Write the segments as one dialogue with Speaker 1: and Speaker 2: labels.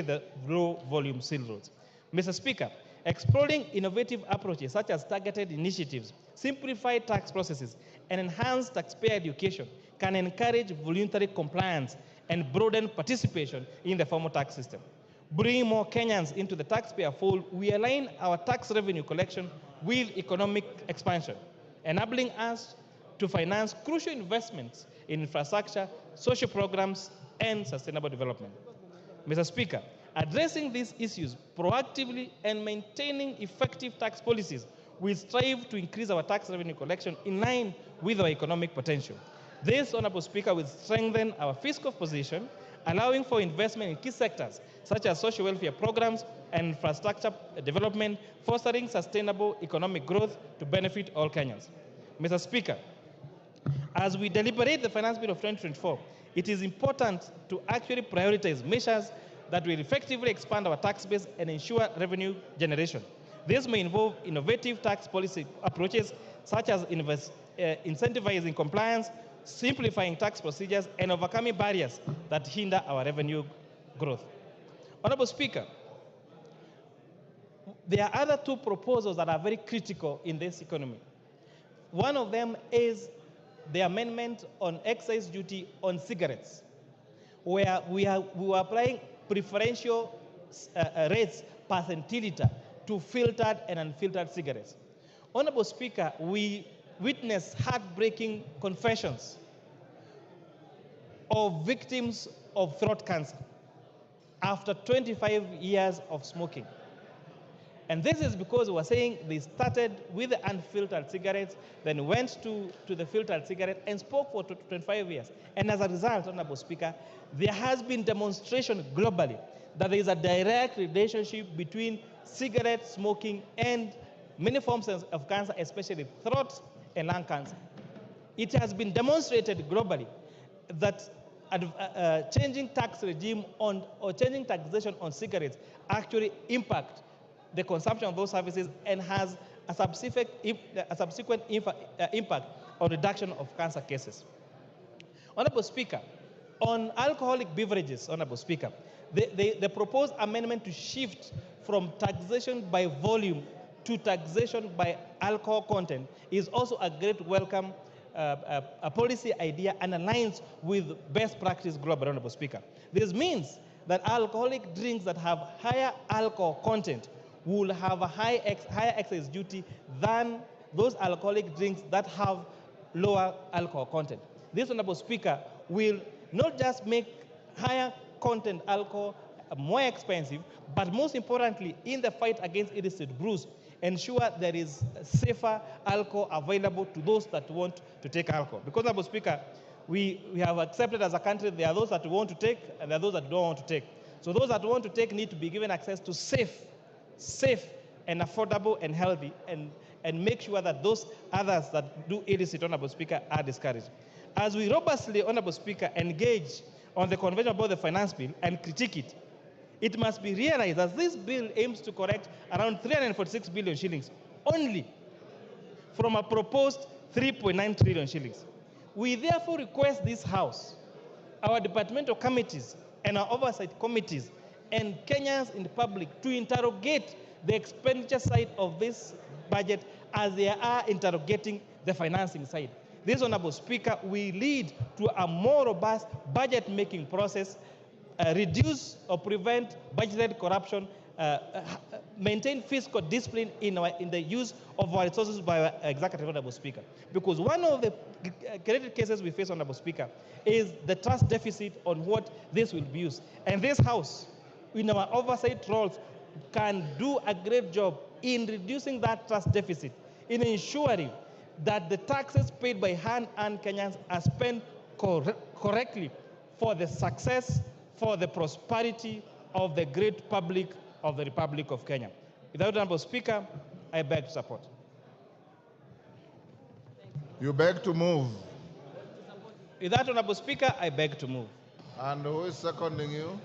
Speaker 1: the low-volume seal roads. Mr. Speaker, exploring innovative approaches such as targeted initiatives, simplified tax processes, and enhanced taxpayer education can encourage voluntary compliance and broaden participation in the formal tax system. Bringing more Kenyans into the taxpayer fold, we align our tax revenue collection with economic expansion, enabling us to finance crucial investments in infrastructure, social programs, and sustainable development. Mr. Speaker, addressing these issues proactively and maintaining effective tax policies will strive to increase our tax revenue collection in line with our economic potential. This, Honorable Speaker, will strengthen our fiscal position, allowing for investment in key sectors such as social welfare programs and infrastructure development, fostering sustainable economic growth to benefit all Kenyans. Mr. Speaker, as we deliberate the Finance Bill of 2024, it is important to actually prioritize measures that will effectively expand our tax base and ensure revenue generation. This may involve innovative tax policy approaches such as incentivizing compliance, simplifying tax procedures, and overcoming barriers that hinder our revenue growth. Honorable Speaker, there are other two proposals that are very critical in this economy. One of them is the amendment on excise duty on cigarettes, where we were applying preferential rates per centiliter to filtered and unfiltered cigarettes. Honorable Speaker, we witnessed heartbreaking confessions of victims of throat cancer after 25 years of smoking. And this is because we're saying they started with the unfiltered cigarettes, then went to the filtered cigarette and spoke for 25 years. And as a result, Honorable Speaker, there has been demonstration globally that there is a direct relationship between cigarette smoking and many forms of cancer, especially throat and lung cancer. It has been demonstrated globally that changing tax regime or changing taxation on cigarettes actually impact the consumption of those services and has a subsequent impact on reduction of cancer cases. Honorable Speaker, on alcoholic beverages, Honorable Speaker, the proposed amendment to shift from taxation by volume to taxation by alcohol content is also a great welcome a policy idea and aligns with best practice global, Honorable Speaker. This means that alcoholic drinks that have higher alcohol content will have a higher excise duty than those alcoholic drinks that have lower alcohol content. This, Honorable Speaker, will not just make higher content alcohol more expensive, but most importantly, in the fight against illicit brews, ensure there is safer alcohol available to those that want to take alcohol. Because, Honorable Speaker, we have accepted as a country there are those that want to take and there are those that don't want to take. So those that want to take need to be given access to safe and affordable and healthy, and make sure that those others that do illicit, Honorable Speaker, are discouraged. As we robustly, Honorable Speaker, engage on the convention about the finance bill and critique it, it must be realized that this bill aims to correct around 346 billion shillings only from a proposed 3.9 trillion shillings. We therefore request this House, our departmental committees, and our oversight committees, and Kenyans in the public to interrogate the expenditure side of this budget as they are interrogating the financing side. This, Honorable Speaker, will lead to a more robust budget-making process, reduce or prevent budgeted corruption, maintain fiscal discipline in the use of our resources by our executive, Honorable Speaker. Because one of the credit cases we face, Honorable Speaker, is the trust deficit on what this will be used. And this House, in our oversight roles, can do a great job in reducing that trust deficit, in ensuring that the taxes paid by hand-earned Kenyans are spent correctly for the success, for the prosperity of the great public of the Republic of Kenya. Without Honorable Speaker, I beg to support.
Speaker 2: You beg to move.
Speaker 1: Without Honorable Speaker, I beg to move.
Speaker 2: And who is seconding you?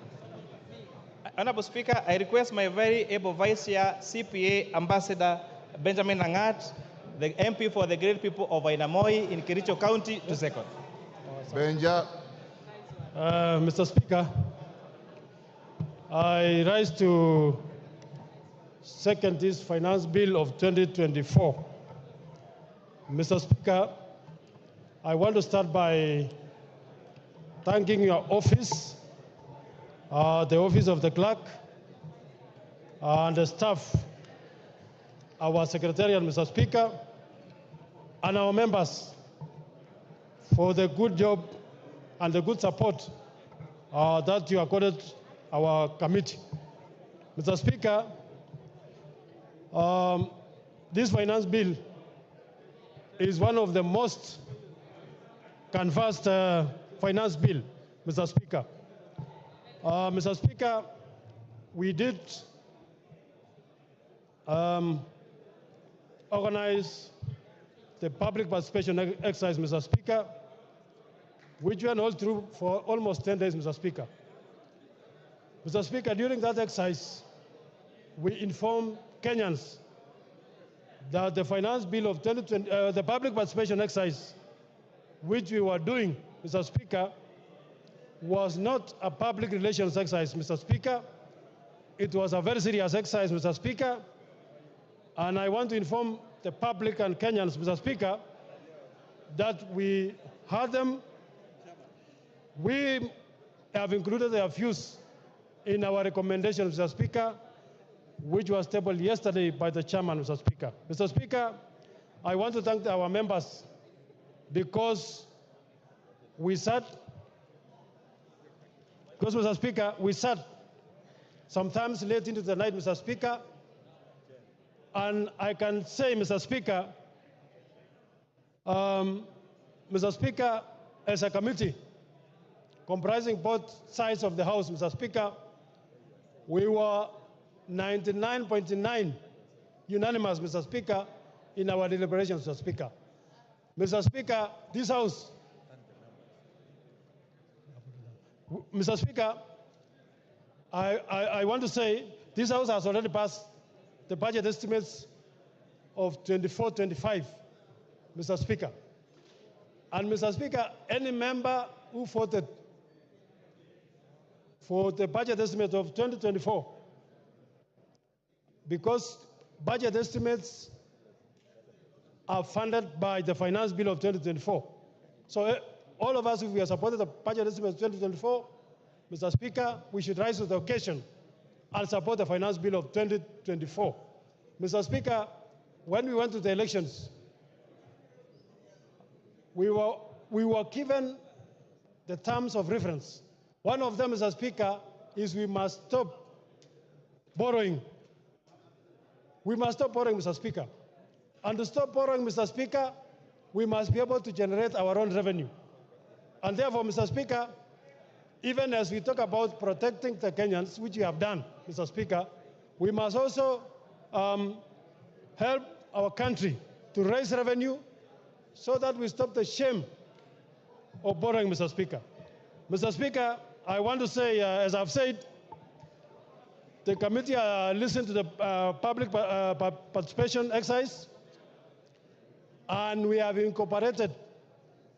Speaker 1: Honorable Speaker, I request my very able Vice Chair, CPA Ambassador Benjamin Langat, the MP for the great people of Ainamoi in Kericho County, to second.
Speaker 2: Benja.
Speaker 3: Mr. Speaker, I rise to second this finance bill of 2024. Mr. Speaker, I want to start by thanking your office, the office of the clerk, and the staff, our secretariat, Mr. Speaker, and our members for the good job and the good support that you accorded our committee. Mr. Speaker, this finance bill is one of the most canvassed finance bill, Mr. Speaker. Mr. Speaker, we did organize the public participation exercise, Mr. Speaker, which went all through for almost 10 days, Mr. Speaker. Mr. Speaker, during that exercise, we informed Kenyans that the finance bill of 2020, the public participation exercise, which we were doing, Mr. Speaker, was not a public relations exercise, Mr. Speaker. It was a very serious exercise, Mr. Speaker. And I want to inform the public and Kenyans, Mr. Speaker, that we heard them. We have included their views in our recommendation, Mr. Speaker, which was tabled yesterday by the chairman, Mr. Speaker. Mr. Speaker, I want to thank our members because we sat, Mr. Speaker, we sat sometimes late into the night, Mr. Speaker, and I can say, Mr. Speaker, Mr. Speaker, as a committee comprising both sides of the House, Mr. Speaker, we were 99.9 unanimous, Mr. Speaker, in our deliberations, Mr. Speaker. Mr. Speaker, this House, Mr. Speaker, I want to say this House has already passed the budget estimates of 24-25, Mr. Speaker. And Mr. Speaker, any member who voted for the budget estimate of 2024, because budget estimates are funded by the finance bill of 2024. So all of us, if we have supported the budget estimate of 2024, Mr. Speaker, we should rise to the occasion and support the finance bill of 2024. Mr. Speaker, when we went to the elections, we were given the terms of reference. One of them, Mr. Speaker, is we must stop borrowing. We must stop borrowing, Mr. Speaker. And to stop borrowing, Mr. Speaker, we must be able to generate our own revenue. And therefore, Mr. Speaker, even as we talk about protecting the Kenyans, which we have done, Mr. Speaker, we must also help our country to raise revenue so that we stop the shame of borrowing, Mr. Speaker. Mr. Speaker, I want to say, as I've said, the committee listened to the public participation exercise, and we have incorporated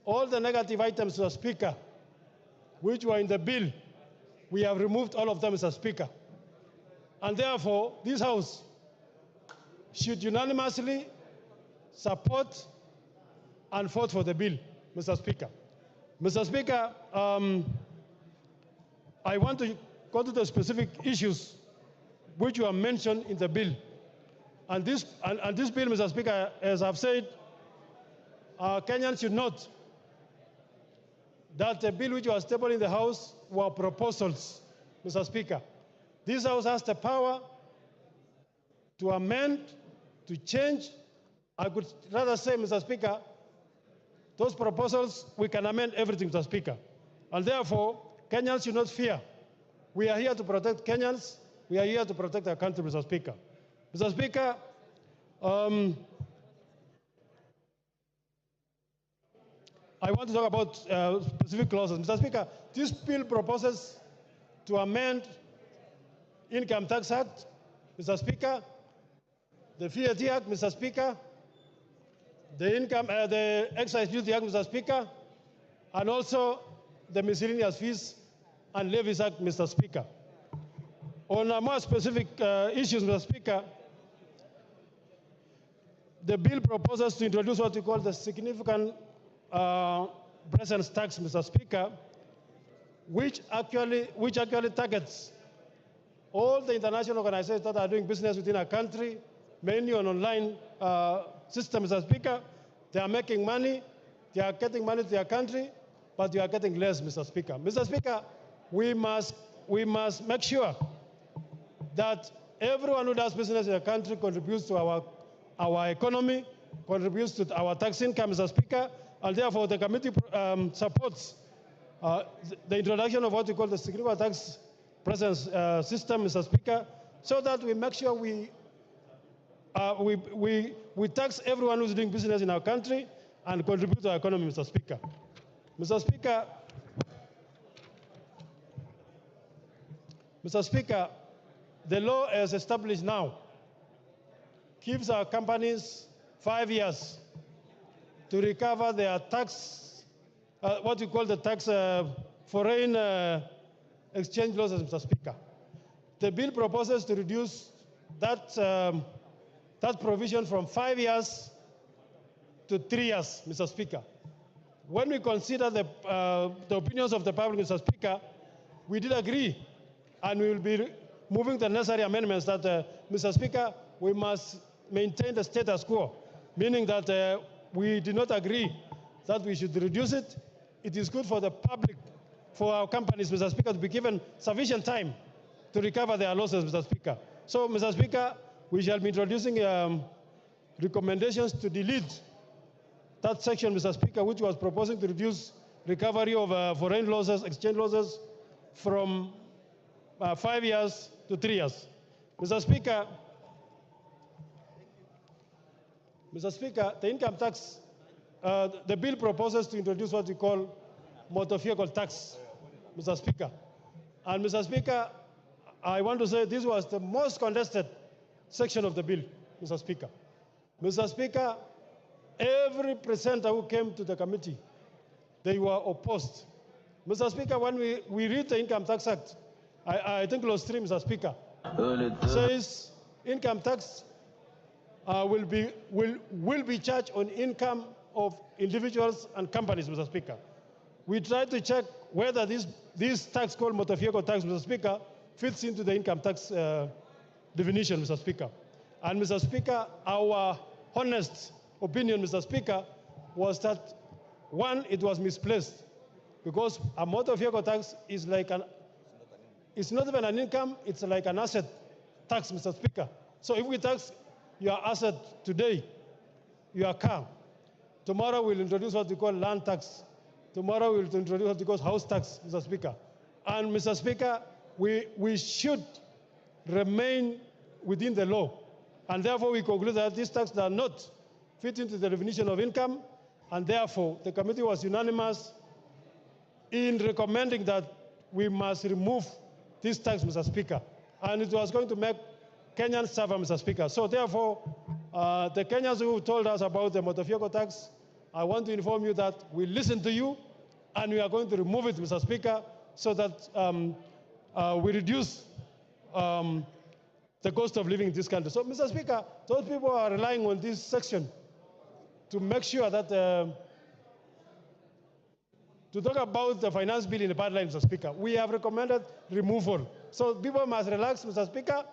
Speaker 3: all the negative items, Mr. Speaker, which were in the bill. We have removed all of them, Mr. Speaker. And therefore, this House should unanimously support and vote for the bill, Mr. Speaker. Mr. Speaker, I want to go to the specific issues which were mentioned in the bill. And this bill, Mr. Speaker, as I've said, Kenyans should note that the bill which was tabled in the House were proposals, Mr. Speaker. This House has the power to amend, to change. I could rather say, Mr. Speaker, those proposals, we can amend everything, Mr. Speaker. And therefore, Kenyans should not fear. We are here to protect Kenyans. We are here to protect our country, Mr. Speaker. Mr. Speaker, I want to talk about specific clauses. Mr. Speaker, this bill proposes to amend Income Tax Act, Mr. Speaker, the VAT Act, Mr. Speaker, the Excise Duty Act, Mr. Speaker, and also the Miscellaneous Fees and Levies Act, Mr. Speaker. On a more specific issues, Mr. Speaker, the bill proposes to introduce what we call the significant presence tax, Mr. Speaker, which actually targets all the international organizations that are doing business within our country, mainly on online systems, Mr. Speaker. They are making money, they are getting money to their country, but they are getting less, Mr. Speaker. Mr. Speaker, we must make sure that everyone who does business in the country contributes to our economy, contributes to our tax income, Mr. Speaker, and therefore the committee supports the introduction of what we call the significant tax presence system, Mr. Speaker, so that we make sure we tax everyone who's doing business in our country and contribute to our economy, Mr. Speaker. Mr. Speaker, the law as established now gives our companies 5 years to recover their tax, what we call the tax foreign exchange losses, Mr. Speaker. The bill proposes to reduce that provision from 5 years to 3 years, Mr. Speaker. When we consider the opinions of the public, Mr. Speaker, we did agree, and we will be moving the necessary amendments that, Mr. Speaker, we must maintain the status quo, meaning that we did not agree that we should reduce it. It is good for the public, for our companies, Mr. Speaker, to be given sufficient time to recover their losses, Mr. Speaker. So, Mr. Speaker, we shall be introducing recommendations to delete that section, Mr. Speaker, which was proposing to reduce recovery of foreign losses, exchange losses, from 5 years to 3 years. Mr. Speaker, the income tax, the bill proposes to introduce what we call motor vehicle tax, Mr. Speaker. And Mr. Speaker, I want to say this was the most contested section of the bill, Mr. Speaker. Mr. Speaker, every presenter who came to the committee, they were opposed. Mr. Speaker, when we read the Income Tax Act, I think clause 3, Mr. Speaker, says income tax will be charged on income of individuals and companies, Mr. Speaker. We tried to check whether this tax called motor vehicle tax, Mr. Speaker, fits into the income tax definition, Mr. Speaker. And Mr. Speaker, our honest opinion, Mr. Speaker, was that, one, it was misplaced, because a motor vehicle tax is like it's not even an income, it's like an asset tax, Mr. Speaker. So if we tax your asset today, your car, tomorrow we'll introduce what we call land tax. Tomorrow we'll introduce what we call house tax, Mr. Speaker. And Mr. Speaker, we should remain within the law. And therefore we conclude that these taxes are not fit into the definition of income, and therefore the committee was unanimous in recommending that we must remove this tax, Mr. Speaker. And it was going to make Kenyans suffer, Mr. Speaker. So therefore, the Kenyans who told us about the motor vehicle tax, I want to inform you that we listened to you, and we are going to remove it, Mr. Speaker, so that we reduce the cost of living in this country. So, Mr. Speaker, those people are relying on this section to make sure that, to talk about the finance bill in the pipeline, Mr. Speaker. We have recommended removal. So people must relax, Mr. Speaker.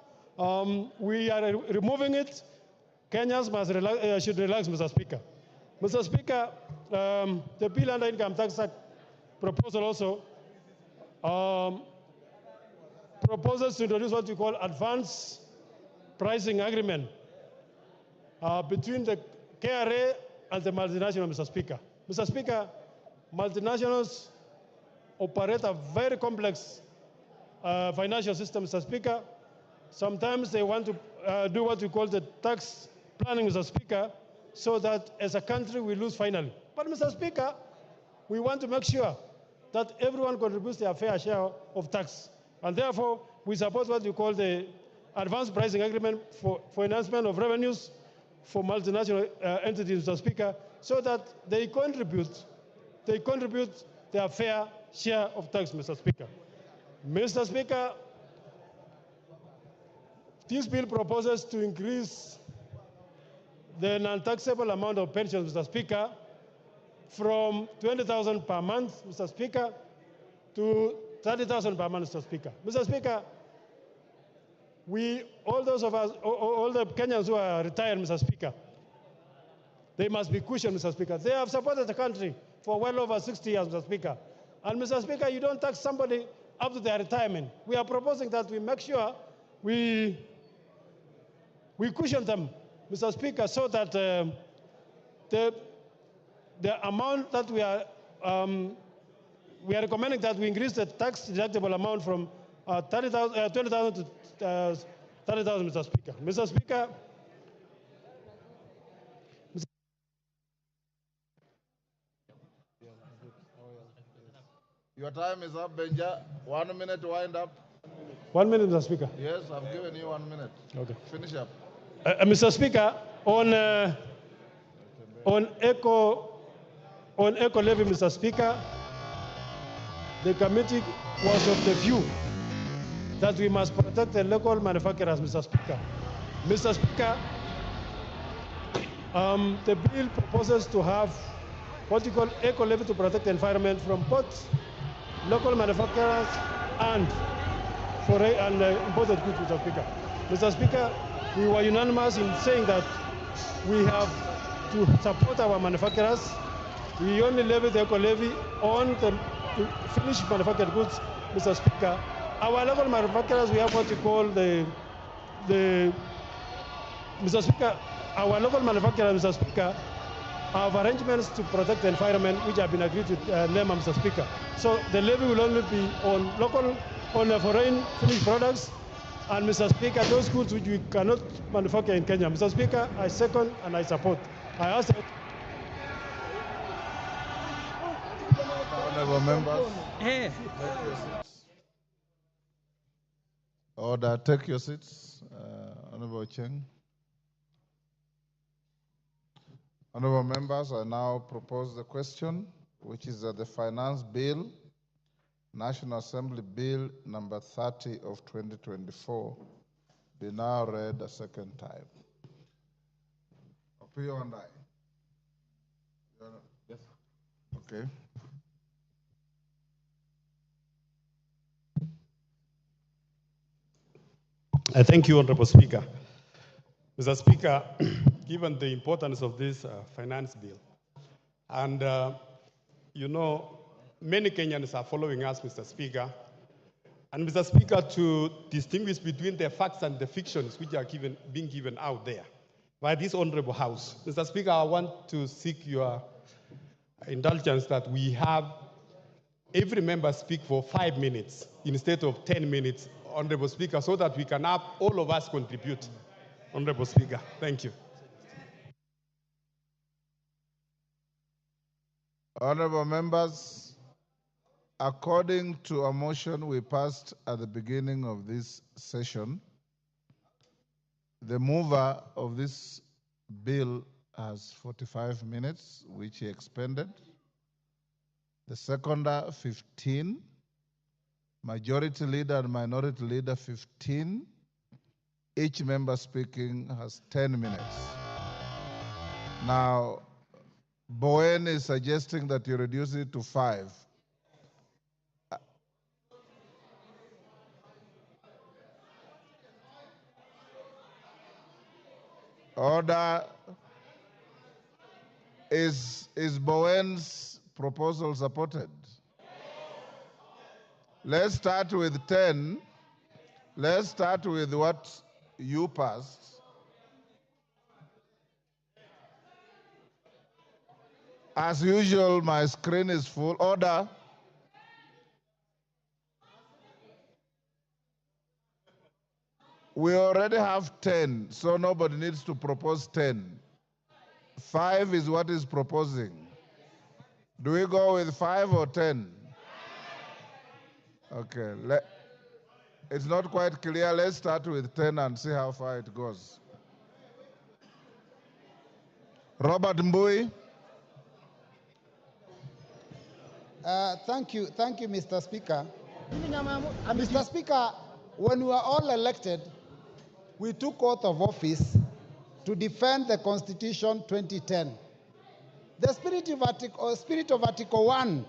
Speaker 3: We are removing it. Kenyans should relax, Mr. Speaker. Mr. Speaker, the bill under Income Tax Act proposal also proposes to introduce what we call advance pricing agreement between the KRA and the multinational, Mr. Speaker. Mr. Speaker, multinationals operate a very complex financial system, Mr. Speaker. Sometimes they want to do what we call the tax planning, Mr. Speaker, so that as a country we lose finally. But, Mr. Speaker, we want to make sure that everyone contributes their fair share of tax. And therefore, we support what we call the advanced pricing agreement for enhancement of revenues for multinational entities, Mr. Speaker, so that they contribute their fair share of tax, Mr. Speaker. Mr. Speaker, This bill proposes to increase the non-taxable amount of pensions, Mr. Speaker, from 20,000 per month, Mr. Speaker, to 30,000 per month, Mr. Speaker. Mr. Speaker, all the Kenyans who are retired, Mr. Speaker, they must be cushioned, Mr. Speaker. They have supported the country for well over 60 years, Mr. Speaker. And Mr. Speaker, you don't tax somebody up to their retirement. We are proposing that we make sure we cushion them, Mr. Speaker, so that the amount that we are recommending that we increase the tax deductible amount from 20,000 to 30,000, Mr. Speaker. Mr. Speaker,
Speaker 2: Your time is up, Benja. 1 minute to wind up.
Speaker 3: 1 minute, Mr. Speaker.
Speaker 2: Yes, I've given you 1 minute.
Speaker 3: Okay.
Speaker 2: Finish up.
Speaker 3: Mr. Speaker, on eco levy, Mr. Speaker, the committee was of the view that we must protect the local manufacturers, Mr. Speaker. Mr. Speaker, the bill proposes to have what you call eco levy to protect the environment from both local manufacturers and imported goods, Mr. Speaker. Mr. Speaker, we were unanimous in saying that we have to support our manufacturers. We only levy the eco levy on the finished manufactured goods, Mr. Speaker. Our local manufacturers, we have what we call Mr. Speaker, our local manufacturers, Mr. Speaker, have arrangements to protect the environment which have been agreed with NEMA, Mr. Speaker. So the levy will only be on foreign finished products, and Mr. Speaker, those goods which we cannot manufacture in Kenya. Mr. Speaker, I second and I support. I ask that.
Speaker 2: Honorable members, take your seats. Order, take your seats. Honorable Cheng. Honorable members, I now propose the question, which is that the Finance Bill, National Assembly Bill number 30 of 2024, be now read a second time. Opio and I. Yes. Okay.
Speaker 3: I thank you, Honorable Speaker. Mr. Speaker, given the importance of this finance bill, and you know, many Kenyans are following us, Mr. Speaker, and Mr. Speaker, to distinguish between the facts and the fictions which are being given out there by this Honorable House. Mr. Speaker, I want to seek your indulgence that we have every member speak for 5 minutes instead of 10 minutes, Honorable Speaker, so that we can have all of us contribute. Honorable Speaker, thank you.
Speaker 2: Honorable members, according to a motion we passed at the beginning of this session, the mover of this bill has 45 minutes, which he expended. The seconder, 15. Majority leader and minority leader, 15. Each member speaking has 10 minutes. Now, Bowen is suggesting that you reduce it to 5. Order. Is Bowen's proposal supported? Let's start with 10. Let's start with what you passed. As usual, my screen is full. Order. We already have 10, so nobody needs to propose 10. 5 is what is proposing. Do we go with 5 or 10? Okay. It's not quite clear. Let's start with 10 and see how far it goes. Robert Mbui.
Speaker 4: Thank you, Mr. Speaker. Mr. Speaker, when we were all elected, we took oath of office to defend the Constitution 2010. The spirit of Article 1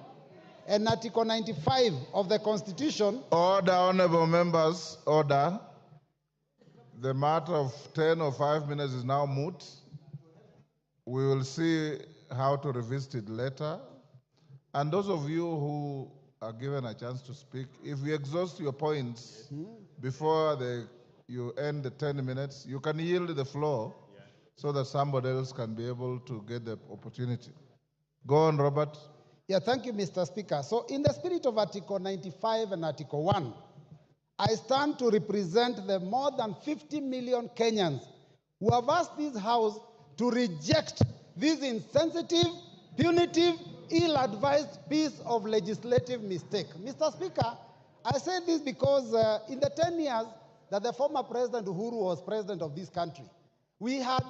Speaker 4: and Article 95 of the Constitution.
Speaker 2: Order, honorable members, order. The matter of 10 or 5 minutes is now moot. We will see how to revisit it later. And those of you who are given a chance to speak, if you exhaust your points before you end the 10 minutes, you can yield the floor so that somebody else can be able to get the opportunity. Go on, Robert.
Speaker 4: Yeah, thank you, Mr. Speaker. So in the spirit of Article 95 and Article 1, I stand to represent the more than 50 million Kenyans who have asked this House to reject this insensitive, punitive, ill-advised piece of legislative mistake. Mr. Speaker, I say this because in the 10 years that the former President Uhuru was president of this country, we had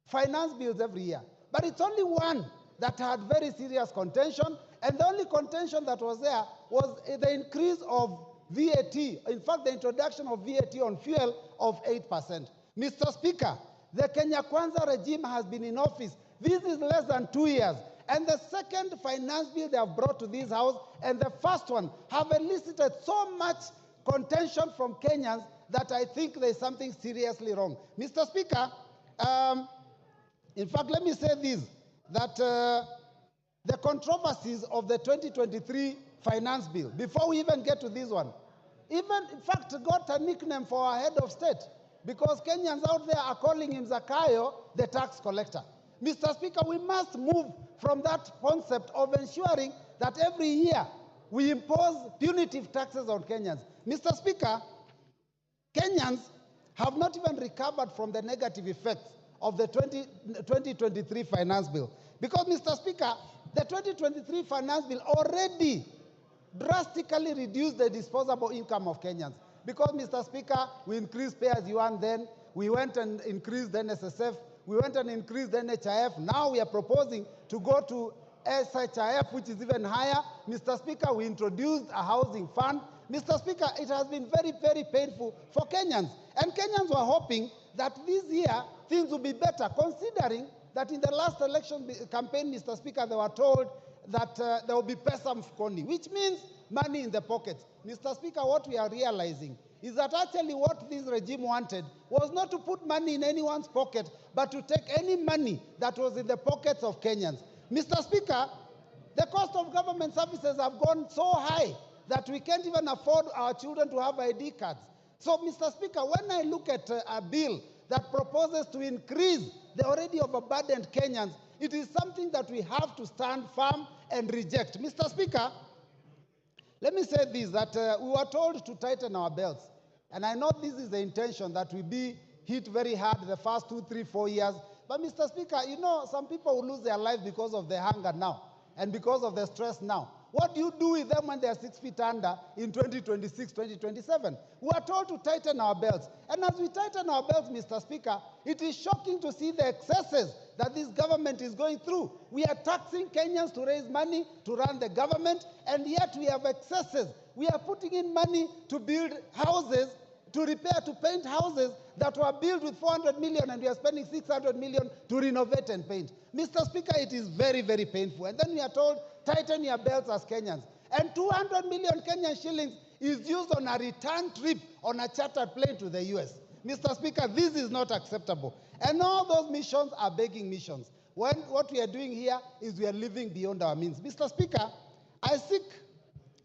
Speaker 4: finance bills every year. But it's only one that had very serious contention, and the only contention that was there was the increase of VAT, in fact, the introduction of VAT on fuel of 8%. Mr. Speaker, the Kenya Kwanza regime has been in office. This is less than 2 years. And the second finance bill they have brought to this House and the first one have elicited so much contention from Kenyans that I think there's something seriously wrong. Mr. Speaker, in fact, let me say this, that the controversies of the 2023 finance bill, before we even get to this one, even, in fact, got a nickname for our head of state, because Kenyans out there are calling him Zakayo, the tax collector. Mr. Speaker, we must move from that concept of ensuring that every year we impose punitive taxes on Kenyans. Mr. Speaker, Kenyans have not even recovered from the negative effects of the 2023 finance bill. Because, Mr. Speaker, the 2023 finance bill already drastically reduced the disposable income of Kenyans. Because, Mr. Speaker, we increased pay as you earn then, we went and increased the NSSF, we went and increased the NHIF. Now we are proposing to go to SHIF, which is even higher. Mr. Speaker, we introduced a housing fund. Mr. Speaker, it has been very, very painful for Kenyans. And Kenyans were hoping that this year things will be better, considering that in the last election campaign, Mr. Speaker, they were told that there will be pesa mfukoni, which means money in the pockets. Mr. Speaker, what we are realizing is that actually what this regime wanted was not to put money in anyone's pocket, but to take any money that was in the pockets of Kenyans. Mr. Speaker, the cost of government services have gone so high that we can't even afford our children to have ID cards. So, Mr. Speaker, when I look at a bill that proposes to increase the already overburdened Kenyans, it is something that we have to stand firm and reject. Mr. Speaker, let me say this, that we were told to tighten our belts. And I know this is the intention, that we be hit very hard the first 2, 3, 4 years. But, Mr. Speaker, you know, some people will lose their lives because of the hunger now and because of the stress now. What do you do with them when they are 6 feet under in 2026, 2027? We are told to tighten our belts. And as we tighten our belts, Mr. Speaker, it is shocking to see the excesses that this government is going through. We are taxing Kenyans to raise money to run the government, and yet we have excesses. We are putting in money to build houses, to repair, to paint houses that were built with 400 million, and we are spending 600 million to renovate and paint. Mr. Speaker, it is very, very painful. And then we are told, tighten your belts as Kenyans. And 200 million Kenyan shillings is used on a return trip on a chartered plane to the US. Mr. Speaker, this is not acceptable. And all those missions are begging missions. What we are doing here is we are living beyond our means. Mr. Speaker, I seek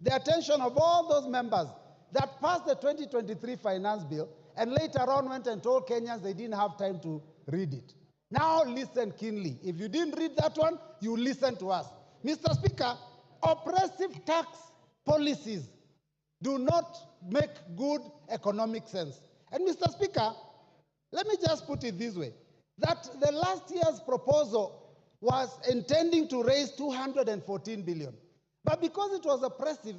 Speaker 4: the attention of all those members that passed the 2023 finance bill and later on went and told Kenyans they didn't have time to read it. Now listen keenly. If you didn't read that one, you listen to us. Mr. Speaker, oppressive tax policies do not make good economic sense. And Mr. Speaker, let me just put it this way, that the last year's proposal was intending to raise 214 billion. But because it was oppressive,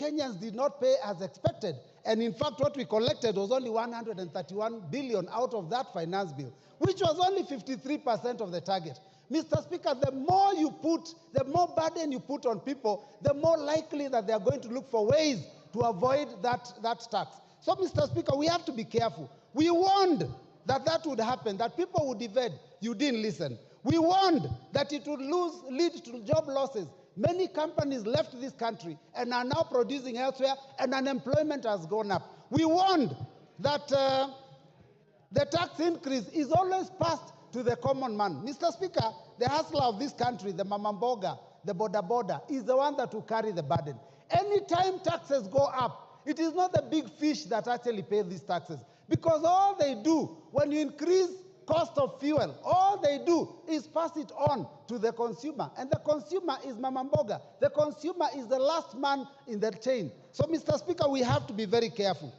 Speaker 4: Kenyans did not pay as expected. And in fact, what we collected was only 131 billion out of that finance bill, which was only 53% of the target. Mr. Speaker, the more you put, the more burden you put on people, the more likely that they are going to look for ways to avoid that tax. So, Mr. Speaker, we have to be careful. We warned that that would happen, that people would evade. You didn't listen. We warned that it would lead to job losses. Many companies left this country and are now producing elsewhere, and unemployment has gone up. We warned that the tax increase is always passed to the common man. Mr. Speaker, the hustler of this country, the mamamboga, the boda, is the one that will carry the burden. Anytime taxes go up, it is not the big fish that actually pay these taxes. Because all they do, when you increase cost of fuel, all they do is pass it on to the consumer. And the consumer is mamamboga. The consumer is the last man in the chain. So, Mr. Speaker, we have to be very careful.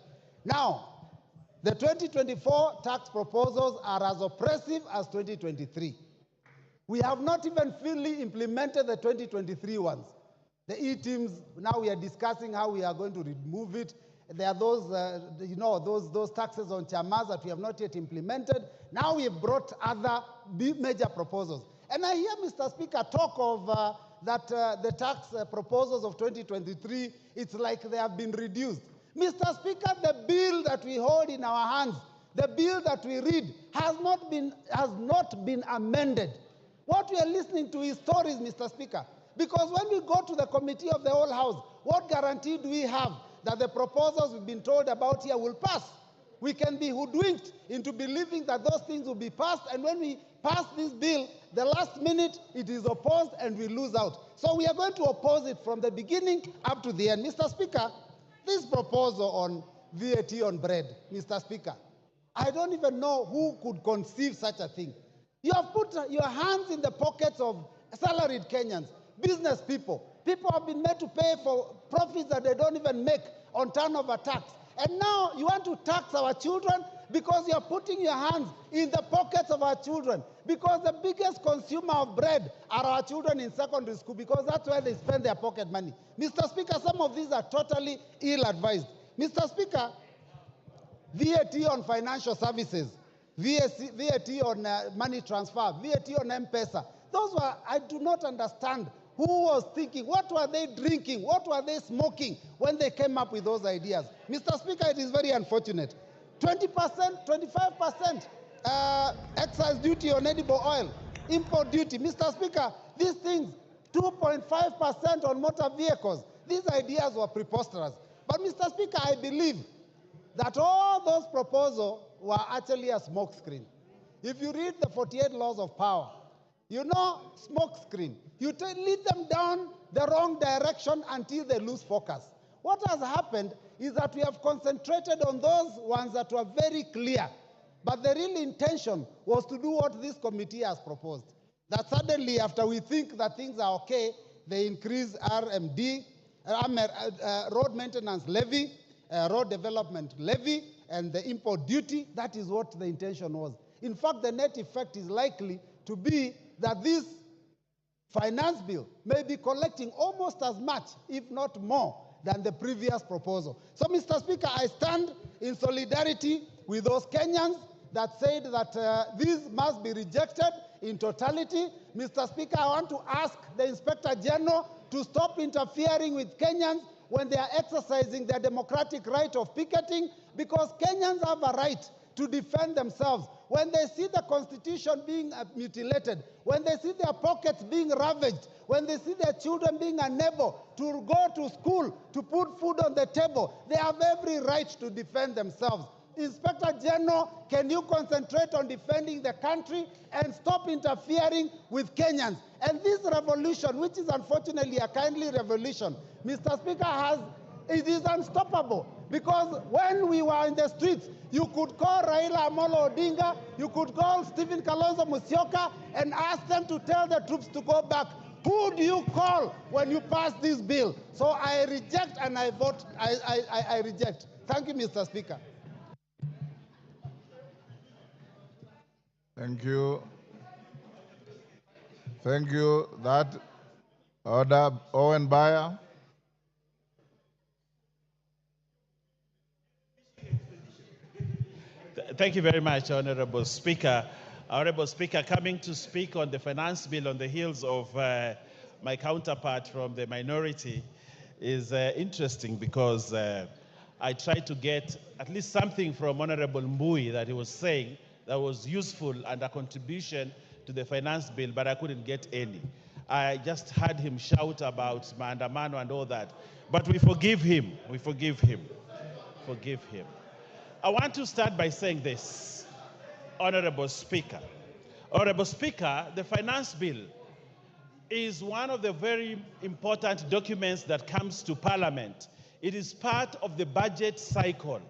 Speaker 4: Now, the 2024 tax proposals are as oppressive as 2023. We have not even fully implemented the 2023 ones. The E-teams, now we are discussing how we are going to remove it. There are those, those taxes on chamas that we have not yet implemented. Now we have brought other major proposals. And I hear, Mr. Speaker, talk of the tax proposals of 2023, it's like they have been reduced. Mr. Speaker, the bill that we hold in our hands, the bill that we read, has not been amended. What we are listening to is stories, Mr. Speaker. Because when we go to the committee of the whole House, what guarantee do we have that the proposals we've been told about here will pass? We can be hoodwinked into believing that those things will be passed, and when we pass this bill, the last minute it is opposed and we lose out. So we are going to oppose it from the beginning up to the end. Mr. Speaker, this proposal on VAT on bread, Mr. Speaker, I don't even know who could conceive such a thing. You have put your hands in the pockets of salaried Kenyans, business people. People have been made to pay for profits that they don't even make on turnover tax. And now you want to tax our children because you're putting your hands in the pockets of our children. Because the biggest consumer of bread are our children in secondary school, because that's where they spend their pocket money. Mr. Speaker, some of these are totally ill-advised. Mr. Speaker, VAT on financial services, VAT on money transfer, VAT on M-Pesa, those were, I do not understand who was thinking, what were they drinking, what were they smoking when they came up with those ideas. Mr. Speaker, it is very unfortunate. 20%, 25% excise duty on edible oil, import duty. Mr. Speaker, these things, 2.5% on motor vehicles. These ideas were preposterous. But Mr. Speaker, I believe that all those proposals were actually a smokescreen. If you read the 48 laws of power, you know, smokescreen. You lead them down the wrong direction until they lose focus. What has happened is that we have concentrated on those ones that were very clear. But the real intention was to do what this committee has proposed. That suddenly, after we think that things are okay, they increase RMD, road maintenance levy, road development levy, and the import duty. That is what the intention was. In fact, the net effect is likely to be that this finance bill may be collecting almost as much, if not more, than the previous proposal. So, Mr. Speaker, I stand in solidarity with those Kenyans that said that this must be rejected in totality. Mr. Speaker, I want to ask the Inspector General to stop interfering with Kenyans when they are exercising their democratic right of picketing, because Kenyans have a right to defend themselves. When they see the Constitution being mutilated, when they see their pockets being ravaged, when they see their children being unable to go to school, to put food on the table, they have every right to defend themselves. Inspector General, can you concentrate on defending the country and stop interfering with Kenyans? And this revolution, which is unfortunately a kindly revolution, Mr. Speaker, it is unstoppable. Because when we were in the streets, you could call Raila Amolo Odinga, you could call Stephen Kalonzo Musyoka and ask them to tell the troops to go back. Who do you call when you pass this bill? So I reject and I vote, I reject. Thank you, Mr. Speaker.
Speaker 2: Thank you. Thank you. That order, Owen Bayer.
Speaker 5: Thank you very much, Honorable Speaker. Honorable Speaker, coming to speak on the finance bill on the heels of my counterpart from the minority is interesting because I tried to get at least something from Honorable Mbui that he was saying that was useful and a contribution to the finance bill, but I couldn't get any. I just heard him shout about maandamano and all that. But we forgive him. We forgive him. Forgive him. I want to start by saying this, Honorable Speaker. Honorable Speaker, the finance bill is one of the very important documents that comes to Parliament. It is part of the budget cycle.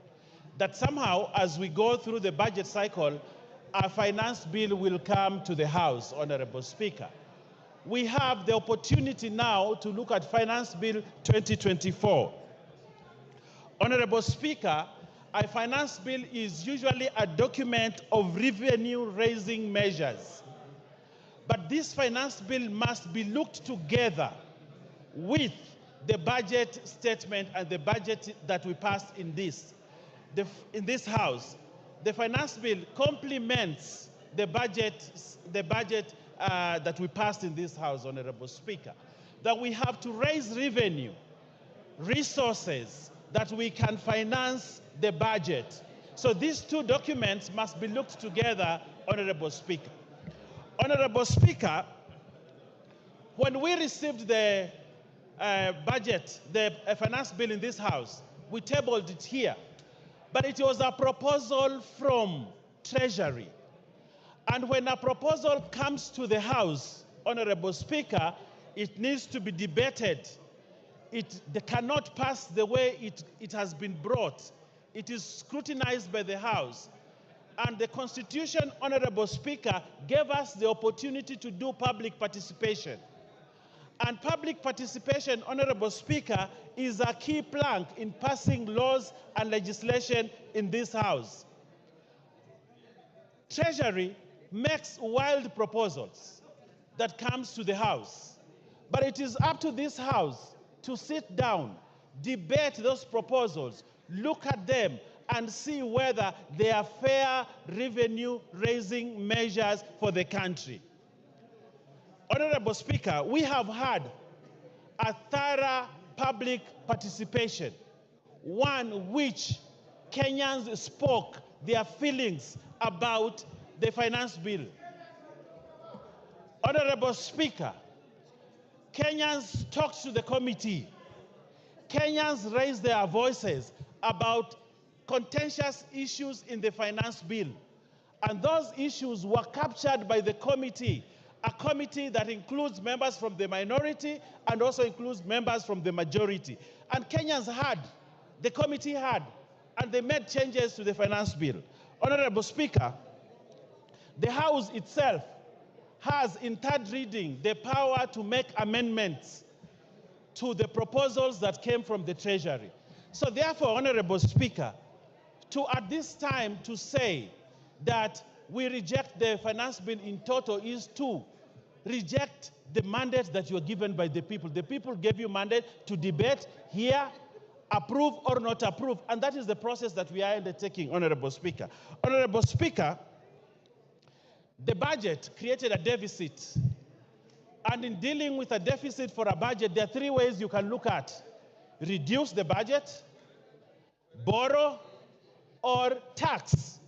Speaker 5: That somehow, as we go through the budget cycle, a finance bill will come to the House, Honorable Speaker. We have the opportunity now to look at Finance Bill 2024. Honorable Speaker, a finance bill is usually a document of revenue-raising measures. But this finance bill must be looked together with the budget statement and the budget that we passed in this House. The finance bill complements the budget that we passed in this House, Honorable Speaker, that we have to raise revenue, resources, that we can finance the budget. So these two documents must be looked together, Honorable Speaker. Honorable Speaker, when we received the budget, the finance bill in this House, we tabled it here. But it was a proposal from Treasury. And when a proposal comes to the House, Honorable Speaker, it needs to be debated. They cannot pass the way it has been brought. It is scrutinized by the House. And the Constitution, Honorable Speaker, gave us the opportunity to do public participation. And public participation, Honorable Speaker, is a key plank in passing laws and legislation in this House. Treasury makes wild proposals that comes to the House. But it is up to this House to sit down, debate those proposals, look at them, and see whether they are fair revenue-raising measures for the country. Honorable Speaker, we have had a thorough public participation, one which Kenyans spoke their feelings about the finance bill. Honorable Speaker, Kenyans talked to the committee. Kenyans raised their voices about contentious issues in the finance bill. And those issues were captured by the committee, a committee that includes members from the minority and also includes members from the majority. And Kenyans had, the committee had, and they made changes to the finance bill. Honorable Speaker, the House itself has, in third reading, the power to make amendments to the proposals that came from the Treasury. So therefore, Honorable Speaker, at this time to say that we reject the finance bill in total is to reject the mandate that you were given by the people. The people gave you mandate to debate, hear, approve or not approve, and that is the process that we are undertaking, Honorable Speaker. Honorable Speaker, the budget created a deficit, and in dealing with a deficit for a budget, there are three ways you can look at: reduce the budget, borrow, or tax.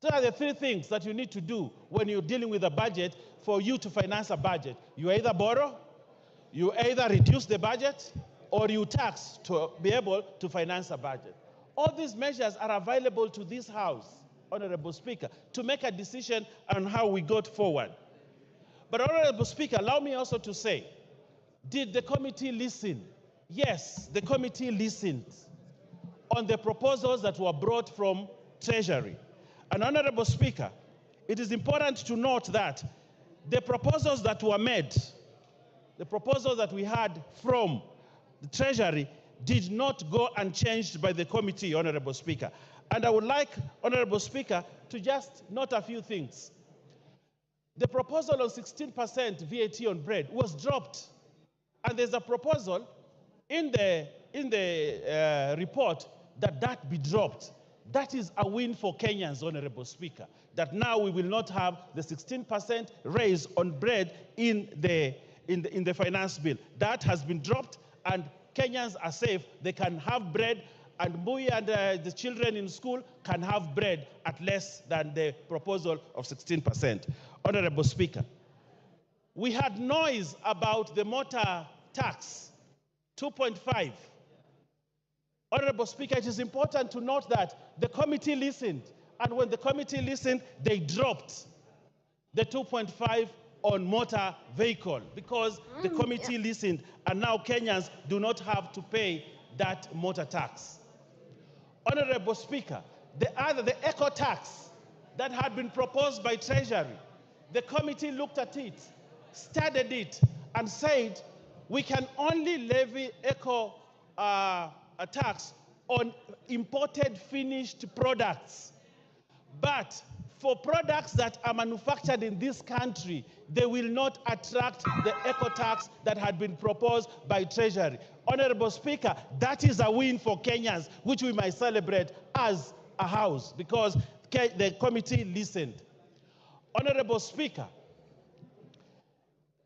Speaker 5: Those are the three things that you need to do when you're dealing with a budget for you to finance a budget. You either borrow, you either reduce the budget, or you tax to be able to finance a budget. All these measures are available to this House, Honorable Speaker, to make a decision on how we go forward. But Honorable Speaker, allow me also to say, did the committee listen? Yes, the committee listened on the proposals that were brought from Treasury. And Honorable Speaker, it is important to note that the proposals that were made, the proposals that we had from the Treasury did not go unchanged by the committee, Honorable Speaker. And I would like, Honorable Speaker, to just note a few things. The proposal on 16% VAT on bread was dropped. And there's a proposal in the report that be dropped. That is a win for Kenyans, Honorable Speaker, that now we will not have the 16% raise on bread in the finance bill. That has been dropped, and Kenyans are safe. They can have bread and Mbuyi and the children in school can have bread at less than the proposal of 16%. Honorable Speaker, we had noise about the motor tax, 2.5. Honorable Speaker, it is important to note that the committee listened, and when the committee listened, they dropped the 2.5 on motor vehicle because the committee listened, and now Kenyans do not have to pay that motor tax. Honorable Speaker, the eco tax that had been proposed by Treasury, the committee looked at it, studied it, and said we can only levy eco a tax on imported finished products. But for products that are manufactured in this country, they will not attract the eco tax that had been proposed by Treasury. Honorable Speaker, that is a win for Kenyans, which we might celebrate as a house because the committee listened. Honorable Speaker,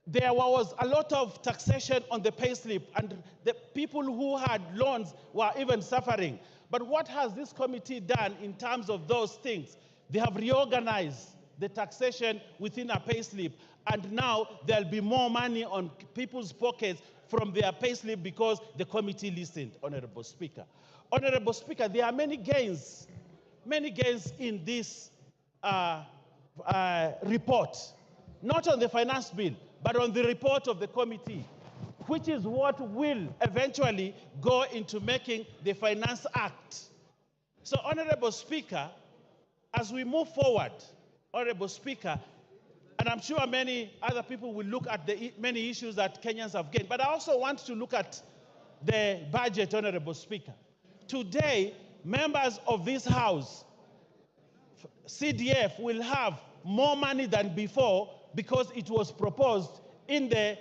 Speaker 5: there was a lot of taxation on the payslip, and the people who had loans were even suffering. But what has this committee done in terms of those things? They have reorganized the taxation within a payslip, and now there'll be more money on people's pockets from their payslip because the committee listened, Honorable Speaker. Honorable Speaker, there are many gains in this report, not on the finance bill, but on the report of the committee, which is what will eventually go into making the Finance Act. So, Honorable Speaker, as we move forward, Honorable Speaker, and I'm sure many other people will look at the many issues that Kenyans have gained, but I also want to look at the budget, Honorable Speaker. Today, members of this House, CDF, will have more money than before because it was proposed in the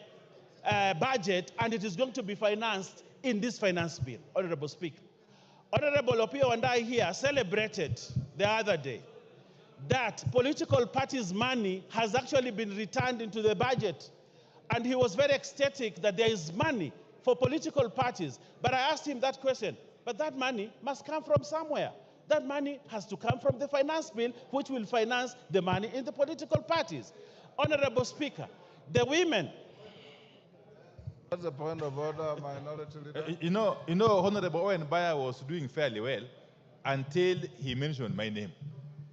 Speaker 5: budget and it is going to be financed in this finance bill, Honorable Speaker. Honorable Opio and I here celebrated the other day that political parties' money has actually been returned into the budget. And he was very ecstatic that there is money for political parties. But I asked him that question, but that money must come from somewhere. That money has to come from the finance bill, which will finance the money in the political parties. Honorable Speaker, the women.
Speaker 2: What's the point of order, Minority Leader?
Speaker 6: You know, Honorable Owen Baya was doing fairly well until he mentioned my name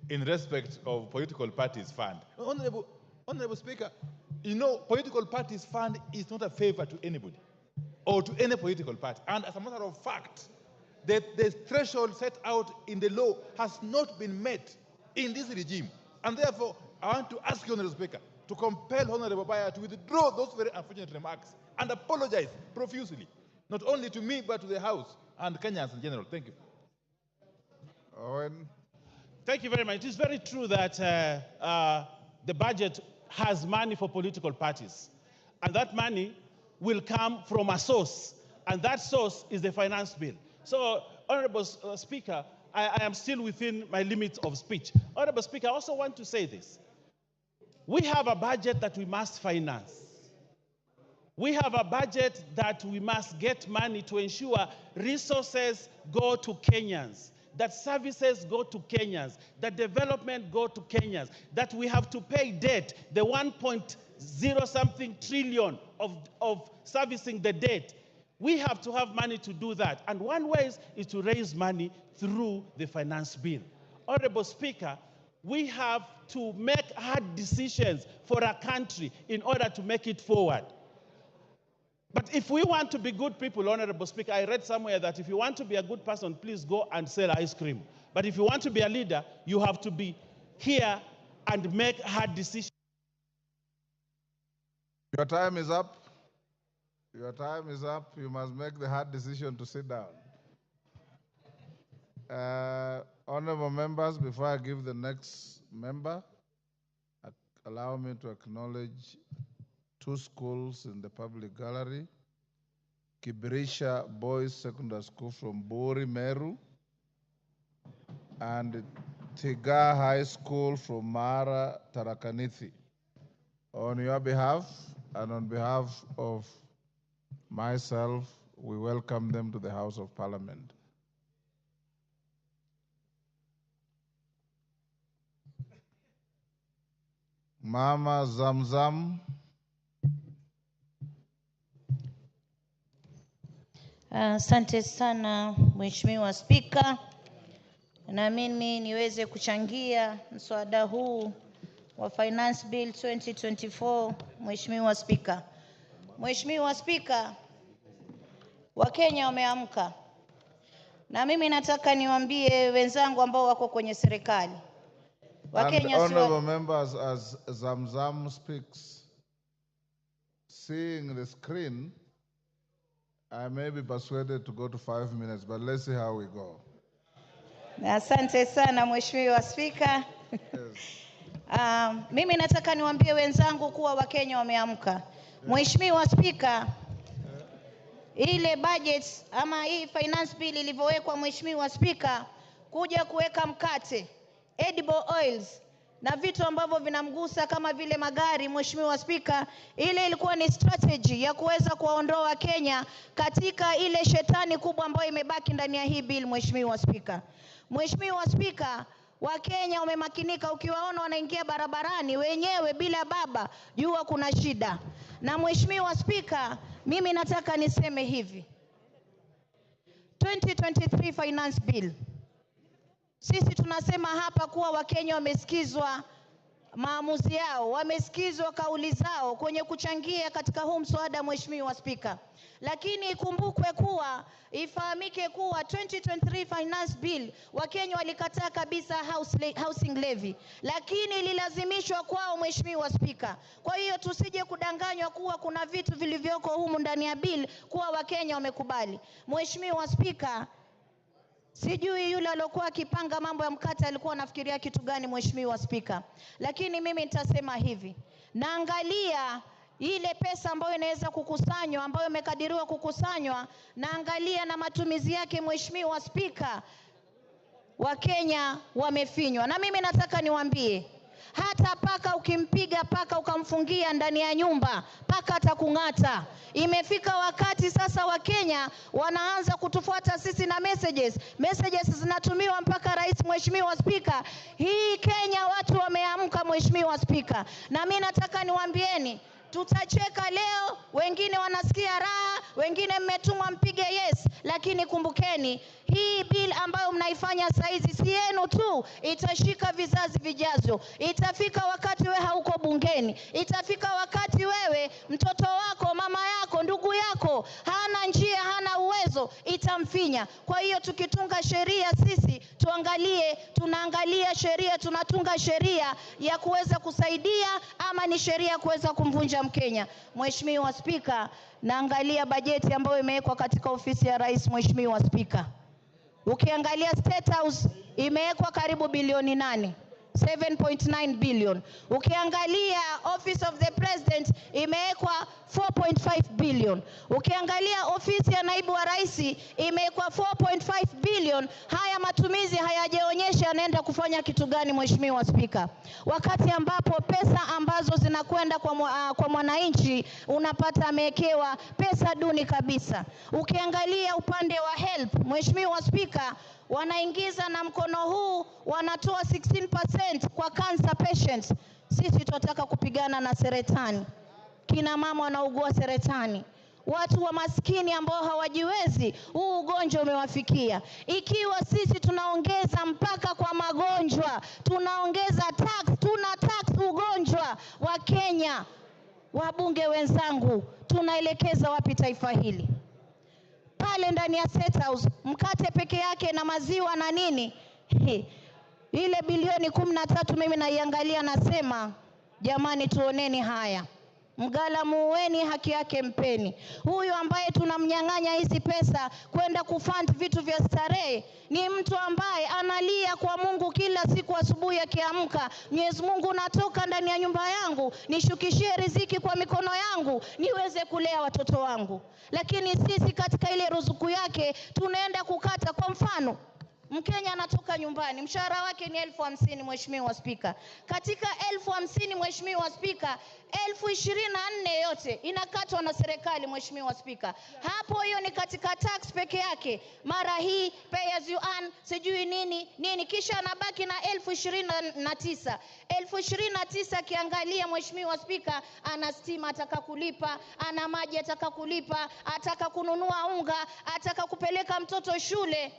Speaker 6: in respect of political parties fund. Honorable Speaker, you know, political parties fund is not a favor to anybody or to any political party. And as a matter of fact, the threshold set out in the law has not been met in this regime. And therefore, I want to ask you, Honorable Speaker, to compel Honorable Baya to withdraw those very unfortunate remarks and apologize profusely, not only to me, but to the House and Kenyans in general. Thank you.
Speaker 2: Owen.
Speaker 5: Thank you very much. It is very true that the budget has money for political parties. And that money will come from a source. And that source is the finance bill. So, Honorable Speaker, I am still within my limits of speech. Honorable Speaker, I also want to say this. We have a budget that we must finance. We have a budget that we must get money to ensure resources go to Kenyans, that services go to Kenyans, that development go to Kenyans, that we have to pay debt, the 1.0 something trillion of servicing the debt. We have to have money to do that. And one way is to raise money through the finance bill. Honorable Speaker, we have to make hard decisions for our country in order to make it forward. But if we want to be good people, Honorable Speaker, I read somewhere that if you want to be a good person, please go and sell ice cream. But if you want to be a leader, you have to be here and make hard decisions.
Speaker 2: Your time is up. Your time is up. You must make the hard decision to sit down. Honorable members, before I give the next member, allow me to acknowledge two schools in the public gallery. Kibirisha Boys Secondary School from Bori, Meru, and Tiga High School from Mara, Tarakaniti. On your behalf and on behalf of myself, we welcome them to the House of Parliament. Mama Zamzam.
Speaker 7: Asante sana Mheshimiwa Spika, na mimi niweze kuchangia mswada huu wa Finance Bill 2024. Mheshimiwa Spika, Mheshimiwa Spika, Wakenya wameamka, na mimi nataka niwaambie wenzangu ambao wako kwenye serikali, Wakenya
Speaker 2: honorable members, as Zamzam speaks, seeing the screen, I may be persuaded to go to 5 minutes, but let's see how we go.
Speaker 7: Asante sana Mheshimiwa Spika. Mimi nataka niwaambie wenzangu kuwa Wakenya wameamka. Mheshimiwa Spika, ile budget ama hii finance bill ilivyowekwa Mheshimiwa Spika, kuja kuweka mkate, edible oils na vitu ambavyo vinamgusa kama vile magari, Mheshimiwa Spika, ile ilikuwa ni strategy ya kuweza kuwaondoa Kenya katika ile shetani kubwa ambayo imebaki ndani ya hii bill. Mheshimiwa Spika, Mheshimiwa Spika, Wakenya wamemakinika, ukiwaona wanaingia barabarani wenyewe bila baba, jua kuna shida. Na Mheshimiwa Spika, mimi nataka niseme hivi, 2023 finance bill, sisi tunasema hapa kuwa Wakenya wamesikizwa maamuzi yao, wamesikizwa kauli zao kwenye kuchangia katika huu mswada. Mheshimiwa Spika, lakini ikumbukwe kuwa, ifahamike kuwa 2023 finance bill Wakenya walikataa kabisa housing levy, lakini ililazimishwa kwao. Mheshimiwa Spika, kwa hiyo tusije kudanganywa kuwa kuna vitu vilivyoko humu ndani ya bill kuwa Wakenya wamekubali. Mheshimiwa Spika, sijui yule aliyokuwa akipanga mambo ya mkate alikuwa anafikiria kitu gani Mheshimiwa Spika, lakini mimi nitasema hivi, naangalia ile pesa ambayo inaweza kukusanywa, ambayo imekadiriwa kukusanywa, naangalia na matumizi yake. Mheshimiwa Spika, Wakenya wamefinywa, na mimi nataka niwaambie, hata paka ukimpiga paka ukamfungia ndani ya nyumba, paka atakung'ata. Imefika wakati sasa Wakenya wanaanza kutufuata sisi na messages zinatumiwa mpaka rais. Mheshimiwa Spika, hii Kenya watu wameamka Mheshimiwa Spika, na mimi nataka niwaambieni, tutacheka leo, wengine wanasikia raha, wengine mmetumwa mpige yes, lakini kumbukeni hii bill ambayo mnaifanya saizi si yenu tu, itashika vizazi vijazo. Itafika wakati wewe hauko bungeni, itafika wakati wewe mtoto wako, mama yako, ndugu yako hana njia, hana uwezo, itamfinya. Kwa hiyo tukitunga sheria sisi tuangalie, tunaangalia sheria, tunatunga sheria ya kuweza kusaidia ama ni sheria ya kuweza kumvunja Mkenya. Mheshimiwa Spika, naangalia bajeti ambayo imewekwa katika ofisi ya rais. Mheshimiwa Spika, ukiangalia State House imewekwa karibu bilioni 8, 7.9 billion. Ukiangalia Office of the President imewekwa 4.5 billion. Ukiangalia ofisi ya naibu wa rais imewekwa 4.5 billion. Haya matumizi hayajaonyesha anaenda kufanya kitu gani Mheshimiwa Spika, wakati ambapo pesa ambazo zinakwenda kwa mwananchi unapata amewekewa pesa duni kabisa. Ukiangalia upande wa health Mheshimiwa Spika, wanaingiza na mkono huu wanatoa 16% kwa cancer patients. Sisi tunataka kupigana na saratani, kina mama wanaugua saratani, watu wa maskini ambao hawajiwezi, huu ugonjwa umewafikia. Ikiwa sisi tunaongeza mpaka kwa magonjwa, tunaongeza tax, tuna tax ugonjwa wa Kenya, wabunge wenzangu, tunaelekeza wapi taifa hili? Pale ndani ya State House mkate peke yake na maziwa na nini, ile bilioni 13 mimi naiangalia nasema, jamani tuoneni haya. Mgala muweni, haki yake mpeni. Huyu ambaye tunamnyang'anya hizi pesa kwenda kufund vitu vya starehe ni mtu ambaye analia kwa Mungu kila siku asubuhi akiamka, Mwenyezi Mungu, natoka ndani ya nyumba yangu nishukishie riziki kwa mikono yangu niweze kulea watoto wangu. Lakini sisi katika ile ruzuku yake tunaenda kukata. Kwa mfano Mkenya anatoka nyumbani, mshahara wake ni 50,000 Mheshimiwa Spika. Katika 50,000 Mheshimiwa Spika, 24,000 yote inakatwa na serikali Mheshimiwa Spika. Hapo hiyo ni katika tax peke yake. Mara hii pay as you earn, sijui nini, kisha anabaki na 29,000. 29,000 kiangalia Mheshimiwa Spika, ana stima ataka kulipa, ana maji ataka kulipa, ataka kununua unga, ataka kupeleka mtoto shule.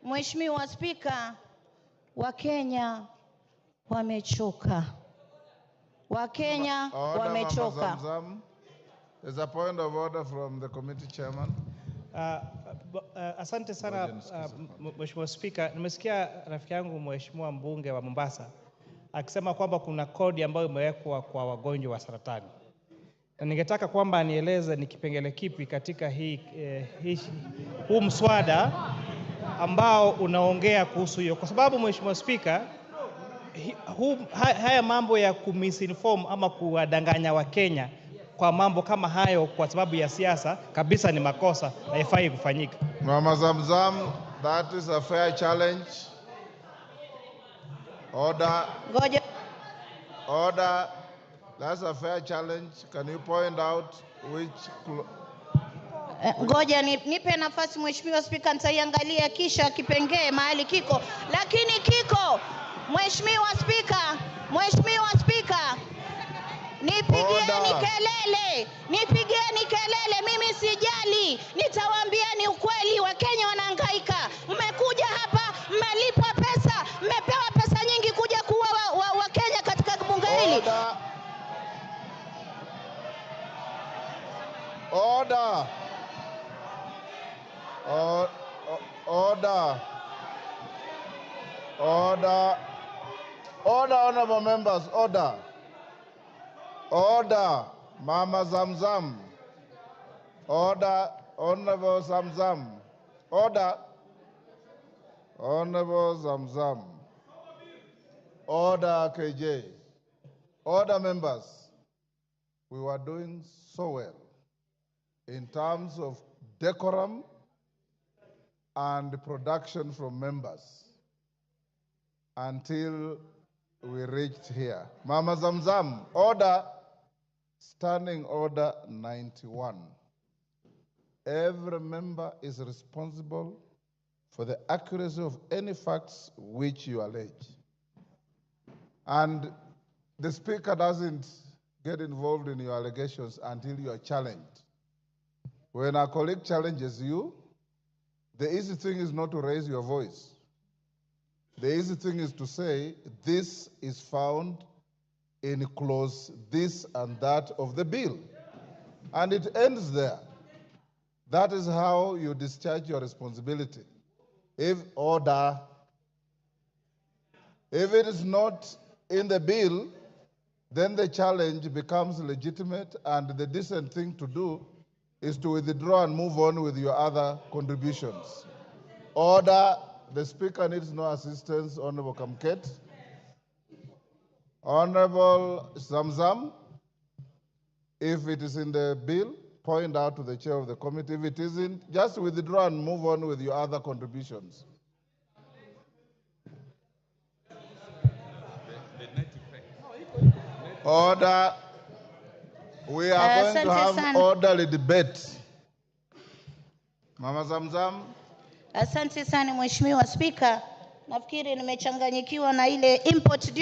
Speaker 7: Mheshimiwa Spika, Wakenya wamechoka. Wakenya wamechoka.
Speaker 2: There's a point of order from the committee chairman.
Speaker 1: Asante sana Mheshimiwa Spika. Nimesikia rafiki yangu Mheshimiwa mbunge wa Mombasa akisema kwamba kuna kodi ambayo imewekwa kwa wagonjwa wa saratani. Na ningetaka kwamba anieleze ni kipengele kipi katika huu mswada ambao unaongea kuhusu hiyo, kwa sababu Mheshimiwa Spika, haya mambo ya kumisinform ama kuwadanganya Wakenya kwa mambo kama hayo kwa sababu ya siasa kabisa ni makosa na haifai kufanyika.
Speaker 2: Mama Zamzam, that is a fair challenge. Order.
Speaker 7: Ngoja.
Speaker 2: Order. That's a fair challenge. Can you point out which...
Speaker 7: Ngoja nipe nafasi Mheshimiwa Spika, nitaiangalia kisha kipengee mahali kiko. Lakini kiko, Mheshimiwa Spika, nipigieni kelele, mimi sijali, nitawaambieni ukweli, Wakenya wanahangaika. Mmekuja hapa, mmelipwa pesa, mmepewa pesa nyingi kuja kuwa Wakenya katika bunge hili.
Speaker 2: Order. Order, honorable members, order. Order, Mama Zamzam. Order, Honorable Zamzam. Order, Honorable Zamzam. Order, KJ. Order, members. We were doing so well in terms of decorum and production from members until we reached here. Mama Zamzam, order, standing order 91. Every member is responsible for the accuracy of any facts which you allege. And the Speaker doesn't get involved in your allegations until you are challenged. When a colleague challenges you, the easy thing is not to raise your voice. The easy thing is to say, this is found in clause this and that of the bill. And it ends there. That is how you discharge your responsibility. If it is not in the bill, then the challenge becomes legitimate, and the decent thing to do is to withdraw and move on with your other contributions. Order. The Speaker needs no assistance. Honorable Kamket. Honorable Zamzam, if it is in the bill, point out to the chair of the committee. If it isn't, just withdraw and move on with your other contributions. Order. We are going to have orderly debate. Mama Zamzam.
Speaker 7: Asante sana Mheshimiwa Spika. Nafikiri nimechanganyikiwa na ile import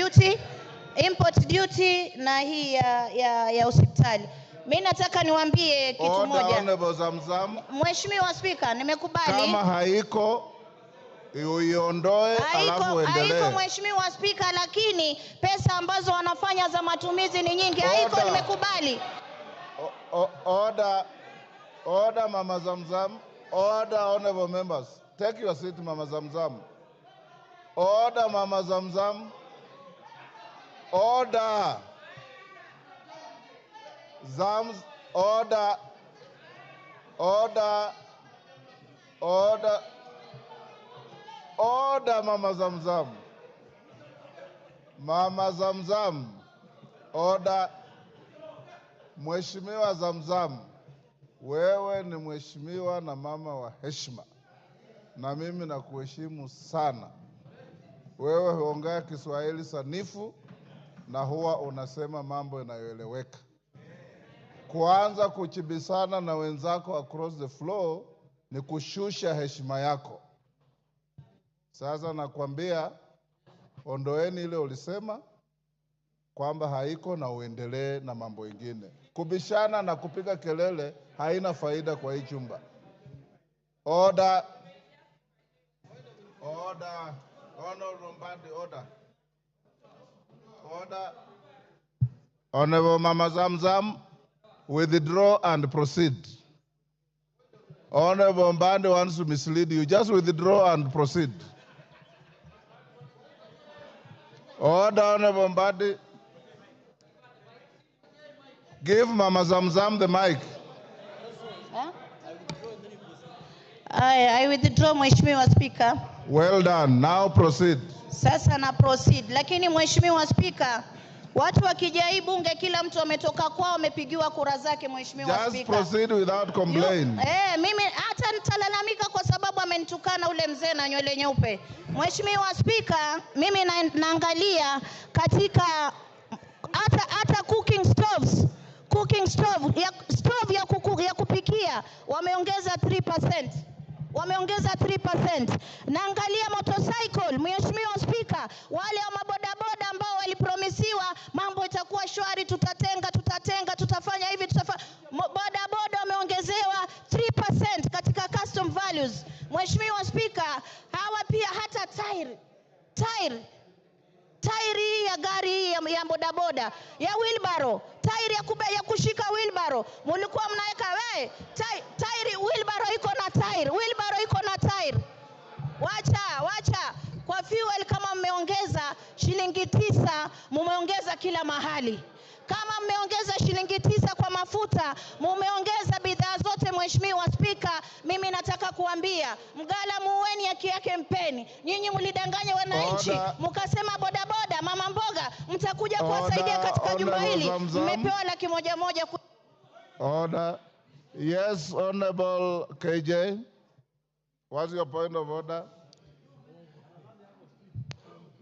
Speaker 7: duty na hii ya hospitali. Mimi nataka niwaambie kitu moja. Mheshimiwa Spika, nimekubali.
Speaker 2: Kama haiko uiondoe alafu uendelee.
Speaker 7: Haiko Mheshimiwa Spika, lakini pesa ambazo wanafanya za matumizi ni nyingi. Haiko, nimekubali.
Speaker 2: Order, Mama Zamzam. Order, honorable members. Take your seat, Mama Zamzam. Order, Mama Zamzam. Order. Order. Order, Mama Zamzam. Mama Zamzam. Order. Mheshimiwa Zamzam, wewe ni mheshimiwa na mama wa heshima. na mimi nakuheshimu sana. Wewe huongea Kiswahili sanifu na huwa unasema mambo yanayoeleweka. Kuanza kuchibisana na wenzako across the floor ni kushusha heshima yako. Sasa nakwambia, ondoeni ile ulisema kwamba haiko na uendelee na mambo mengine. Kubishana na kupiga kelele haina faida kwa hii chumba. Order. Order. Honorable Mbadi, order. Order. Honorable Mama Zamzam, withdraw and proceed. Honorable Mbadi wants to mislead you. Just withdraw and proceed. Order, Honorable Mbadi. Give Mama Zamzam the mic.
Speaker 7: Huh? I withdraw, Mheshimiwa Speaker.
Speaker 2: Well done. Now proceed.
Speaker 7: Sasa na proceed. Lakini Mheshimiwa Speaker, watu wakija hii bunge kila mtu ametoka kwao amepigiwa kura zake, Mheshimiwa Speaker.
Speaker 2: Just proceed without complaint.
Speaker 7: Mimi hata nitalalamika kwa sababu amenitukana ule mzee na nywele nyeupe. Mheshimiwa Speaker, mimi naangalia katika hata cooking stove ya kupikia wameongeza 3%. Wameongeza 3%. Naangalia motorcycle, Mheshimiwa Speaker, wale wa mabodaboda ambao walipromisiwa mambo itakuwa shwari, tutafanya hivi, bodaboda wameongezewa 3% katika custom values. Mheshimiwa Speaker, hawa pia hata tairi ya gari ya bodaboda, ya wheelbarrow, tairi ya kushika wheelbarrow. Mulikuwa mnaweka tairi, wheelbarrow iko na tairi. Wacha. Kwa fuel kama mmeongeza shilingi 9, mumeongeza kila mahali. Kama mmeongeza shilingi 9 kwa mafuta, mumeongeza bidhaa zote. Mheshimiwa Speaker, mimi nataka kuambia Mgala, muweni haki yake mpeni. Nyinyi mlidanganya wananchi, mkasema bodaboda, mama mboga mtakuja kuwasaidia katika jumba hili. Mmepewa 100,000.
Speaker 2: Order. Yes, Honorable KJ. What's your point of order?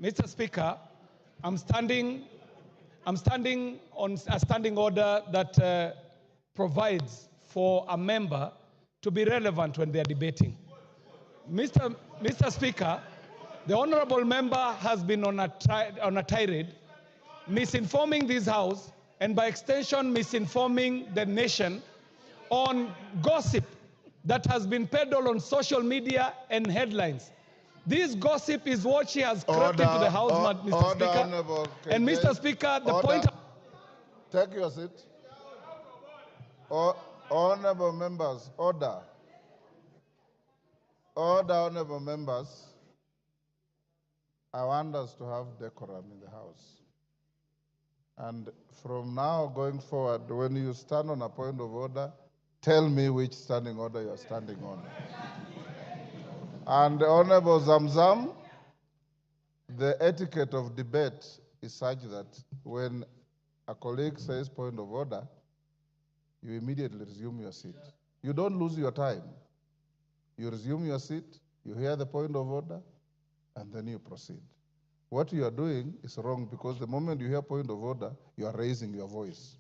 Speaker 3: Mr. Speaker, I'm standing on a standing order that provides for a member to be relevant when they are debating. Mr. Speaker, the honorable member has been on a tirade, misinforming this House and by extension misinforming the nation on gossip that has been peddled on social media and headlines. This gossip is what she has crept into the House, Mr. Speaker. And Mr. Speaker, the point...
Speaker 2: Take your seat. Honorable members, order. Order, honorable members. I want us to have decorum in the House. And from now going forward, when you stand on a point of order, tell me which standing order you're standing on. And Honorable Zamzam, the etiquette of debate is such that when a colleague says point of order, you immediately resume your seat. You don't lose your time. You resume your seat, you hear the point of order, and then you proceed. What you are doing is wrong because the moment you hear point of order, you are raising your voice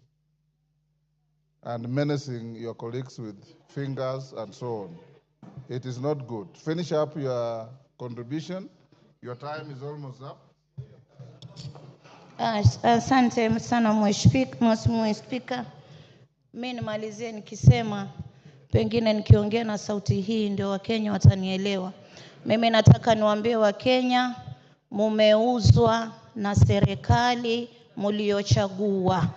Speaker 2: and menacing your colleagues with fingers and so on. It is not good. Finish up your contribution. Your time is almost up.
Speaker 7: Asante sana Mheshimiwa Speaker. Mimi nimalizie nikisema pengine nikiongea na sauti hii ndio Wakenya watanielewa. Mimi nataka niwaambie Wakenya, mumeuzwa na serikali mliochagua.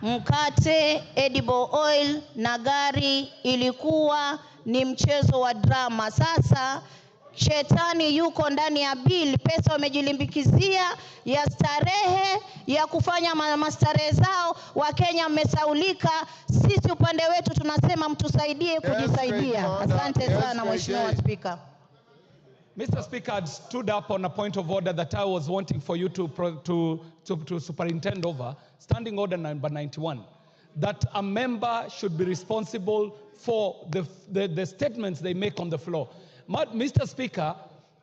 Speaker 7: Mkate, edible oil na gari ilikuwa ni mchezo wa drama. Sasa shetani yuko ndani ya bill, pesa wamejilimbikizia ya starehe, ya kufanya mastarehe zao. Wakenya mmesaulika, sisi upande wetu tunasema mtusaidie kujisaidia. Asante sana Mheshimiwa Speaker.
Speaker 3: Mr. Speaker, I stood up on a point of order that I was wanting for you to superintend over, standing order number 91, that a member should be responsible for the statements they make on the floor.
Speaker 8: Mr. Speaker,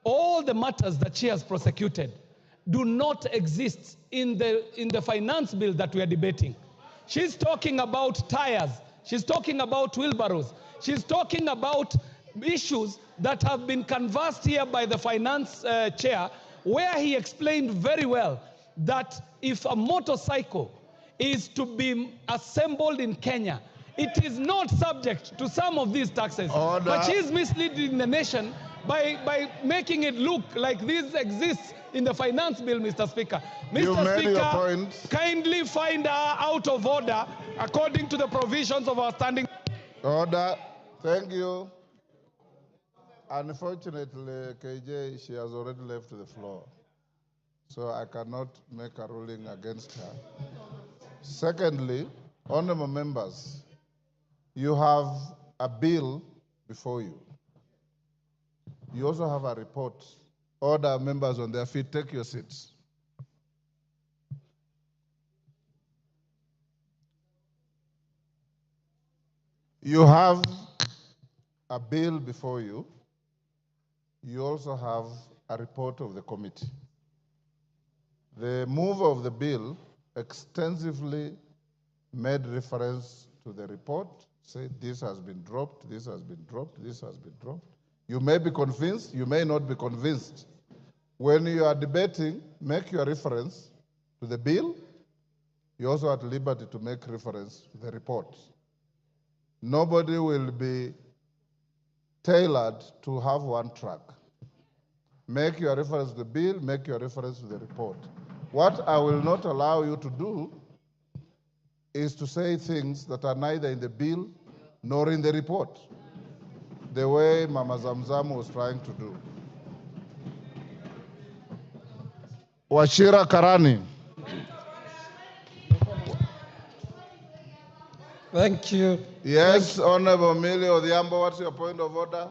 Speaker 8: all the matters that she has prosecuted do not exist in the finance bill that we are debating. She's talking about tires. She's talking about wheelbarrows. She's talking about issues that have been canvassed here by the finance chair, where he explained very well that if a motorcycle is to be assembled in Kenya, it is not subject to some of these taxes.
Speaker 2: Order.
Speaker 8: But she's misleading the nation by making it look like this exists in the finance bill, Mr. Speaker.
Speaker 2: You
Speaker 8: Mr.
Speaker 2: made your
Speaker 8: Speaker,
Speaker 2: point.
Speaker 8: kindly find her out of order according to the provisions of our standing.
Speaker 2: Order. Thank you. Unfortunately, KJ, she has already left the floor, so I cannot make a ruling against her. Secondly, honorable members, you have a bill before you. You also have a report. Order, members on their feet, take your seats. You have a bill before you. You also have a report of the committee. The mover of the bill extensively made reference to the report, said this has been dropped, this has been dropped, this has been dropped. You may be convinced, you may not be convinced. When you are debating, make your reference to the bill. You're also at liberty to make reference to the report. Nobody will be tailored to have one track. Make your reference to the bill, make your reference to the report. What I will not allow you to do is to say things that are neither in the bill nor in the report, the way Mama Zamzam was trying to do. Wachira Karani.
Speaker 9: Thank you.
Speaker 2: Yes, Honorable Millie Odhiambo, what's your point of order?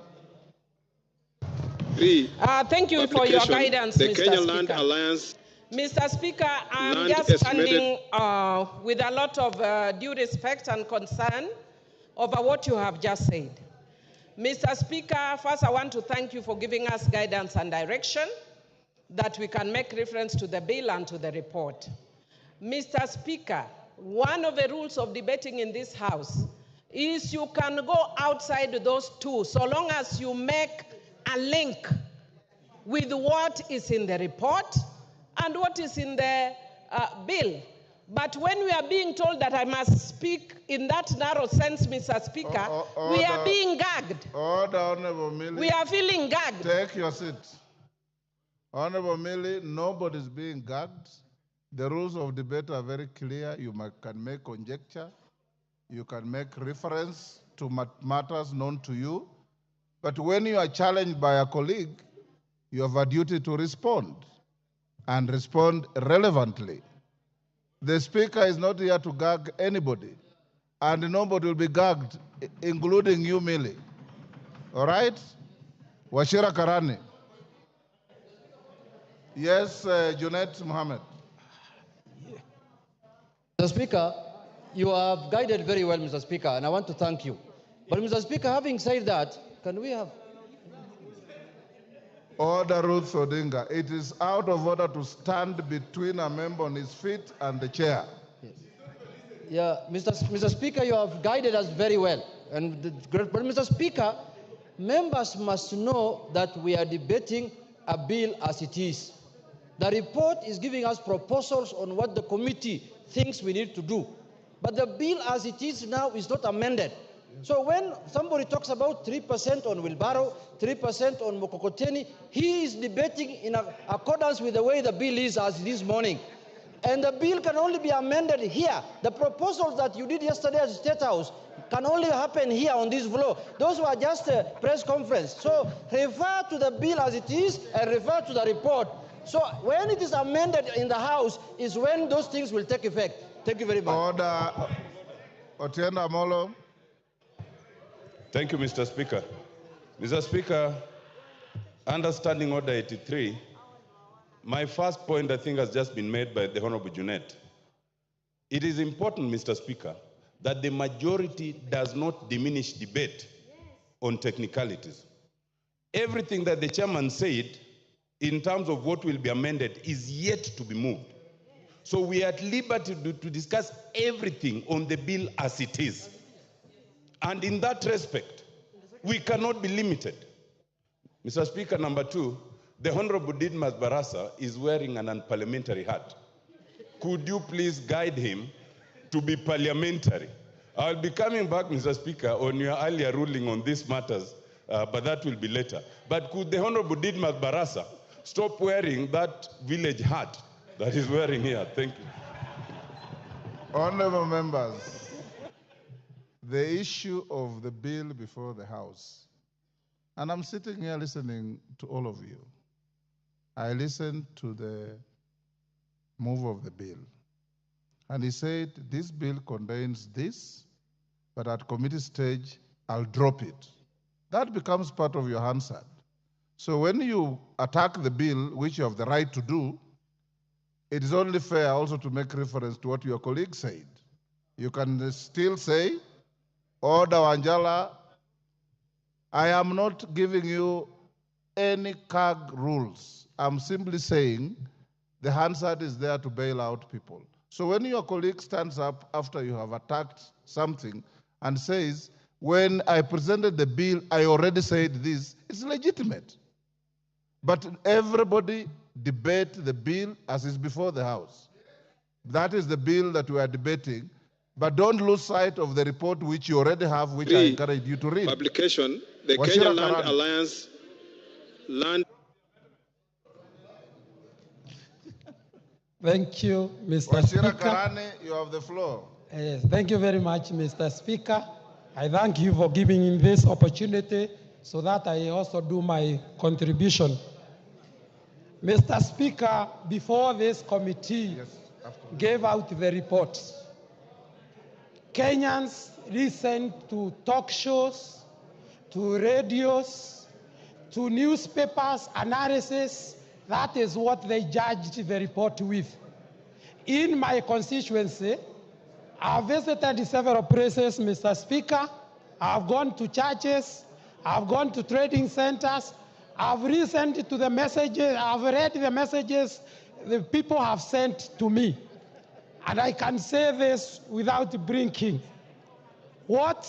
Speaker 10: Thank you for your guidance,
Speaker 11: the
Speaker 10: Mr.
Speaker 11: Kenya
Speaker 10: Speaker.
Speaker 11: Land Alliance.
Speaker 10: Mr. Speaker, I'm
Speaker 11: Land
Speaker 10: just
Speaker 11: estimated-
Speaker 10: standing with a lot of due respect and concern over what you have just said. Mr. Speaker, first I want to thank you for giving us guidance and direction that we can make reference to the bill and to the report. Mr. Speaker, one of the rules of debating in this House is you can go outside those two so long as you make a link with what is in the report and what is in the bill. But when we are being told that I must speak in that narrow sense, Mr. Speaker, we are being gagged.
Speaker 2: Order, Honorable Millie.
Speaker 10: We are feeling gagged.
Speaker 2: Take your seat. Honorable Millie, nobody's being gagged. The rules of debate are very clear. You can make conjecture. You can make reference to matters known to you. But when you are challenged by a colleague, you have a duty to respond and respond relevantly. The Speaker is not here to gag anybody, and nobody will be gagged, including you, Millie. All right? Wachira Karani. Yes, Junet Mohammed.
Speaker 9: Mr. Speaker, you have guided very well, Mr. Speaker, and I want to thank you. But, Mr. Speaker, having said that, can we have...
Speaker 2: Order, Ruth Odinga. It is out of order to stand between a member on his feet and the chair.
Speaker 9: Yes. Yeah, Mr. Speaker, you have guided us very well. But, Mr. Speaker, members must know that we are debating a bill as it is. The report is giving us proposals on what the committee thinks we need to do. But the bill as it is now is not amended. So when somebody talks about 3% on wheelbarrow, 3% on mokokoteni, he is debating in accordance with the way the bill is as this morning. And the bill can only be amended here. The proposals that you did yesterday at the State House can only happen here on this floor. Those were just a press conference. So refer to the bill as it is and refer to the report. So when it is amended in the House is when those things will take effect. Thank you very much.
Speaker 2: Order. Otienda Molo.
Speaker 11: Thank you, Mr. Speaker. Mr. Speaker, understanding Order 83, my first point, I think, has just been made by the Honorable Junet. It is important, Mr. Speaker, that the majority does not diminish debate on technicalities. Everything that the chairman said in terms of what will be amended is yet to be moved. So we are at liberty to discuss everything on the bill as it is. And in that respect, we cannot be limited. Mr. Speaker, number 2, the Honorable Didmas Barasa is wearing an unparliamentary hat. Could you please guide him to be parliamentary? I'll be coming back, Mr. Speaker, on your earlier ruling on these matters, but that will be later. But could the Honorable Didmas Barasa stop wearing that village hat that he's wearing here? Thank you.
Speaker 2: Honorable members, the issue of the bill before the House, and I'm sitting here listening to all of you. I listened to the move of the bill, and he said, this bill contains this, but at committee stage, I'll drop it. That becomes part of your Hansard. So when you attack the bill, which you have the right to do, it is only fair also to make reference to what your colleague said. You can still say, Order Wanjala, I am not giving you any CAG rules. I'm simply saying the Hansard is there to bail out people. So when your colleague stands up after you have attacked something and says, when I presented the bill, I already said this, it's legitimate. But everybody debate the bill as is before the House. That is the bill that we are debating. But don't lose sight of the report which you already have, which I encourage you to read.
Speaker 12: Publication, the
Speaker 2: Washira
Speaker 12: Kenya Land
Speaker 2: Karani.
Speaker 12: Alliance Land.
Speaker 13: Thank you, Mr.
Speaker 2: Washira
Speaker 13: Speaker.
Speaker 2: Karani, you have the floor.
Speaker 13: Yes, thank you very much, Mr. Speaker. I thank you for giving me this opportunity so that I also do my contribution. Mr. Speaker, before this committee gave out the report, Kenyans listened to talk shows, to radios, to newspapers, analysis. That is what they judged the report with. In my constituency, I've visited several places, Mr. Speaker. I've gone to churches. I've gone to trading centers. I've listened to the messages. I've read the messages the people have sent to me. And I can say this without blinking. What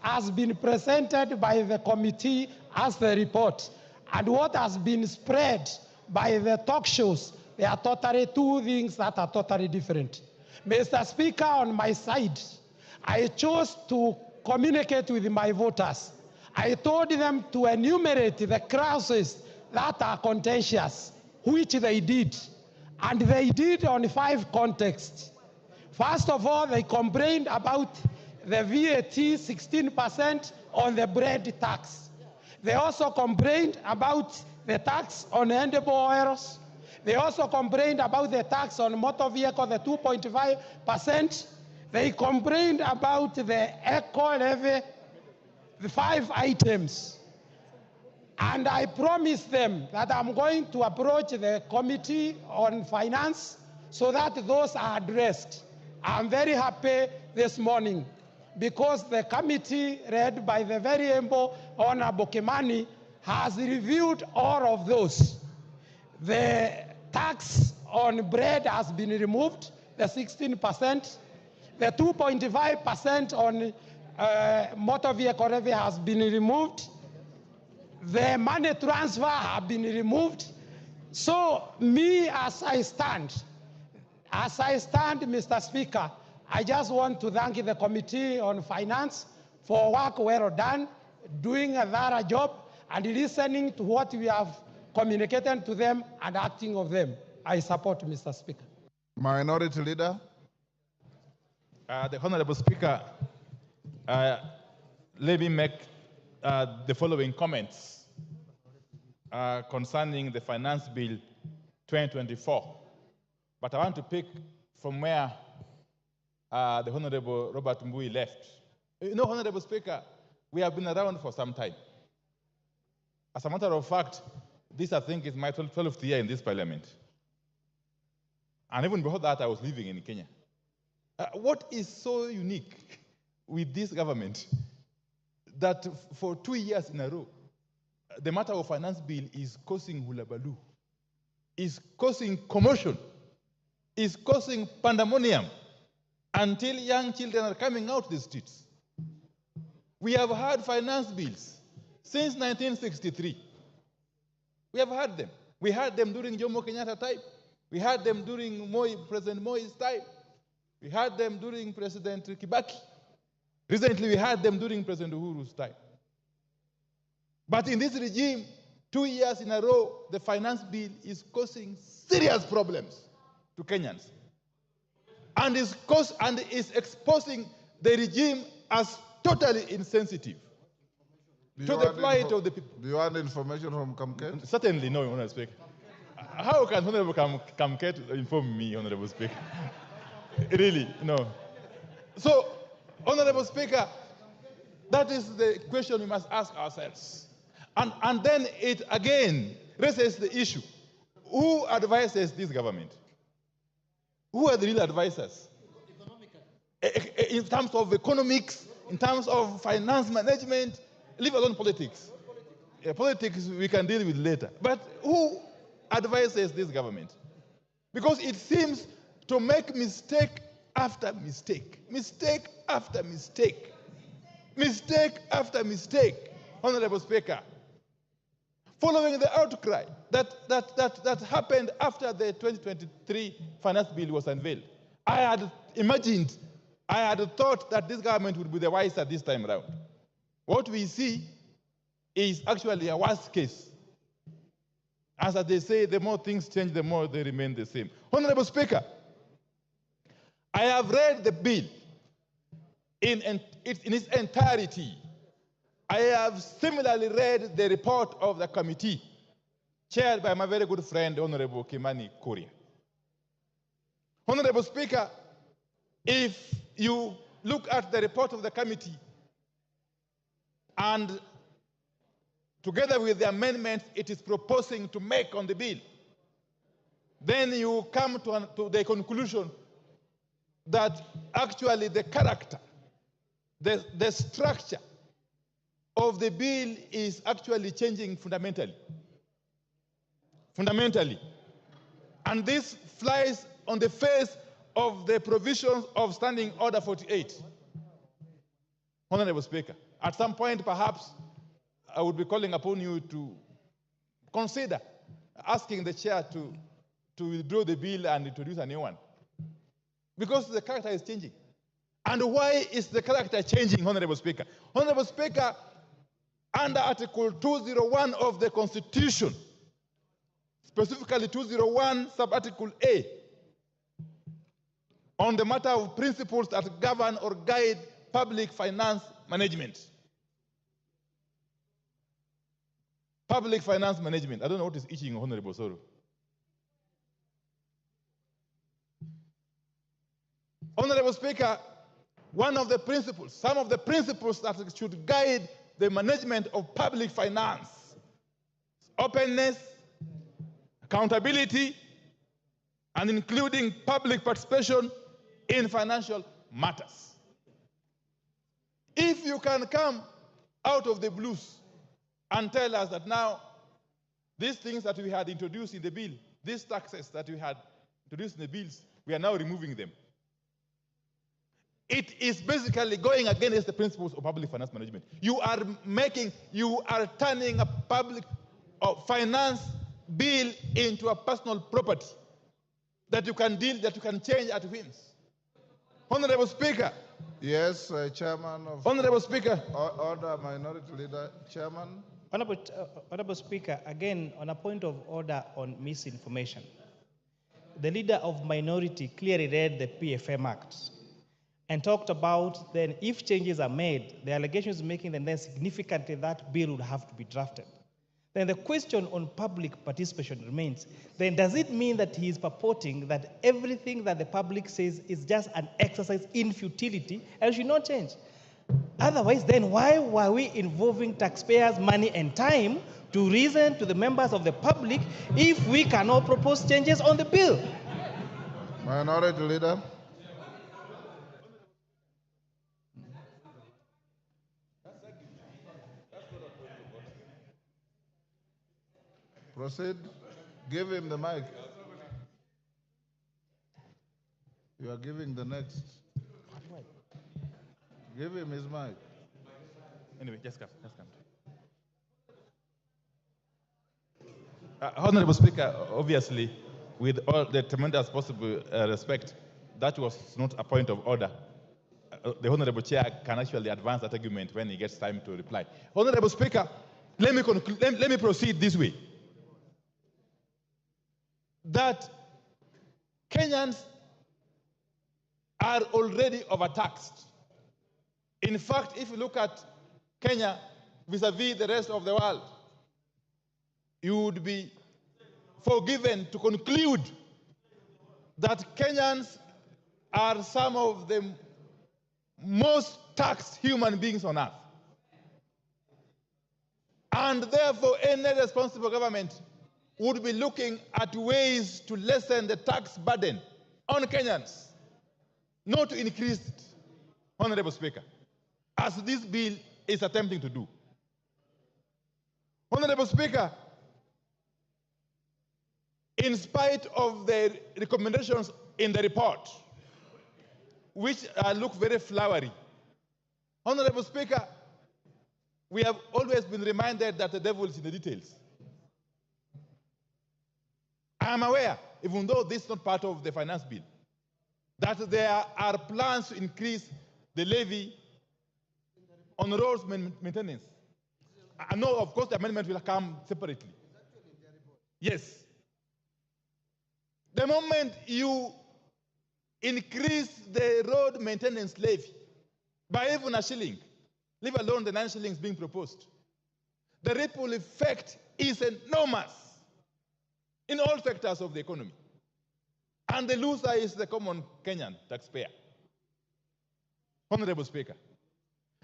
Speaker 13: has been presented by the committee as the report and what has been spread by the talk shows, they are totally two things that are totally different. Mr. Speaker, on my side, I chose to communicate with my voters. I told them to enumerate the clauses that are contentious, which they did. And they did on 5 contexts. First of all, they complained about the VAT 16% on the bread tax. They also complained about the tax on edible oils. They also complained about the tax on motor vehicle, the 2.5%. They complained about the eco levy, the 5 items. And I promised them that I'm going to approach the Committee on Finance so that those are addressed. I'm very happy this morning because the committee, led by the very able Honorable Kimani, has reviewed all of those. The tax on bread has been removed, the 16%. The 2.5% on motor vehicle levy has been removed. The money transfer have been removed. So me, as I stand, Mr. Speaker, I just want to thank the Committee on Finance for work well done, doing a thorough job, and listening to what we have communicated to them and acting of them. I support, Mr. Speaker.
Speaker 2: Minority Leader.
Speaker 6: The Honorable Speaker, let me make the following comments concerning the Finance Bill 2024. But I want to pick from where the Honorable Robert Mbui left. You know, Honorable Speaker, we have been around for some time. As a matter of fact, this, I think, is my 12th year in this parliament. And even before that, I was living in Kenya. What is so unique with this government that for 2 years in a row, the matter of finance bill is causing hullabaloo, is causing commotion, is causing pandemonium until young children are coming out the streets. We have had finance bills since 1963. We have had them. We had them during Jomo Kenyatta time. We had them during President Moi's time. We had them during President Kibaki. Recently, we had them during President Uhuru's time. But in this regime, 2 years in a row, the finance bill is causing serious problems to Kenyans. And is exposing the regime as totally insensitive to the plight of the people.
Speaker 2: Do you want information from Kamket?
Speaker 6: Certainly no, Honorable Speaker. How can Honorable Kamket inform me, Honorable Speaker? Really, no. So, Honorable Speaker, that is the question we must ask ourselves. And then it again raises the issue. Who advises this government? Who are the real advisors? In terms of economics, in terms of finance management, leave alone politics. Politics we can deal with later. But who advises this government? Because it seems to make mistake after mistake, mistake after mistake, mistake after mistake, Honorable Speaker. Following the outcry that happened after the 2023 finance bill was unveiled, I had imagined, I had thought that this government would be the wiser this time around. What we see is actually a worst case. As they say, the more things change, the more they remain the same. Honorable Speaker, I have read the bill in its entirety. I have similarly read the report of the committee chaired by my very good friend, Honorable Kimani Korea. Honorable Speaker, if you look at the report of the committee and together with the amendments it is proposing to make on the bill, then you come to the conclusion that actually the character, the structure of the bill is actually changing fundamentally. Fundamentally. And this flies on the face of the provisions of Standing Order 48. Honorable Speaker, at some point perhaps I would be calling upon you to consider asking the chair to withdraw the bill and introduce a new one. Because the character is changing. And why is the character changing, Honorable Speaker? Honorable Speaker, under Article 201 of the Constitution, specifically 201 sub-article A, on the matter of principles that govern or guide public finance management. Public finance management. I don't know what is itching, Honorable Soro. Honorable Speaker, one of the principles, some of the principles that should guide the management of public finance: openness, accountability, and including public participation in financial matters. If you can come out of the blues and tell us that now these things that we had introduced in the bill, these taxes that we had introduced in the bills, we are now removing them. It is basically going against the principles of public finance management. You are turning a public finance bill into a personal property that you can change at whims. Honorable Speaker.
Speaker 2: Yes, Chairman of...
Speaker 6: Honorable Speaker.
Speaker 2: Order, Minority Leader. Chairman.
Speaker 1: Honorable Speaker, again, on a point of order on misinformation. The leader of minority clearly read the PFM Act and talked about then if changes are made, the allegations making then significantly that bill would have to be drafted. Then the question on public participation remains. Then does it mean that he is purporting that everything that the public says is just an exercise in futility and should not change? Otherwise, then why were we involving taxpayers' money and time to reason to the members of the public if we cannot propose changes on the bill?
Speaker 2: Minority Leader. Proceed. Give him the mic. You are giving the next. Give him his mic.
Speaker 6: Anyway, just come. Honorable Speaker, obviously, with all the tremendous possible respect, that was not a point of order. The Honorable Chair can actually advance that argument when he gets time to reply. Honorable Speaker, let me proceed this way. That Kenyans are already overtaxed. In fact, if you look at Kenya vis-a-vis the rest of the world, you would be forgiven to conclude that Kenyans are some of the most taxed human beings on earth. And therefore, any responsible government would be looking at ways to lessen the tax burden on Kenyans, not to increase it, Honorable Speaker, as this bill is attempting to do. Honorable Speaker, in spite of the recommendations in the report, which look very flowery, Honorable Speaker, we have always been reminded that the devil is in the details. I am aware, even though this is not part of the finance bill, that there are plans to increase the levy on roads maintenance. I know, of course, the amendment will come separately. Yes. The moment you increase the road maintenance levy by even a shilling, leave alone the 9 shillings being proposed, the ripple effect is enormous in all sectors of the economy. And the loser is the common Kenyan taxpayer. Honorable Speaker.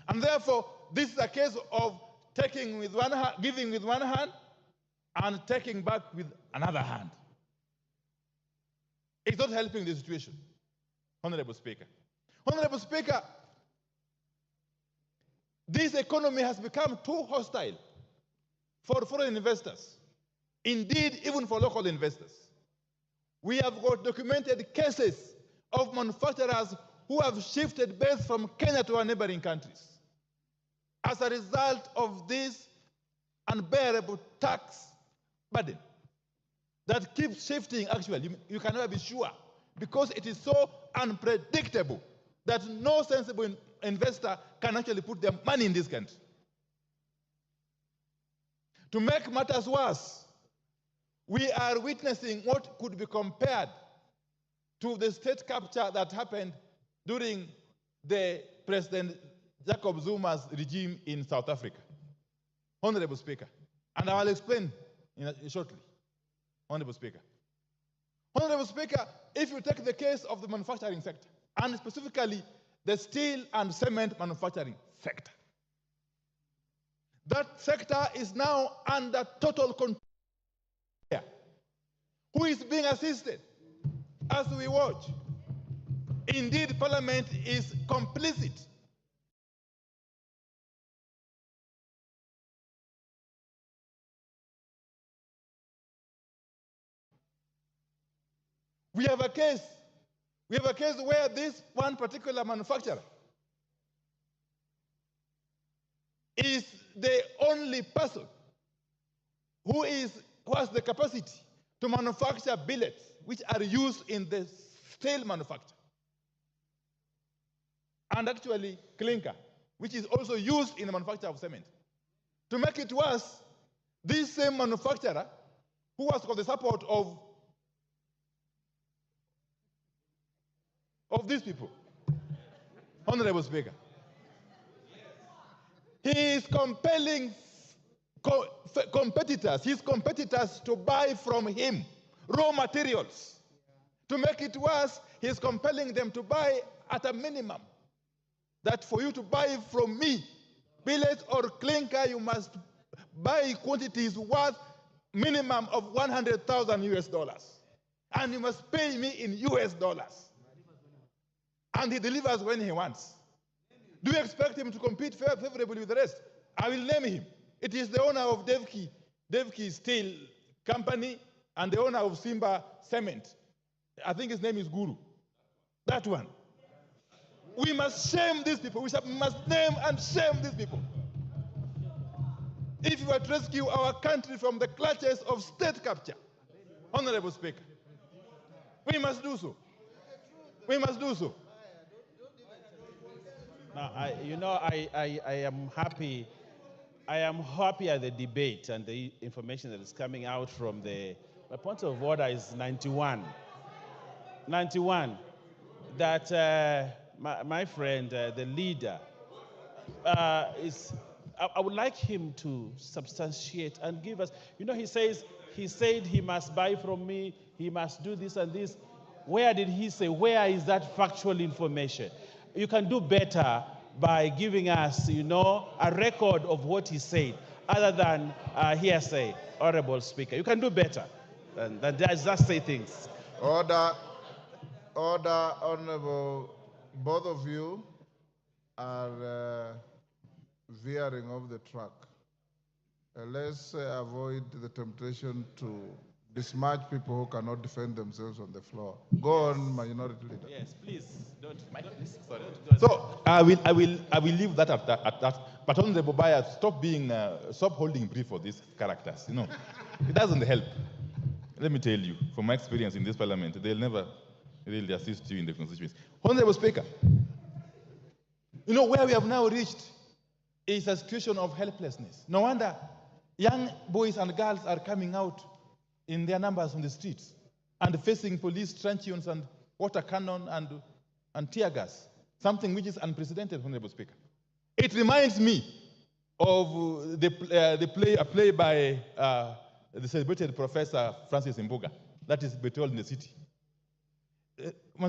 Speaker 6: And therefore, this is a case of taking with one hand, giving with one hand, and taking back with another hand. It's not helping the situation, Honorable Speaker. Honorable Speaker, this economy has become too hostile for foreign investors, indeed, even for local investors. We have got documented cases of manufacturers who have shifted base from Kenya to our neighboring countries as a result of this unbearable tax burden that keeps shifting. Actually, you can never be sure, because it is so unpredictable that no sensible investor can actually put their money in this country. To make matters worse, we are witnessing what could be compared to the state capture that happened during the President Jacob Zuma's regime in South Africa. Honorable Speaker, and I will explain shortly. Honorable Speaker. Honorable Speaker, if you take the case of the manufacturing sector, and specifically the steel and cement manufacturing sector, that sector is now under total control. Who is being assisted as we watch? Indeed, Parliament is complicit. We have a case where this one particular manufacturer is the only person who has the capacity to manufacture billets which are used in the steel manufacture, and actually clinker, which is also used in the manufacture of cement. To make it worse, this same manufacturer, who has got the support of these people, Honorable Speaker, he is compelling his competitors to buy from him raw materials. To make it worse, he is compelling them to buy at a minimum. That for you to buy from me billet or clinker, you must buy quantities worth minimum of 100,000 US dollars. And you must pay me in US dollars. And he delivers when he wants. Do you expect him to compete favorably with the rest? I will name him. It is the owner of Devki Steel company and the owner of Simba Cement. I think his name is Guru. That one. We must shame these people. We must name and shame these people. If we are to rescue our country from the clutches of state capture, Honorable Speaker, we must do so. We must do so.
Speaker 5: Now, I am happy. I am happy at the debate and the information that is coming out from my point of order is 91. 91. That my friend, the leader, I would like him to substantiate and give us, he said he must buy from me, he must do this and this. Where did he say? Where is that factual information? You can do better by giving us, a record of what he said, other than hearsay, Honorable Speaker. You can do better than just say things.
Speaker 2: Order, Honorable. Both of you are veering off the track. Let's avoid the temptation to besmirch people who cannot defend themselves on the floor. Go on, Minority Leader.
Speaker 5: Yes, please. Don't. Sorry.
Speaker 6: So I will leave that at that. But Honorable Baya, stop holding brief for these characters. It doesn't help. Let me tell you, from my experience in this parliament, they'll never really assist you in the constituency. Honorable Speaker, where we have now reached is a situation of helplessness. No wonder young boys and girls are coming out in their numbers on the streets and facing police truncheons and water cannon and tear gas, something which is unprecedented, Honorable Speaker. It reminds me of a play by the celebrated Professor Francis Mbuga, that is Betrayal in the City.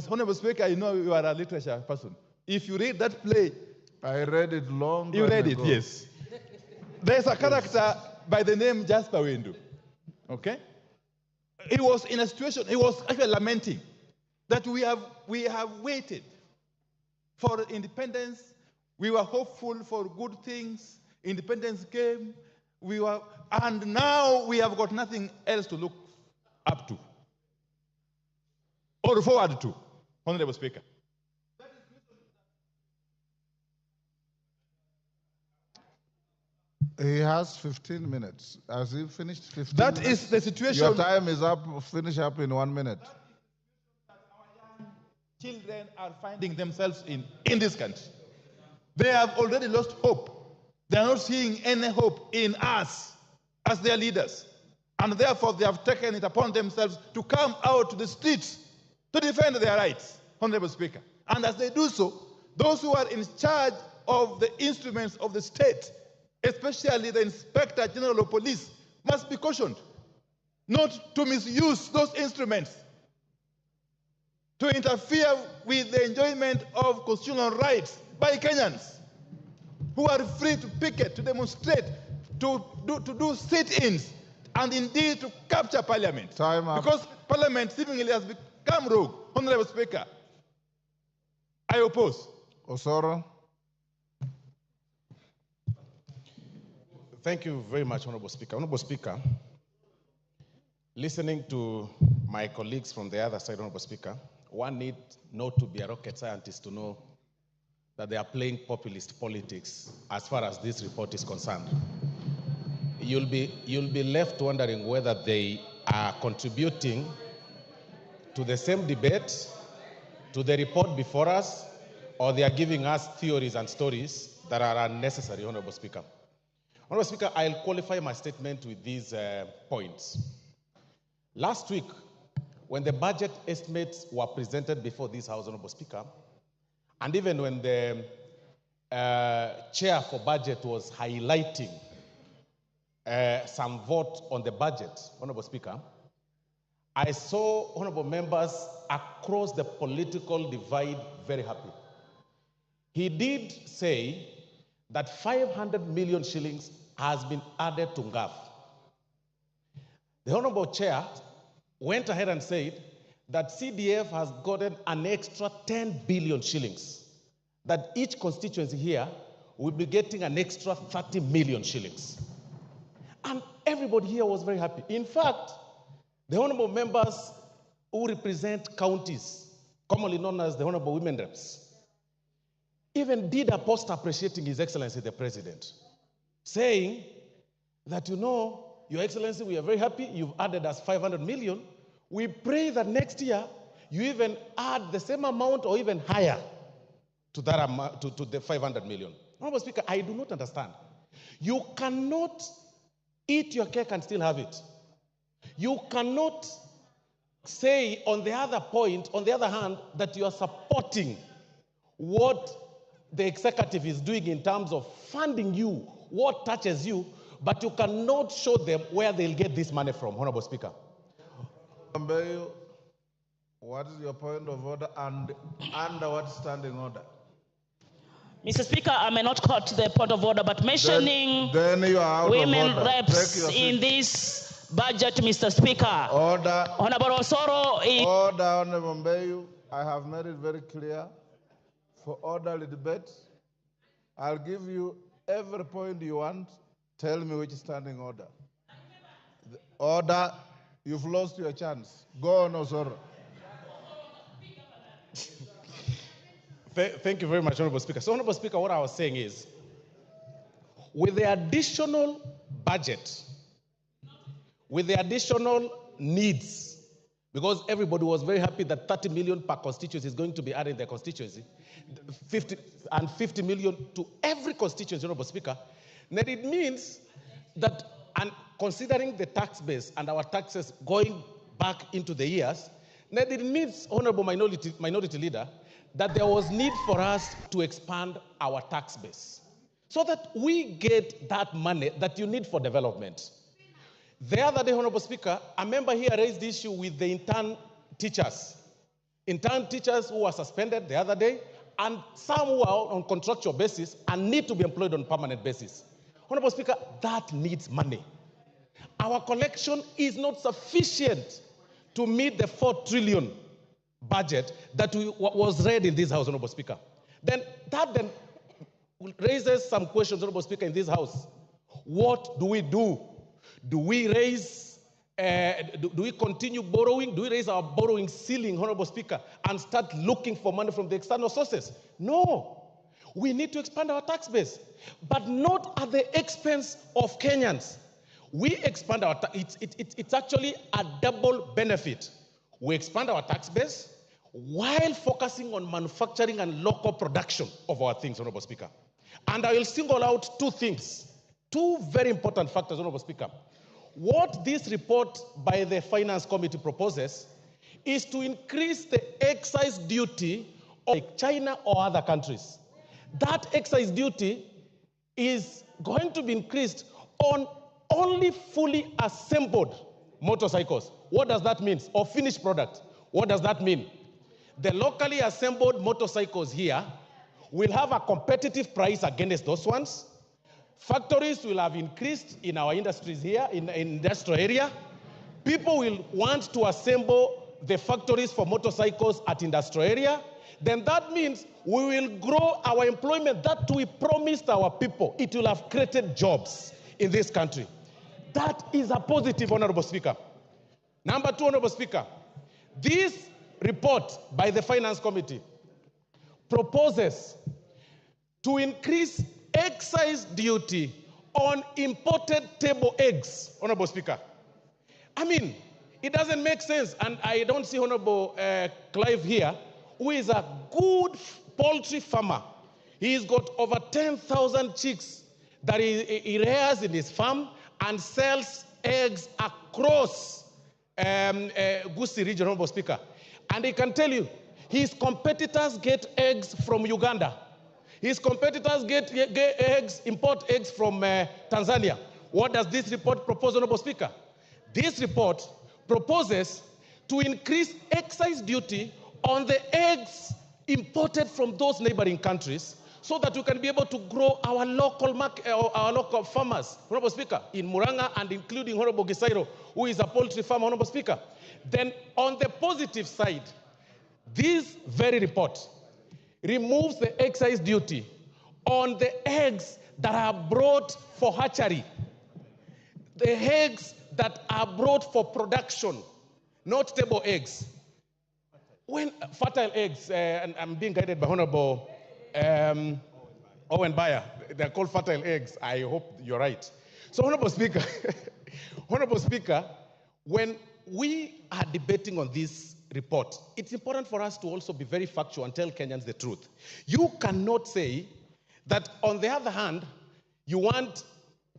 Speaker 6: Honorable Speaker, you are a literature person. If you read that play,
Speaker 2: I read it long
Speaker 6: You read
Speaker 2: ago.
Speaker 6: it, yes. There's a character by the name Jasper Wendu. Okay? He was in a situation, he was actually lamenting that we have waited for independence. We were hopeful for good things. Independence came. And now we have got nothing else to look up to or forward to, Honorable Speaker.
Speaker 2: He has 15 minutes. Has he finished 15
Speaker 6: That
Speaker 2: minutes?
Speaker 6: is the situation.
Speaker 2: Your time is up. Finish up in 1 minute.
Speaker 6: Children are finding themselves in this country. They have already lost hope. They are not seeing any hope in us as their leaders. And therefore, they have taken it upon themselves to come out to the streets to defend their rights, Honorable Speaker. And as they do so, those who are in charge of the instruments of the state, especially the Inspector General of Police, must be cautioned not to misuse those instruments to interfere with the enjoyment of constitutional rights by Kenyans who are free to picket, to demonstrate, to do sit-ins, and indeed to capture Parliament.
Speaker 2: Time up.
Speaker 6: Because Parliament seemingly has become rogue. Honorable Speaker, I oppose.
Speaker 2: Osoro.
Speaker 14: Thank you very much, Honorable Speaker. Honorable Speaker, listening to my colleagues from the other side, Honorable Speaker, one need not to be a rocket scientist to know that they are playing populist politics as far as this report is concerned. You'll be left wondering whether they are contributing to the same debate, to the report before us, or they are giving us theories and stories that are unnecessary, Honorable Speaker. Honorable Speaker, I'll qualify my statement with these points. Last week, when the budget estimates were presented before this House, Honorable Speaker, and even when the chair for budget was highlighting some vote on the budget, Honorable Speaker, I saw honorable members across the political divide very happy. He did say that 500 million shillings has been added to NGAF. The honorable chair went ahead and said that CDF has gotten an extra 10 billion shillings, that each constituency here will be getting an extra 30 million shillings. And everybody here was very happy. In fact, the honorable members who represent counties, commonly known as the honorable women reps, even did a post appreciating His Excellency the President, saying that, Your Excellency, we are very happy. You've added us 500 million. We pray that next year you even add the same amount or even higher to that amount, to the 500 million. Honorable Speaker, I do not understand. You cannot eat your cake and still have it. You cannot say on the other hand, that you are supporting what the executive is doing in terms of funding you, what touches you, but you cannot show them where they'll get this money from, Honorable Speaker.
Speaker 2: What is your point of order and under what standing order?
Speaker 15: Mr. Speaker, I may not quote the point of order, but mentioning
Speaker 2: then you are out
Speaker 15: women
Speaker 2: of order.
Speaker 15: reps in this budget, Mr. Speaker.
Speaker 2: Order.
Speaker 15: Honorable Osoro.
Speaker 2: Order, Honorable Mbayu. I have made it very clear for orderly debate. I'll give you every point you want. Tell me which standing order. The order, you've lost your chance. Go on, Osoro.
Speaker 14: Thank you very much, Honorable Speaker. So, Honorable Speaker, what I was saying is, with the additional budget, with the additional needs, because everybody was very happy that 30 million per constituency is going to be added in their constituency, 50 million to every constituency, Honorable Speaker, then it means that, and considering the tax base and our taxes going back into the years, then it means, Honorable Minority Leader, that there was need for us to expand our tax base so that we get that money that you need for development. The other day, Honorable Speaker, a member here raised the issue with the intern teachers who were suspended the other day, and some who are on contractual basis and need to be employed on permanent basis. Honorable Speaker, that needs money. Our collection is not sufficient to meet the 4 trillion budget that was read in this House, Honorable Speaker. Then that raises some questions, Honorable Speaker, in this House. What do we do? Do we raise, do we continue borrowing? Do we raise our borrowing ceiling, Honorable Speaker, and start looking for money from the external sources? No. We need to expand our tax base, but not at the expense of Kenyans. We expand our it's actually a double benefit. We expand our tax base while focusing on manufacturing and local production of our things, Honorable Speaker. And I will single out two things, two very important factors, Honorable Speaker. What this report by the Finance Committee proposes is to increase the excise duty of China or other countries. That excise duty is going to be increased on only fully assembled motorcycles. What does that mean? Or finished product. What does that mean? The locally assembled motorcycles here will have a competitive price against those ones. Factories will have increased in our industries here, in the industrial area. People will want to assemble the factories for motorcycles at industrial area. Then that means we will grow our employment that we promised our people. It will have created jobs in this country. That is a positive, Honorable Speaker. Number two, Honorable Speaker, this report by the Finance Committee proposes to increase excise duty on imported table eggs, Honorable Speaker. I mean, it doesn't make sense, and I don't see Honorable Clive here, who is a good poultry farmer. He's got over 10,000 chicks that he rears in his farm and sells eggs across Gusii region, Honorable Speaker. And he can tell you, his competitors get eggs from Uganda. His competitors get eggs, import eggs from Tanzania. What does this report propose, Honorable Speaker? This report proposes to increase excise duty on the eggs imported from those neighboring countries so that we can be able to grow our local market, our local farmers, Honorable Speaker, in Muranga and including Honorable Gisairo, who is a poultry farmer, Honorable Speaker. Then on the positive side, this very report removes the excise duty on the eggs that are brought for hatchery. the eggs that are brought for production, not table eggs. When fertile eggs, and I'm being guided by Honorable Owen Bayer, they're called fertile eggs. I hope you're right. So, Honorable Speaker, Honorable Speaker, when we are debating on this report, it's important for us to also be very factual and tell Kenyans the truth. You cannot say that, on the other hand, you want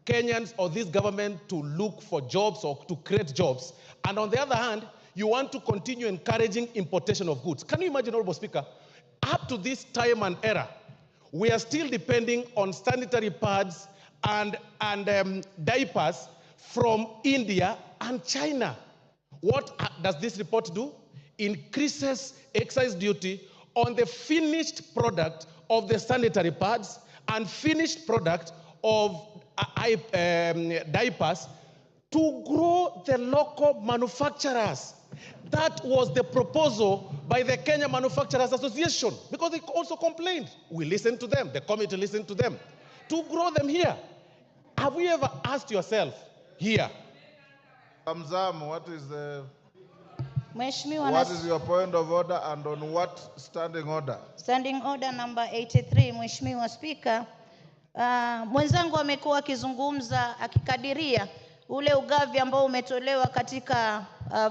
Speaker 14: Kenyans or this government to look for jobs or to create jobs, and on the other hand, you want to continue encouraging importation of goods. Can you imagine, Honorable Speaker, up to this time and era, we are still depending on sanitary pads and diapers from India and China. What does this report do? Increases excise duty on the finished product of the sanitary pads and finished product of diapers to grow the local manufacturers. That was the proposal by the Kenya Manufacturers Association, because they also complained. We listened to them, the committee listened to them, to grow them here. Have we ever asked yourself here?
Speaker 2: Kamzam, what is the...
Speaker 7: Mheshimiwa,
Speaker 2: your point of order, and on what standing order?
Speaker 7: Standing order number 83, Mheshimiwa Spika. Mwenzangu amekuwa akizungumza akikadiria ule ugavi ambao umetolewa katika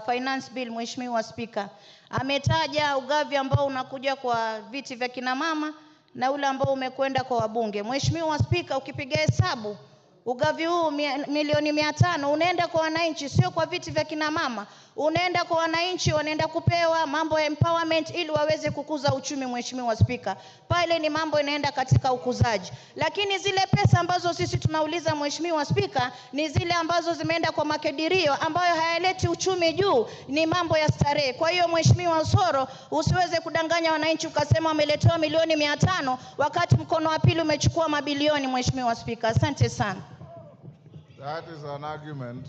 Speaker 7: finance bill. Mheshimiwa Spika, ametaja ugavi ambao unakuja kwa viti vya kina mama na ule ambao umekwenda kwa wabunge. Mheshimiwa Spika, ukipiga hesabu ugavi huu milioni 500 unaenda kwa wananchi, sio kwa viti vya kina mama. Unaenda kwa wananchi, wanaenda kupewa mambo ya empowerment ili waweze kukuza uchumi. Mheshimiwa Spika, pale ni mambo inaenda katika ukuzaji, lakini zile pesa ambazo sisi tunauliza Mheshimiwa Spika ni zile ambazo zimeenda kwa makadirio ambayo hayaleti uchumi juu, ni mambo ya starehe. Kwa hiyo Mheshimiwa Osoro, usiweze kudanganya wananchi ukasema wameletewa milioni 500 wakati mkono wa pili umechukua mabilioni. Mheshimiwa Spika, asante sana.
Speaker 2: That is an argument.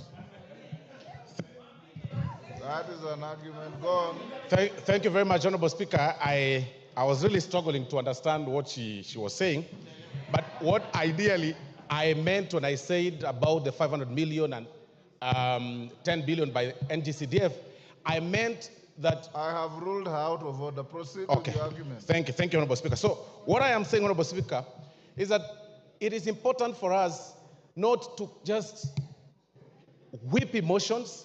Speaker 2: That is an argument. Go on.
Speaker 14: Thank you very much, Honorable Speaker. I was really struggling to understand what she was saying. But what ideally I meant when I said about the 500 million and 10 billion by NGCDF, I meant that...
Speaker 2: I have ruled her out of order. Proceed
Speaker 14: okay.
Speaker 2: with the argument.
Speaker 14: Thank you, Honorable Speaker. So what I am saying, Honorable Speaker, is that it is important for us not to just whip emotions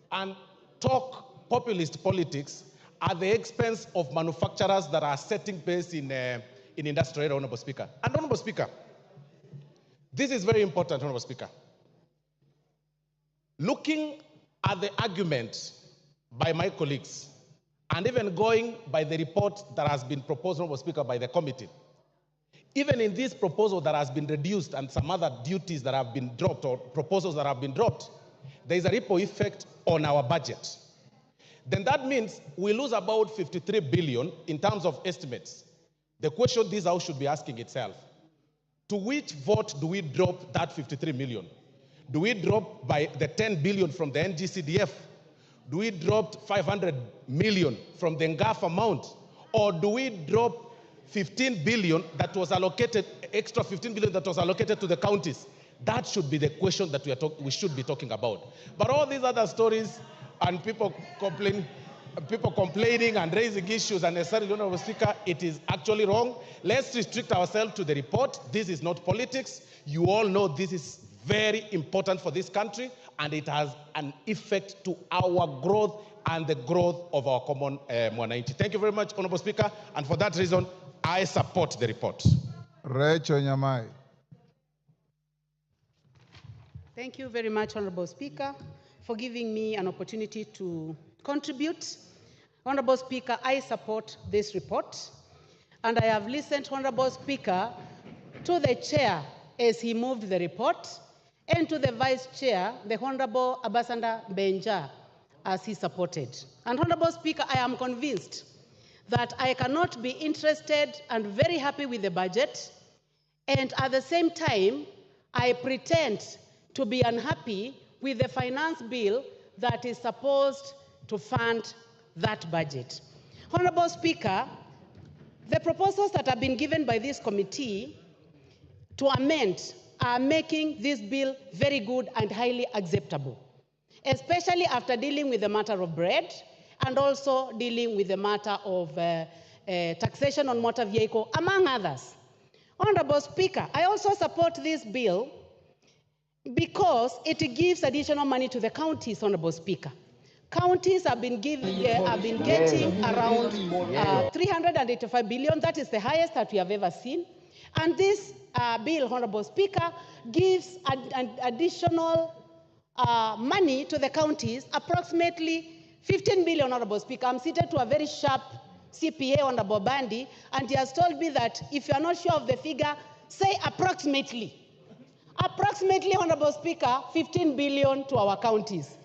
Speaker 14: and talk populist politics at the expense of manufacturers that are setting pace in industrial, Honorable Speaker. And Honorable Speaker, this is very important, Honorable Speaker. Looking at the argument by my colleagues, and even going by the report that has been proposed, Honorable Speaker, by the committee, even in this proposal that has been reduced and some other duties that have been dropped or proposals that have been dropped, there is a ripple effect on our budget. Then that means we lose about 53 billion in terms of estimates. The question this House should be asking itself, to which vote do we drop that 53 million? Do we drop by the 10 billion from the NGCDF? Do we drop 500 million from the NGAF amount? Or do we drop 15 billion that was allocated, extra 15 billion that was allocated to the counties? That should be the question that we should be talking about. But all these other stories and people complaining and raising issues unnecessarily, Honorable Speaker, it is actually wrong. Let's restrict ourselves to the report. This is not politics. You all know this is very important for this country, and it has an effect to our growth and the growth of our common mwananchi. Thank you very much, Honorable Speaker, and for that reason, I support the report.
Speaker 2: Rachel Nyamai.
Speaker 16: Thank you very much, Honorable Speaker, for giving me an opportunity to contribute. Honorable Speaker, I support this report, and I have listened, Honorable Speaker, to the chair as he moved the report, and to the vice chair, the Honorable Ambassador Benja, as he supported. And Honorable Speaker, I am convinced that I cannot be interested and very happy with the budget, and at the same time, I pretend to be unhappy with the finance bill that is supposed to fund that budget. Honorable Speaker, the proposals that have been given by this committee to amend are making this bill very good and highly acceptable, especially after dealing with the matter of bread and also dealing with the matter of taxation on motor vehicle, among others. Honorable Speaker, I also support this bill because it gives additional money to the counties, Honorable Speaker. Counties have been getting around 385 billion. That is the highest that we have ever seen. And this bill, Honorable Speaker, gives an additional money to the counties, approximately 15 billion, Honorable Speaker. I'm seated to a very sharp CPA, Honorable Bandi, and he has told me that if you are not sure of the figure, say approximately. Approximately, Honorable Speaker, 15 billion to our counties.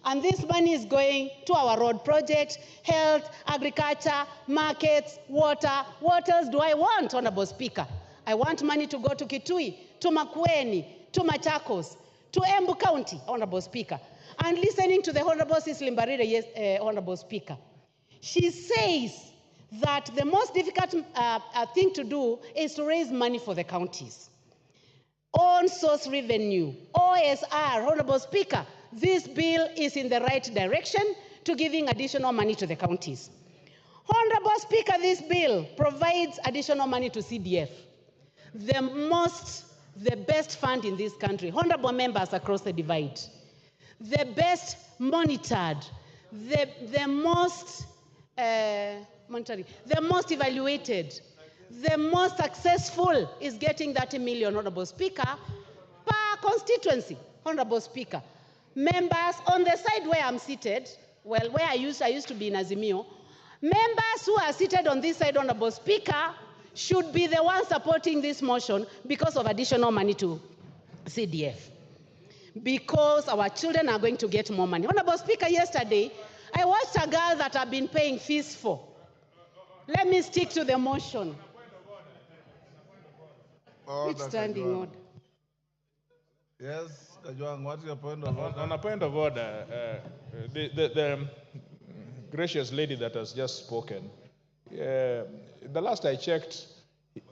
Speaker 16: And this money is going to our road projects, health, agriculture, markets, water. What else do I want, Honorable Speaker? I want money to go to Kitui, to Makueni, to Machakos, to Embu County, Honorable Speaker. And listening to the Honorable Cecily Mbarire, Honorable Speaker, she says that the most difficult thing to do is to raise money for the counties. On source revenue, OSR, Honorable Speaker, this bill is in the right direction to giving additional money to the counties. Honorable Speaker, this bill provides additional money to CDF, the best fund in this country. Honorable members across the divide, the best monitored, the most evaluated, the most successful is getting 30 million, Honorable Speaker, per constituency, Honorable Speaker. Members on the side where I'm seated, well, where I used to be in Azimio, members who are seated on this side, Honorable Speaker, should be the ones supporting this motion because of additional money to CDF. Because our children are going to get more money. Honorable Speaker, yesterday, I watched a girl that I've been paying fees for. Let me stick to the motion. Which standing order?
Speaker 2: Yes, Kajwang, what's your point of order?
Speaker 17: On a point of order, the gracious lady that has just spoken, the last I checked,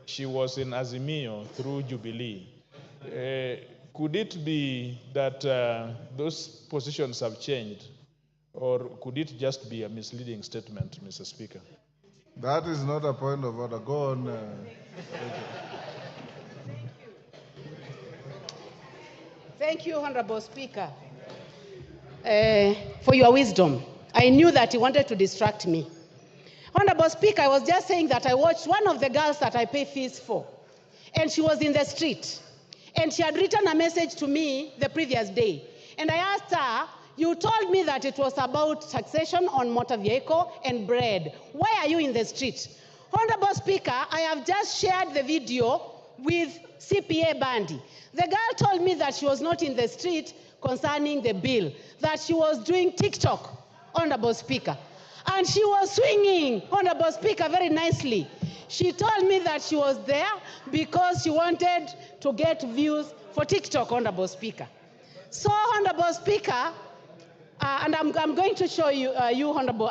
Speaker 17: she was in Azimio through Jubilee. Could it be that those positions have changed, or could it just be a misleading statement, Mr. Speaker?
Speaker 2: That is not a point of order. Go on.
Speaker 16: Thank you, Honorable Speaker, for your wisdom. I knew that you wanted to distract me. Honorable Speaker, I was just saying that I watched one of the girls that I pay fees for, and she was in the street, and she had written a message to me the previous day. And I asked her, you told me that it was about taxation on motor vehicle and bread. Why are you in the street? Honorable Speaker, I have just shared the video with CPA Bandi. The girl told me that she was not in the street concerning the bill, that she was doing TikTok, Honorable Speaker. And she was swinging, Honorable Speaker, very nicely. She told me that she was there because she wanted to get views for TikTok, Honorable Speaker. So, Honorable Speaker, and I'm going to show you, Honorable,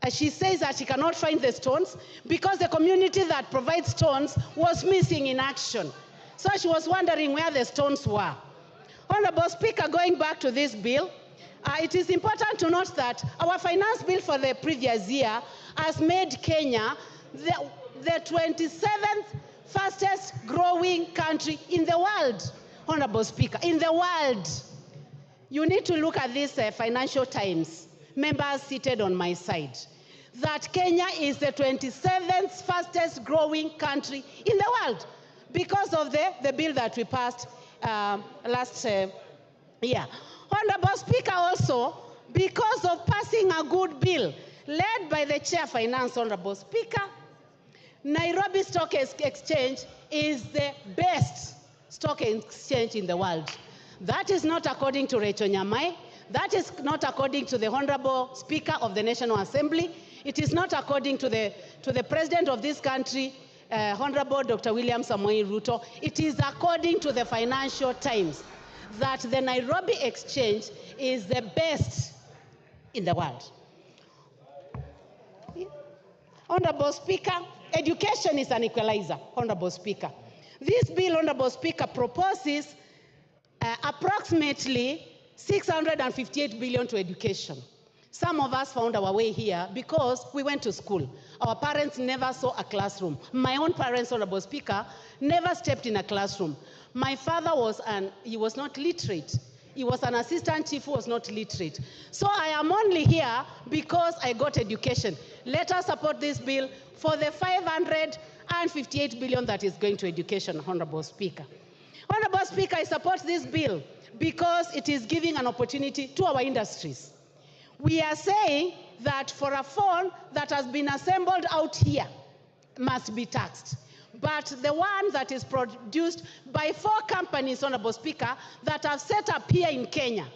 Speaker 16: she says that she cannot find the stones because the community that provides stones was missing in action. So she was wondering where the stones were. Honorable Speaker, going back to this bill, it is important to note that our finance bill for the previous year has made Kenya the 27th fastest growing country in the world, Honorable Speaker, in the world. You need to look at this Financial Times, members seated on my side, that Kenya is the 27th fastest growing country in the world because of the bill that we passed last year. Honorable Speaker, also, because of passing a good bill led by the Chair Finance, Honorable Speaker, Nairobi Stock Exchange is the best stock exchange in the world. That is not according to Rachel Nyamai. That is not according to the Honorable Speaker of the National Assembly. It is not according to the President of this country, Honorable Dr. William Samoei Ruto. It is according to the Financial Times that the Nairobi Exchange is the best in the world. Honorable Speaker, education is an equalizer, Honorable Speaker. This bill, Honorable Speaker, proposes approximately 658 billion to education. Some of us found our way here because we went to school. Our parents never saw a classroom. My own parents, Honorable Speaker, never stepped in a classroom. My father he was not literate. He was an assistant chief who was not literate. So I am only here because I got education. Let us support this bill for the 558 billion that is going to education, Honorable Speaker. Honorable Speaker, I support this bill because it is giving an opportunity to our industries. We are saying that for a phone that has been assembled out here must be taxed. But the one that is produced by 4 companies, Honorable Speaker, that have set up here in Kenya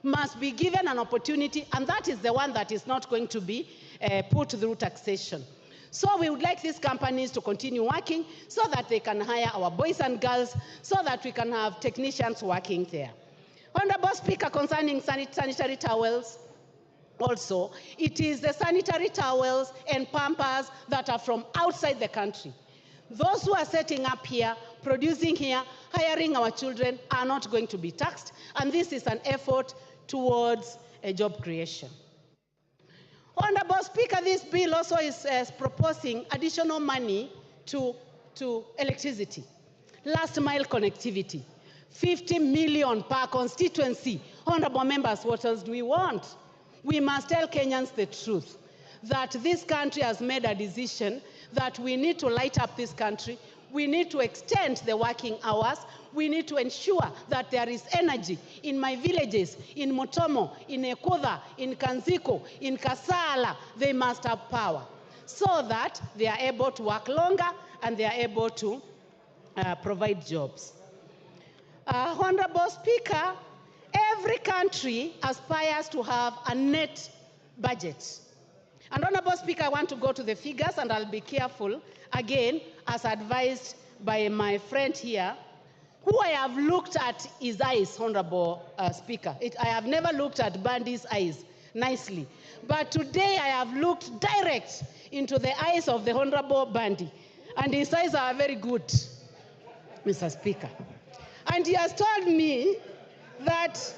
Speaker 16: must be given an opportunity, and that is the one that is not going to be put through taxation. So we would like these companies to continue working so that they can hire our boys and girls, so that we can have technicians working there. Honorable Speaker, concerning sanitary towels, also, it is the sanitary towels and pampers that are from outside the country. Those who are setting up here, producing here, hiring our children are not going to be taxed, and this is an effort towards a job creation. Honorable Speaker, this bill also is proposing additional money to electricity, last mile connectivity, 50 million per constituency. Honorable members, what else do we want? We must tell Kenyans the truth, that this country has made a decision that we need to light up this country. We need to extend the working hours. We need to ensure that there is energy in my villages, in Motomo, in Ekoda, in Kanziko, in Kasala. They must have power so that they are able to work longer and they are able to provide jobs. Honorable Speaker, every country aspires to have a net budget. And Honorable Speaker, I want to go to the figures, and I'll be careful, again, as advised by my friend here, who I have looked at his eyes, Honorable Speaker. I have never looked at Bandy's eyes nicely. But today I have looked direct into the eyes of the Honorable Bandy, and his eyes are very good, Mr. Speaker. And he has told me that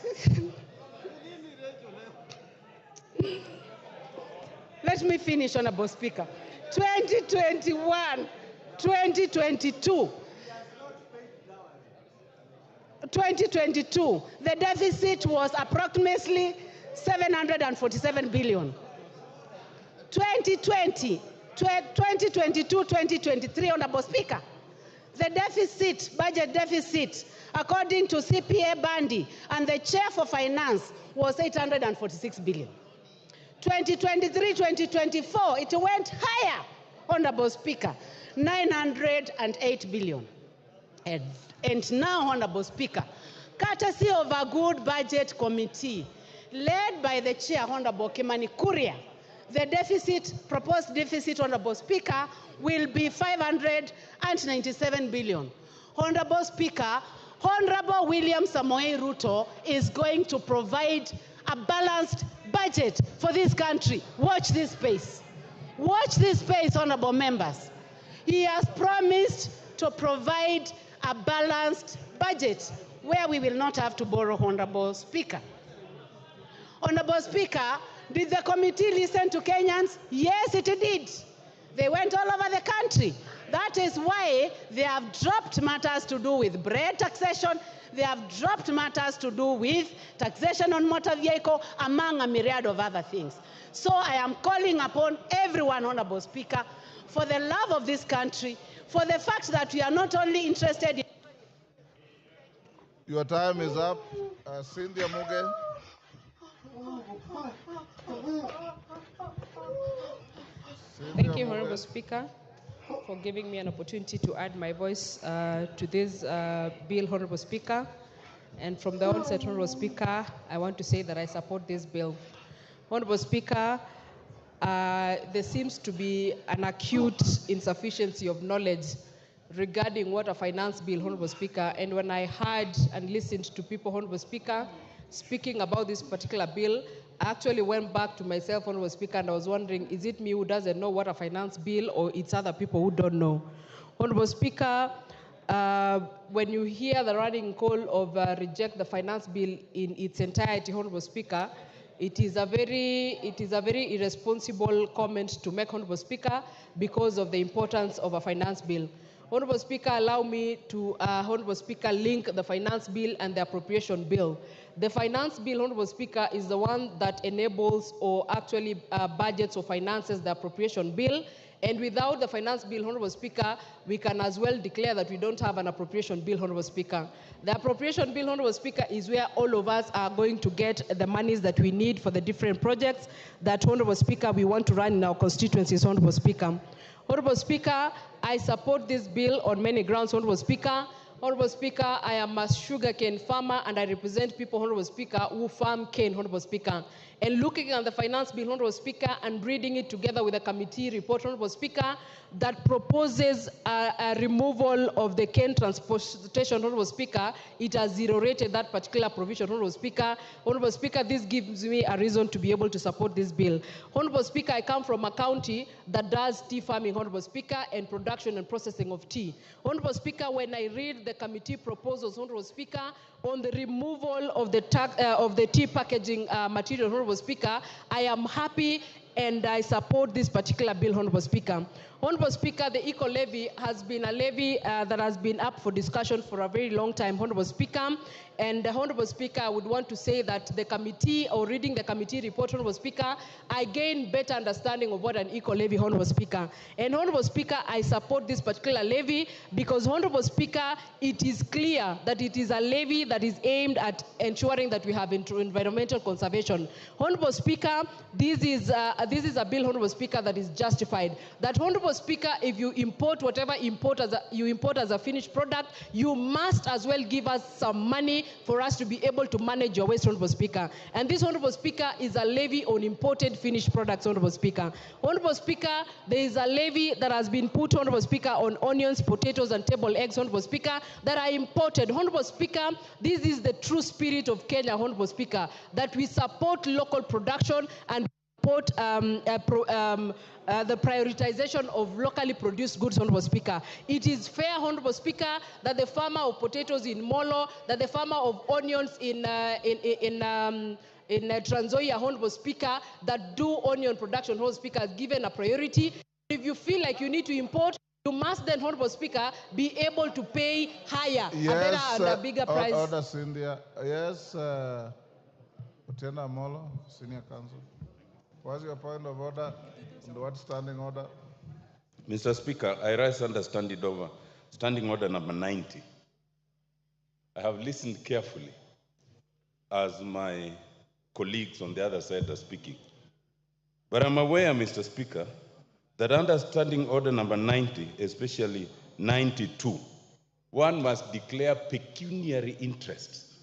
Speaker 16: let me finish, Honorable Speaker. 2021, 2022, the deficit was approximately 747 billion. 2020, 2022, 2023, Honorable Speaker, the deficit, budget deficit, according to CPA Bandy and the Chair for Finance, was 846 billion. 2023, 2024, it went higher, Honorable Speaker, 908 billion. And now, Honorable Speaker, courtesy of a good budget committee led by the Chair, Honorable Kimani Kuria, the deficit, proposed deficit, Honorable Speaker, will be 597 billion. Honorable Speaker, Honorable William Samoei Ruto is going to provide a balanced budget for this country. Watch this space. Watch this space, honorable members. He has promised to provide a balanced budget where we will not have to borrow, Honorable Speaker. Honorable Speaker, did the committee listen to Kenyans? Yes, it did. They went all over the country. That is why they have dropped matters to do with bread taxation. They have dropped matters to do with taxation on motor vehicle, among a myriad of other things. So I am calling upon everyone, Honorable Speaker, for the love of this country, for the fact that we are not only interested in...
Speaker 2: Your time is up. Cynthia Muge.
Speaker 10: Thank you, Honorable Speaker, for giving me an opportunity to add my voice to this bill, Honorable Speaker. And from the onset, Honorable Speaker, I want to say that I support this bill. Honorable Speaker, there seems to be an acute insufficiency of knowledge regarding what a finance bill, Honorable Speaker. And when I heard and listened to people, Honorable Speaker, speaking about this particular bill, I actually went back to myself, Honorable Speaker, and I was wondering, is it me who doesn't know what a finance bill, or it's other people who don't know? Honorable Speaker, when you hear the running call of reject the finance bill in its entirety, Honorable Speaker, it is a very irresponsible comment to make, Honorable Speaker, because of the importance of a finance bill. Honorable Speaker, allow me to, Honorable Speaker, link the finance bill and the appropriation bill. The finance bill, Honorable Speaker, is the one that enables or actually budgets or finances the appropriation bill. And without the finance bill, Honorable Speaker, we can as well declare that we don't have an appropriation bill, Honorable Speaker. The appropriation bill, Honorable Speaker, is where all of us are going to get the monies that we need for the different projects that, Honorable Speaker, we want to run in our constituencies, Honorable Speaker. Honorable Speaker, I support this bill on many grounds, Honorable Speaker. Honorable Speaker, I am a sugarcane farmer and I represent people, Honorable Speaker, who farm cane, Honorable Speaker. And looking at the finance bill, Honorable Speaker, and reading it together with a committee report, Honorable Speaker, that proposes a removal of the cane transportation, Honorable Speaker, it has zero-rated that particular provision, Honorable Speaker. Honorable Speaker, this gives me a reason to be able to support this bill. Honorable Speaker, I come from a county that does tea farming, Honorable Speaker, and production and processing of tea. Honorable Speaker, when I read the committee proposals, Honorable Speaker, on the removal of the tea packaging material, Honorable Speaker, I am happy and I support this particular bill, Honorable Speaker. Honorable Speaker, the eco-levy has been a levy that has been up for discussion for a very long time, Honorable Speaker. And Honorable Speaker, I would want to say that the committee, or reading the committee report, Honorable Speaker, I gained better understanding of what an eco-levy, Honorable Speaker. And Honorable Speaker, I support this particular levy because, Honorable Speaker, it is clear that it is a levy that is aimed at ensuring that we have environmental conservation. Honorable Speaker, this is a bill, Honorable Speaker, that is justified. That, Honorable Speaker, if you import whatever you import as a finished product, you must as well give us some money for us to be able to manage your waste, Honorable Speaker. And this, Honorable Speaker, is a levy on imported finished products, Honorable Speaker. Honorable Speaker, there is a levy that has been put, Honorable Speaker, on onions, potatoes, and table eggs, Honorable Speaker, that are imported. Honorable Speaker, this is the true spirit of Kenya, Honorable Speaker, that we support local production and support the prioritization of locally produced goods, Honorable Speaker. It is fair, Honorable Speaker, that the farmer of potatoes in Molo, that the farmer of onions in Trans Nzoia, Honorable Speaker, that do onion production, Honorable Speaker, is given a priority. If you feel like you need to import, you must then, Honorable Speaker, be able to pay higher, a better and a bigger price.
Speaker 2: Order, Cynthia. Yes, Otienda Molo, Senior Counsel. What's your point of order? And what standing order?
Speaker 11: Mr. Speaker, I rise under standing order number 90. I have listened carefully as my colleagues on the other side are speaking. But I'm aware, Mr. Speaker, that under standing order number 90, especially 92, one must declare pecuniary interests.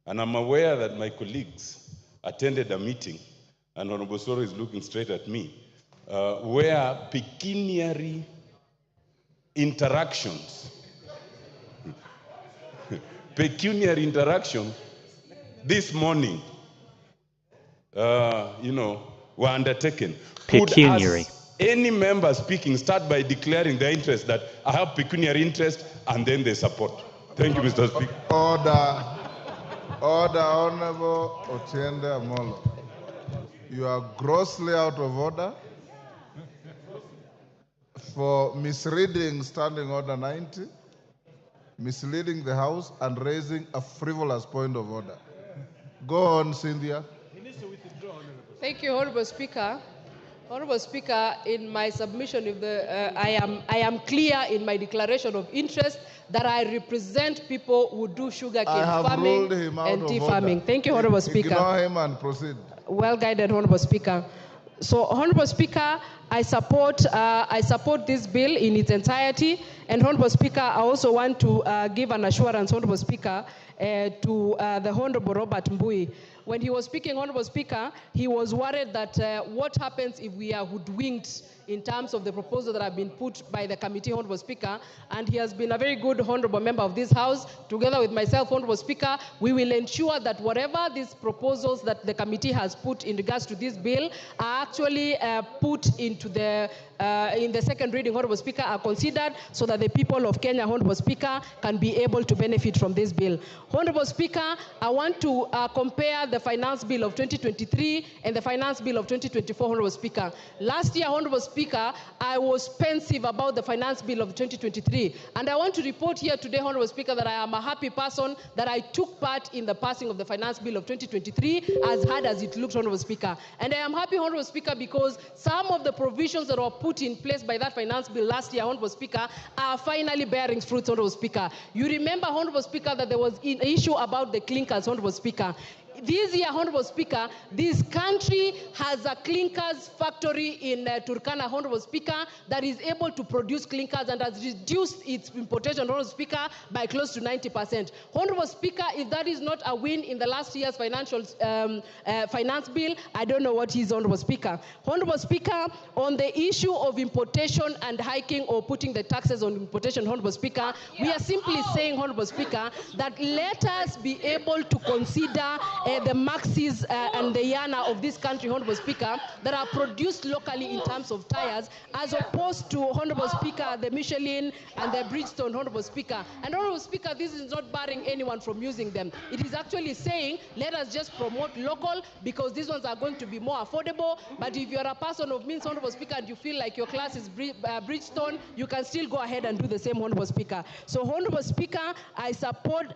Speaker 11: And I'm aware that my colleagues attended a meeting, and Honorable Soro is looking straight at me, where pecuniary interactions, this morning, were undertaken.
Speaker 18: Pecuniary.
Speaker 11: Could any member speaking start by declaring their interest that I have pecuniary interest and then they support? Thank you, Mr. Speaker.
Speaker 2: Order, Honorable Otiende Amolo. You are grossly out of order for misreading standing order 90, misleading the House, and raising a frivolous point of order. Go on, Cynthia.
Speaker 10: Thank you, Honorable Speaker. Honorable Speaker, in my submission, I am clear in my declaration of interest that I represent people who do sugarcane farming and tea farming. Thank you, Honorable Speaker.
Speaker 2: Ignore him and proceed.
Speaker 10: Well guided, Honorable Speaker. So, Honorable Speaker, I support this bill in its entirety. And Honorable Speaker, I also want to give an assurance, Honorable Speaker, to the Honorable Robert Mbui. When he was speaking, Honorable Speaker, he was worried that what happens if we are hoodwinked in terms of the proposal that have been put by the committee, Honorable Speaker, and he has been a very good honorable member of this House. Together with myself, Honorable Speaker, we will ensure that whatever these proposals that the committee has put in regards to this bill are actually put in into the in the second reading, Honorable Speaker, are considered so that the people of Kenya, Honorable Speaker, can be able to benefit from this bill. Honorable Speaker, I want to compare the finance bill of 2023 and the finance bill of 2024, Honorable Speaker. Last year, Honorable Speaker, I was pensive about the finance bill of 2023, and I want to report here today, Honorable Speaker, that I am a happy person that I took part in the passing of the finance bill of 2023, as hard as it looked, Honorable Speaker. And I am happy, Honorable Speaker, because some of the provisions that were put in place by that finance bill last year, Honorable Speaker, are finally bearing fruits, Honorable Speaker. You remember, Honorable Speaker, that there was an issue about the clinkers, Honorable Speaker. This year, Honorable Speaker, this country has a clinkers factory in Turkana, Honorable Speaker, that is able to produce clinkers and has reduced its importation, Honorable Speaker, by close to 90%. Honorable Speaker, if that is not a win in the last year's financial finance bill, I don't know what is, Honorable Speaker. Honorable Speaker, on the issue of importation and hiking or putting the taxes on importation, Honorable Speaker, we are simply saying, Honorable Speaker, that let us be able to consider the Maxis and the Yana of this country, Honorable Speaker, that are produced locally in terms of tires, as opposed to, Honorable Speaker, the Michelin and the Bridgestone, Honorable Speaker. And Honorable Speaker, this is not barring anyone from using them. It is actually saying, let us just promote local, because these ones are going to be more affordable. But if you're a person of means, Honorable Speaker, and you feel like your class is Bridgestone, you can still go ahead and do the same, Honorable Speaker. So, Honorable Speaker, I support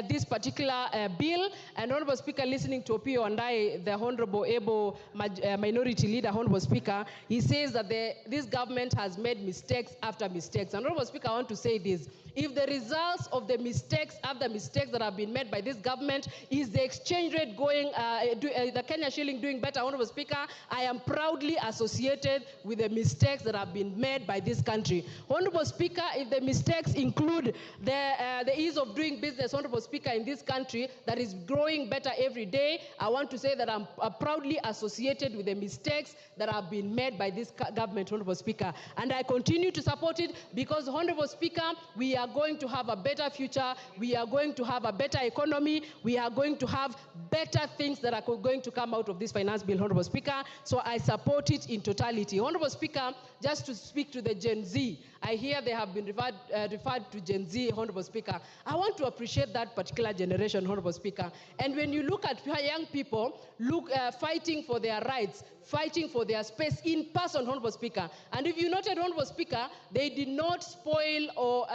Speaker 10: this particular bill, and Honorable Speaker, listening to Opio and I, the Honorable Able Minority Leader, Honorable Speaker, he says that this government has made mistakes after mistakes. And Honorable Speaker, I want to say this. If the results of the mistakes after mistakes that have been made by this government is the exchange rate going, the Kenya shilling doing better, Honorable Speaker, I am proudly associated with the mistakes that have been made by this country. Honorable Speaker, if the mistakes include the ease of doing business, Honorable Speaker, in this country that is growing better every day, I want to say that I'm proudly associated with the mistakes that have been made by this government, Honorable Speaker. And I continue to support it because, Honorable Speaker, we are going to have a better future, we are going to have a better economy, we are going to have better things that are going to come out of this finance bill, Honorable Speaker. So I support it in totality. Honorable Speaker, just to speak to the Gen Z, I hear they have been referred to Gen Z, Honorable Speaker. I want to appreciate that particular generation, Honorable Speaker. And when you look at young people fighting for their rights, fighting for their space in person, Honorable Speaker. And if you noted, Honorable Speaker, they did not spoil or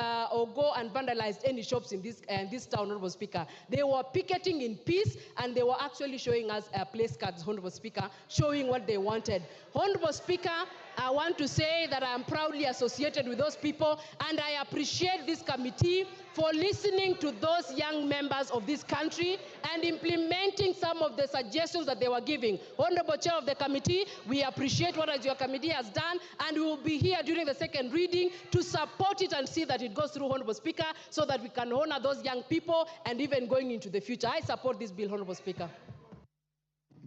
Speaker 10: go and vandalize any shops in this town, Honorable Speaker. They were picketing in peace, and they were actually showing us place cards, Honorable Speaker, showing what they wanted. Honorable Speaker, I want to say that I am proudly associated with those people, and I appreciate this committee for listening to those young members of this country and implementing some of the suggestions that they were giving. Honorable Chair of the committee, we appreciate what your committee has done, and we will be here during the second reading to support it and see that it goes through, Honorable Speaker, so that we can honor those young people and even going into the future. I support this bill, Honorable Speaker.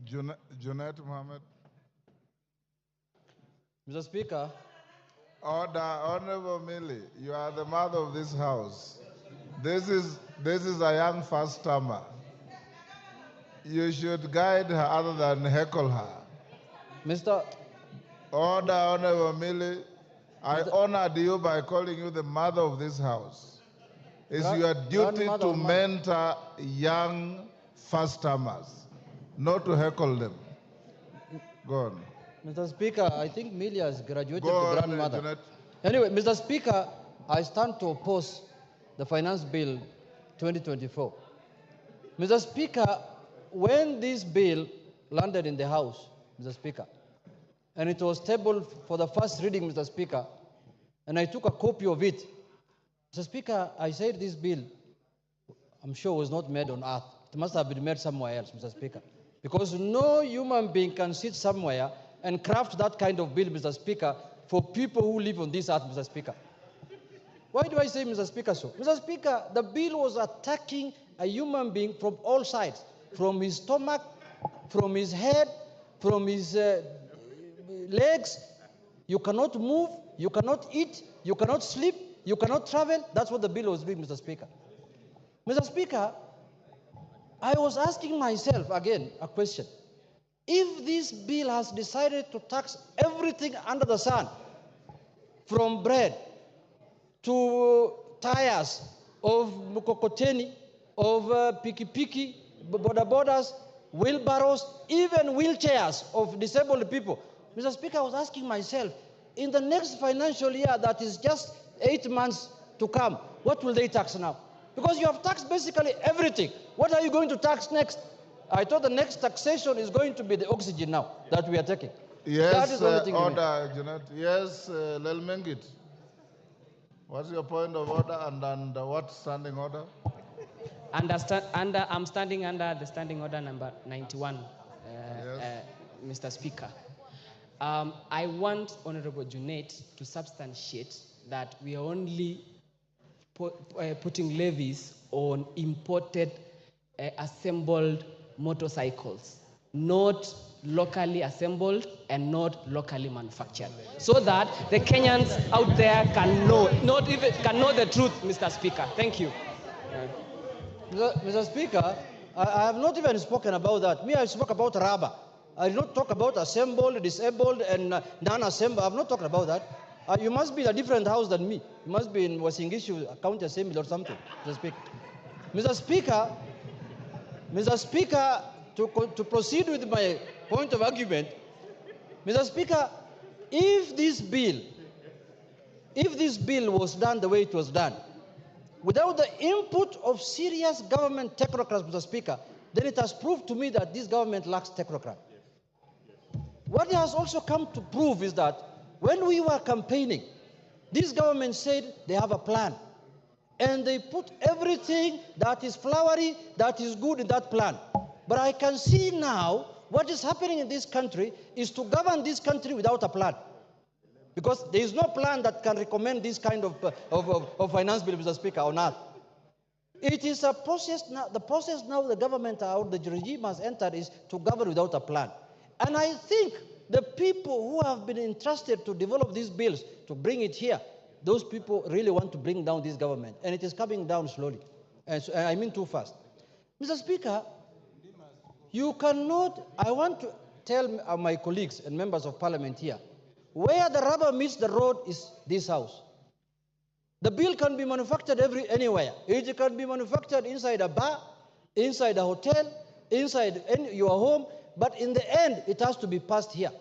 Speaker 2: Junet Mohammed.
Speaker 9: Mr. Speaker.
Speaker 2: Order, Honorable Millie, you are the mother of this house. This is a young first-timer. You should guide her other than heckle her.
Speaker 9: Mr.
Speaker 2: Order, Honorable Millie. I honored you by calling you the mother of this house. It's your duty to mentor young first-timers, not to heckle them. Go on.
Speaker 9: Mr. Speaker, I think Millie has graduated to grandmother. Anyway, Mr. Speaker, I stand to oppose the Finance Bill 2024. Mr. Speaker, when this bill landed in the House, Mr. Speaker, and it was tabled for the first reading, Mr. Speaker, and I took a copy of it, Mr. Speaker, I said this bill, I'm sure, was not made on earth. It must have been made somewhere else, Mr. Speaker. Because no human being can sit somewhere and craft that kind of bill, Mr. Speaker, for people who live on this earth, Mr. Speaker. Why do I say, Mr. Speaker, so? Mr. Speaker, the bill was attacking a human being from all sides, from his stomach, from his head, from his legs. You cannot move, you cannot eat, you cannot sleep, you cannot travel. That's what the bill was doing, Mr. Speaker. Mr. Speaker, I was asking myself again a question. If this bill has decided to tax everything under the sun, from bread to tires of mkokoteni, of piki-piki, boda-bodas, wheelbarrows, even wheelchairs of disabled people. Mr. Speaker, I was asking myself, in the next financial year that is just 8 months to come, what will they tax now? Because you have taxed basically everything. What are you going to tax next? I thought the next taxation is going to be the oxygen now that we are taking.
Speaker 2: Yes,
Speaker 9: that is the only thing
Speaker 2: order, Janet. Yes, Lelmengit. What's your point of order and what standing order?
Speaker 18: I'm standing under the standing order number 91, Mr. Speaker. I want Honorable Junet to substantiate that we are only putting levies on imported assembled motorcycles, not locally assembled and not locally manufactured, so that the Kenyans out there can know, can know the truth, Mr. Speaker. Thank you.
Speaker 9: Mr. Speaker, I have not even spoken about that. Me, I spoke about rubber. I did not talk about assembled, disabled, and non-assembled. I have not talked about that. You must be in a different house than me. You must be in Wasingishu County Assembly or something, Mr. Speaker. Mr. Speaker, to proceed with my point of argument, Mr. Speaker, if this bill was done the way it was done, without the input of serious government technocrats, Mr. Speaker, then it has proved to me that this government lacks technocrats. What it has also come to prove is that when we were campaigning, this government said they have a plan. And they put everything that is flowery, that is good in that plan. But I can see now what is happening in this country is to govern this country without a plan. Because there is no plan that can recommend this kind of finance bill, Mr. Speaker, or not. It is a process now. The process now the government or the regime has entered is to govern without a plan. And I think the people who have been entrusted to develop these bills, to bring it here, those people really want to bring down this government. And it is coming down slowly. And so, I mean too fast. Mr. Speaker, you cannot, I want to tell my colleagues and members of parliament here, where the rubber meets the road is this house. The bill can be manufactured anywhere. It can be manufactured inside a bar, inside a hotel, inside your home, but in the end, it has to be passed here.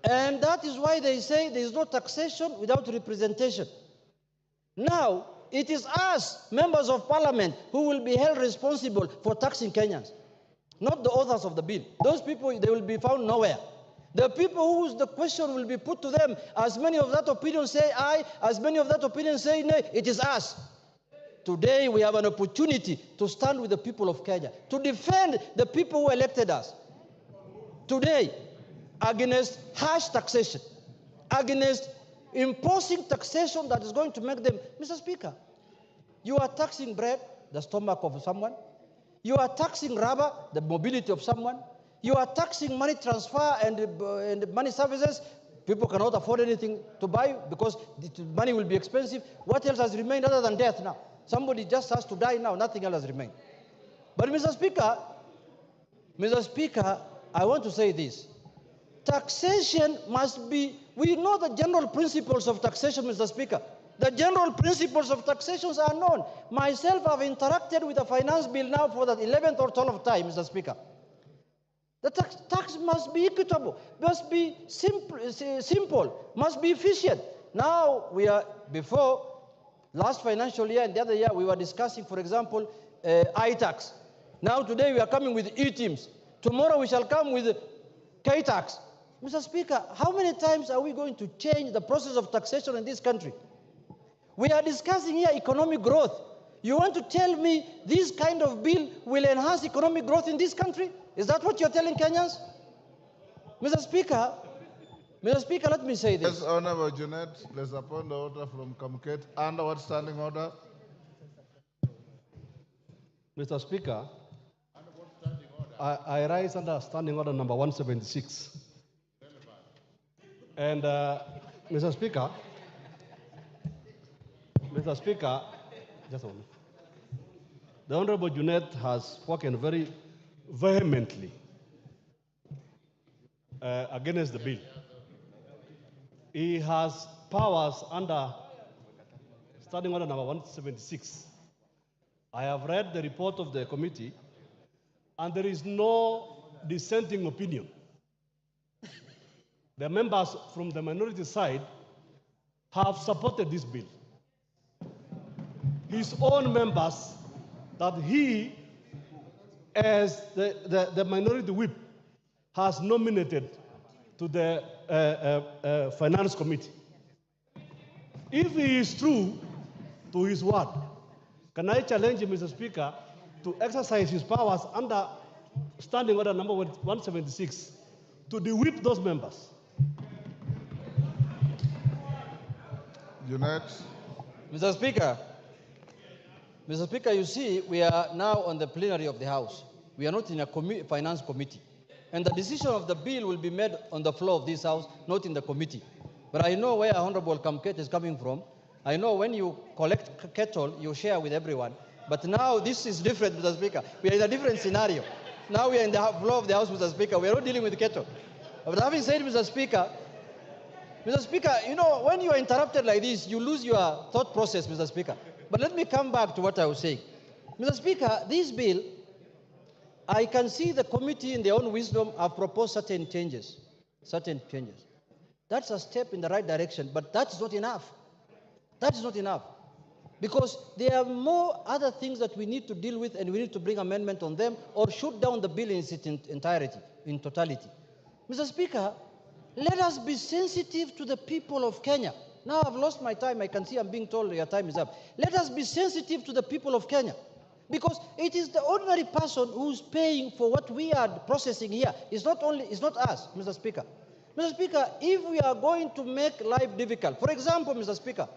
Speaker 9: And that is why they say there is no taxation without representation. Now, it is us, members of parliament, who will be held responsible for taxing Kenyans, not the authors of the bill. Those people, they will be found nowhere. The people whose the question will be put to them, as many of that opinion say aye, as many of that opinion say nay, it is us. Today we have an opportunity to stand with the people of Kenya, to defend the people who elected us. Today, against harsh taxation, against imposing taxation that is going to make them, Mr. Speaker, you are taxing bread, the stomach of someone. You are taxing rubber, the mobility of someone. You are taxing money transfer and money services. People cannot afford anything to buy because the money will be expensive. What else has remained other than death now? Somebody just has to die now. Nothing else has remained. But Mr. Speaker, I want to say this. Taxation must be, we know the general principles of taxation, Mr. Speaker. The general principles of taxations are known. Myself, I've interacted with the finance bill now for the 11th or 12th time, Mr. Speaker. The tax must be equitable, must be simple, must be efficient. Now we are, before last financial year and the other year, we were discussing, for example, I-tax. Now today we are coming with E-teams. Tomorrow we shall come with K-tax. Mr. Speaker, how many times are we going to change the process of taxation in this country? We are discussing here economic growth. You want to tell me this kind of bill will enhance economic growth in this country? Is that what you're telling Kenyans? Mr. Speaker, let me say this.
Speaker 2: Yes, Honorable Junet, let's appoint the order from Kamket. Under what standing order?
Speaker 19: Mr. Speaker, I rise under standing order number 176. And Mr. Speaker, just a moment. The Honorable Junet has spoken very vehemently against the bill. He has powers under Standing Order number 176. I have read the report of the committee, and there is no dissenting opinion. The members from the minority side have supported this bill. His own members that he, as the minority whip, has nominated to the Finance Committee. If he is true to his word, can I challenge him, Mr. Speaker, to exercise his powers under Standing Order number 176 to de-whip those members?
Speaker 2: Junet.
Speaker 9: Mr. Speaker, you see, we are now on the plenary of the House. We are not in a finance committee. And the decision of the bill will be made on the floor of this House, not in the committee. But I know where Honorable Kamket is coming from. I know when you collect cattle, you share with everyone. But now this is different, Mr. Speaker. We are in a different scenario. Now we are in the floor of the House, Mr. Speaker. We are not dealing with cattle. But having said, Mr. Speaker, you know, when you are interrupted like this, you lose your thought process, Mr. Speaker. But let me come back to what I was saying. Mr. Speaker, this bill, I can see the committee in their own wisdom have proposed certain changes. That's a step in the right direction, but that's not enough. That is not enough. Because there are more other things that we need to deal with, and we need to bring amendment on them or shoot down the bill in its entirety, in totality. Mr. Speaker, let us be sensitive to the people of Kenya. Now I've lost my time. I can see I'm being told your time is up. Let us be sensitive to the people of Kenya. Because it is the ordinary person who's paying for what we are processing here. It's not us, Mr. Speaker. Mr. Speaker, if we are going to make life difficult, for example, Mr. Speaker,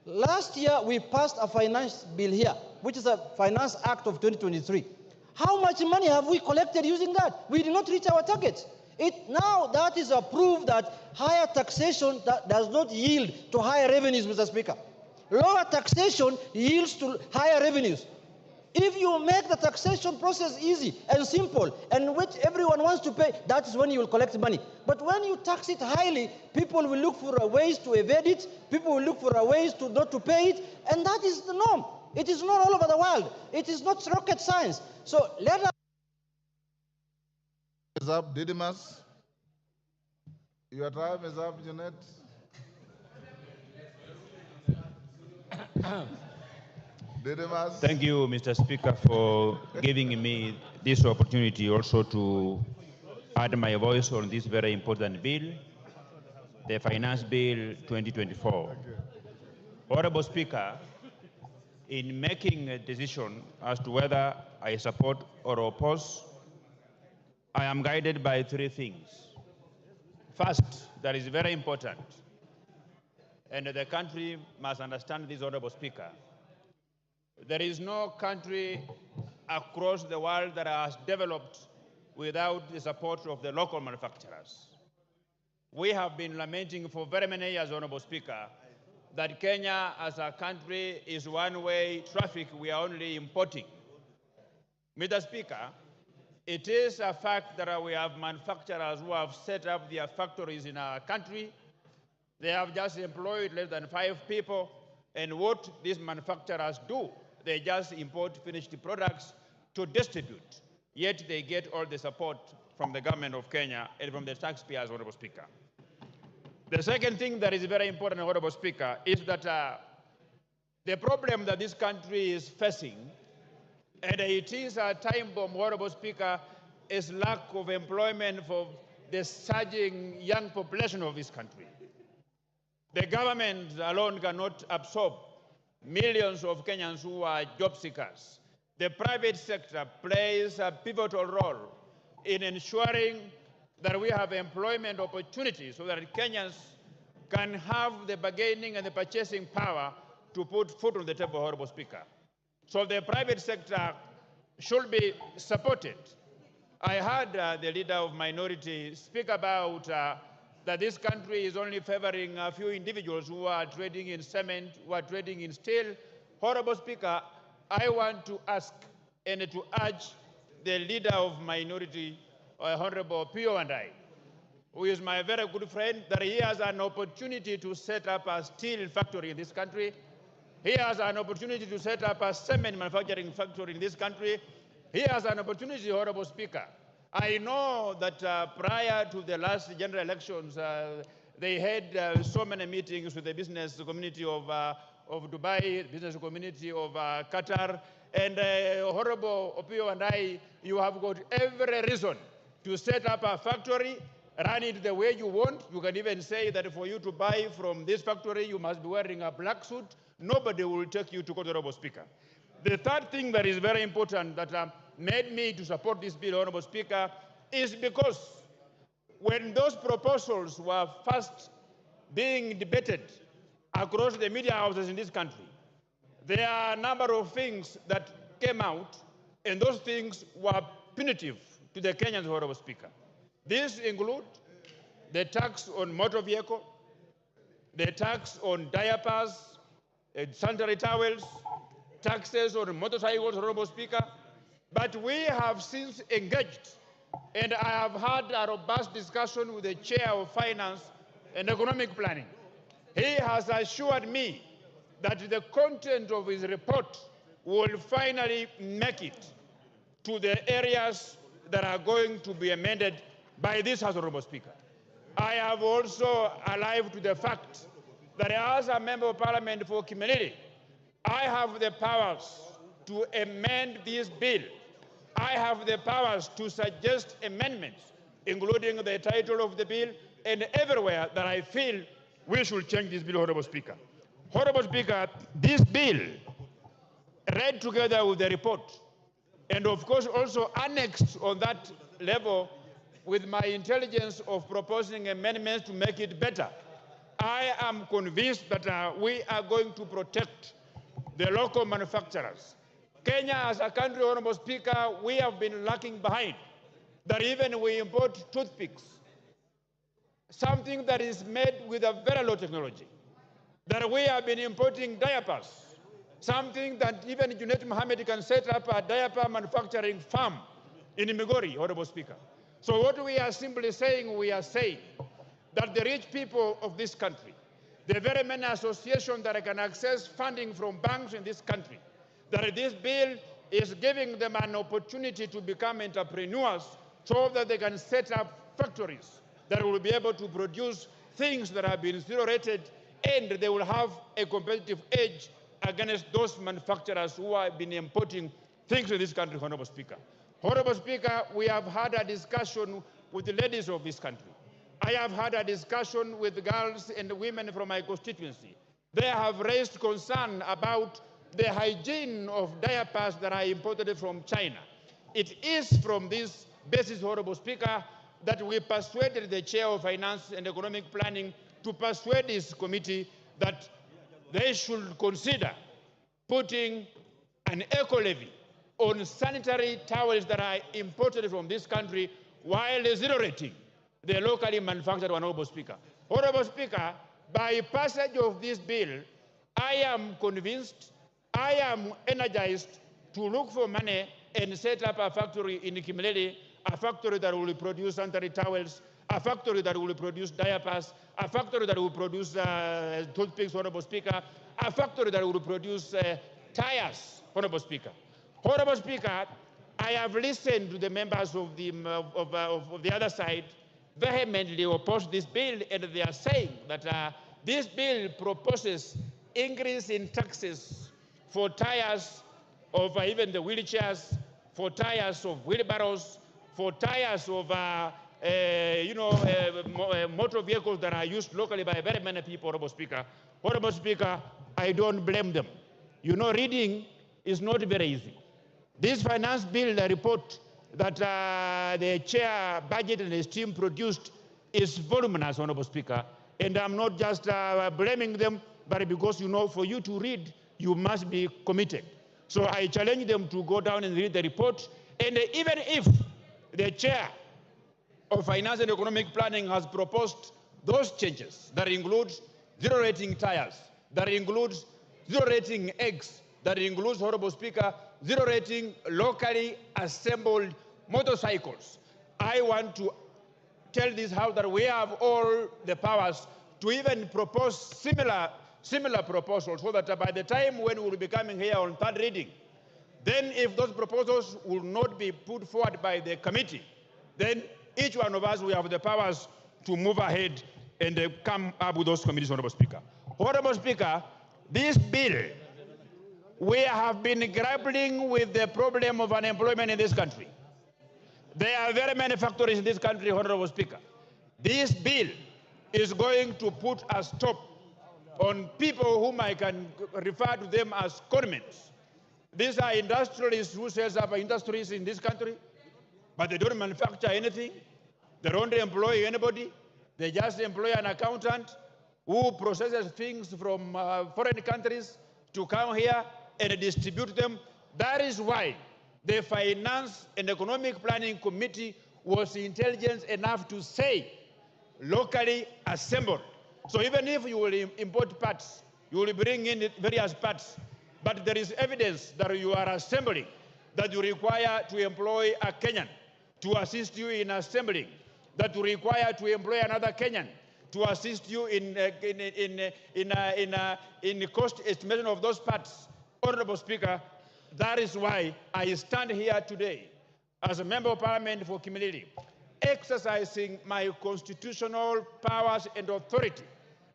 Speaker 9: last year we passed a finance bill here, which is a Finance Act of 2023. How much money have we collected using that? We did not reach our targets. Now that is a proof that higher taxation does not yield to higher revenues, Mr. Speaker. Lower taxation yields to higher revenues. If you make the taxation process easy and simple, and which everyone wants to pay, that is when you will collect money. But when you tax it highly, people will look for ways to evade it, people will look for ways to not to pay it, and that is the norm. It is not all over the world. It is not rocket science. So let us...
Speaker 2: Is up, Didymus. Your time is up, Janet. Didymus.
Speaker 20: Thank you, Mr. Speaker, for giving me this opportunity also to add my voice on this very important bill, the Finance Bill 2024. Honorable Speaker, in making a decision as to whether I support or oppose, I am guided by three things. First, that is very important, and the country must understand this, Honorable Speaker. There is no country across the world that has developed without the support of the local manufacturers. We have been lamenting for very many years, Honorable Speaker, that Kenya as a country is one-way traffic. We are only importing. Mr. Speaker, it is a fact that we have manufacturers who have set up their factories in our country. They have just employed less than 5 people, and what these manufacturers do, they just import finished products to distribute, yet they get all the support from the government of Kenya and from the taxpayers, Honorable Speaker. The second thing that is very important, Honorable Speaker, is that the problem that this country is facing, and it is a time bomb, Honorable Speaker, is lack of employment for the surging young population of this country. The government alone cannot absorb millions of Kenyans who are job seekers. The private sector plays a pivotal role in ensuring that we have employment opportunities so that Kenyans can have the bargaining and the purchasing power to put food on the table, Honorable Speaker. So the private sector should be supported. I heard the leader of minority speak about that this country is only favoring a few individuals who are trading in cement, who are trading in steel. Honorable Speaker, I want to ask and to urge the leader of minority, Honorable Pio and I,
Speaker 21: who is my very good friend, that he has an opportunity to set up a steel factory in this country. He has an opportunity to set up a cement manufacturing factory in this country. He has an opportunity, Honorable Speaker. I know that prior to the last general elections, they had so many meetings with the business community of Dubai, business community of Qatar, and Honorable Opio and I, you have got every reason to set up a factory, run it the way you want. You can even say that for you to buy from this factory, you must be wearing a black suit. Nobody will take you to court, Honorable Speaker. The third thing that is very important that made me to support this bill, Honorable Speaker, is because when those proposals were first being debated across the media houses in this country, there are a number of things that came out, and those things were punitive to the Kenyans, Honorable Speaker. These include the tax on motor vehicle, the tax on diapers, sanitary towels, taxes on motorcycles, Honorable Speaker. But we have since engaged, and I have had a robust discussion with the Chair of Finance and Economic Planning. He has assured me that the content of his report will finally make it to the areas that are going to be amended by this House, Honorable Speaker. I have also alive to the fact that as a Member of Parliament for Kimilili, I have the powers to amend this bill. I have the powers to suggest amendments, including the title of the bill, and everywhere that I feel we should change this bill, Honorable Speaker. Honorable Speaker, this bill, read together with the report, and of course also annexed on that level with my intelligence of proposing amendments to make it better, I am convinced that we are going to protect the local manufacturers. Kenya as a country, Honorable Speaker, we have been lagging behind. That even we import toothpicks, something that is made with a very low technology. That we have been importing diapers, something that even Junet Mohammed can set up a diaper manufacturing farm in Migori, Honorable Speaker. So what we are simply saying, we are saying that the rich people of this country, the very many associations that can access funding from banks in this country, that this bill is giving them an opportunity to become entrepreneurs so that they can set up factories that will be able to produce things that have been zero-rated, and they will have a competitive edge against those manufacturers who have been importing things in this country, Honorable Speaker. Honorable Speaker, we have had a discussion with the ladies of this country. I have had a discussion with the girls and the women from my constituency. They have raised concern about the hygiene of diapers that are imported from China. It is from this basis, Honorable Speaker, that we persuaded the Chair of Finance and Economic Planning to persuade this committee that they should consider putting an eco-levy on sanitary towels that are imported from this country while zero-rating the locally manufactured one, Honorable Speaker. Honorable Speaker, by passage of this bill, I am convinced, I am energized to look for money and set up a factory in Kimilili, a factory that will produce sanitary towels, a factory that will produce diapers, a factory that will produce toothpicks, Honorable Speaker, a factory that will produce tires, Honorable Speaker. Honorable Speaker, I have listened to the members of the other side vehemently oppose this bill, and they are saying that this bill proposes increase in taxes for tires of even the wheelchairs, for tires of wheelbarrows, for tires of motor vehicles that are used locally by very many people, Honorable Speaker. Honorable Speaker, I don't blame them. You know, reading is not very easy. This finance bill, the report that the chair, budget, and his team produced is voluminous, Honorable Speaker. And I'm not just blaming them, but because, you know, for you to read, you must be committed. So I challenge them to go down and read the report. And even if the chair of Finance and Economic Planning has proposed those changes that include zero-rating tires, that includes zero-rating eggs, that includes, Honorable Speaker, zero-rating locally assembled motorcycles, I want to tell this House that we have all the powers to even propose similar proposals, so that by the time when we will be coming here on third reading, then if those proposals will not be put forward by the committee, then each one of us will have the powers to move ahead and come up with those committees, Honorable Speaker. Honorable Speaker, this bill, we have been grappling with the problem of unemployment in this country. There are very many factories in this country, Honorable Speaker. This bill is going to put a stop on people whom I can refer to them as conmen. These are industrialists who set up industries in this country, but they don't manufacture anything. They don't employ anybody. They just employ an accountant who processes things from foreign countries to come here and distribute them. That is why the Finance and Economic Planning Committee was intelligent enough to say, locally assembled. So even if you will import parts, you will bring in various parts, but there is evidence that you are assembling, that you require to employ a Kenyan to assist you in assembling, that you require to employ another Kenyan to assist you in cost estimation of those parts. Honorable Speaker, that is why I stand here today as a Member of Parliament for Kimilili, exercising my constitutional powers and authority,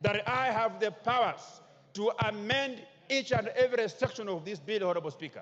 Speaker 21: that I have the powers to amend each and every section of this bill, Honorable Speaker.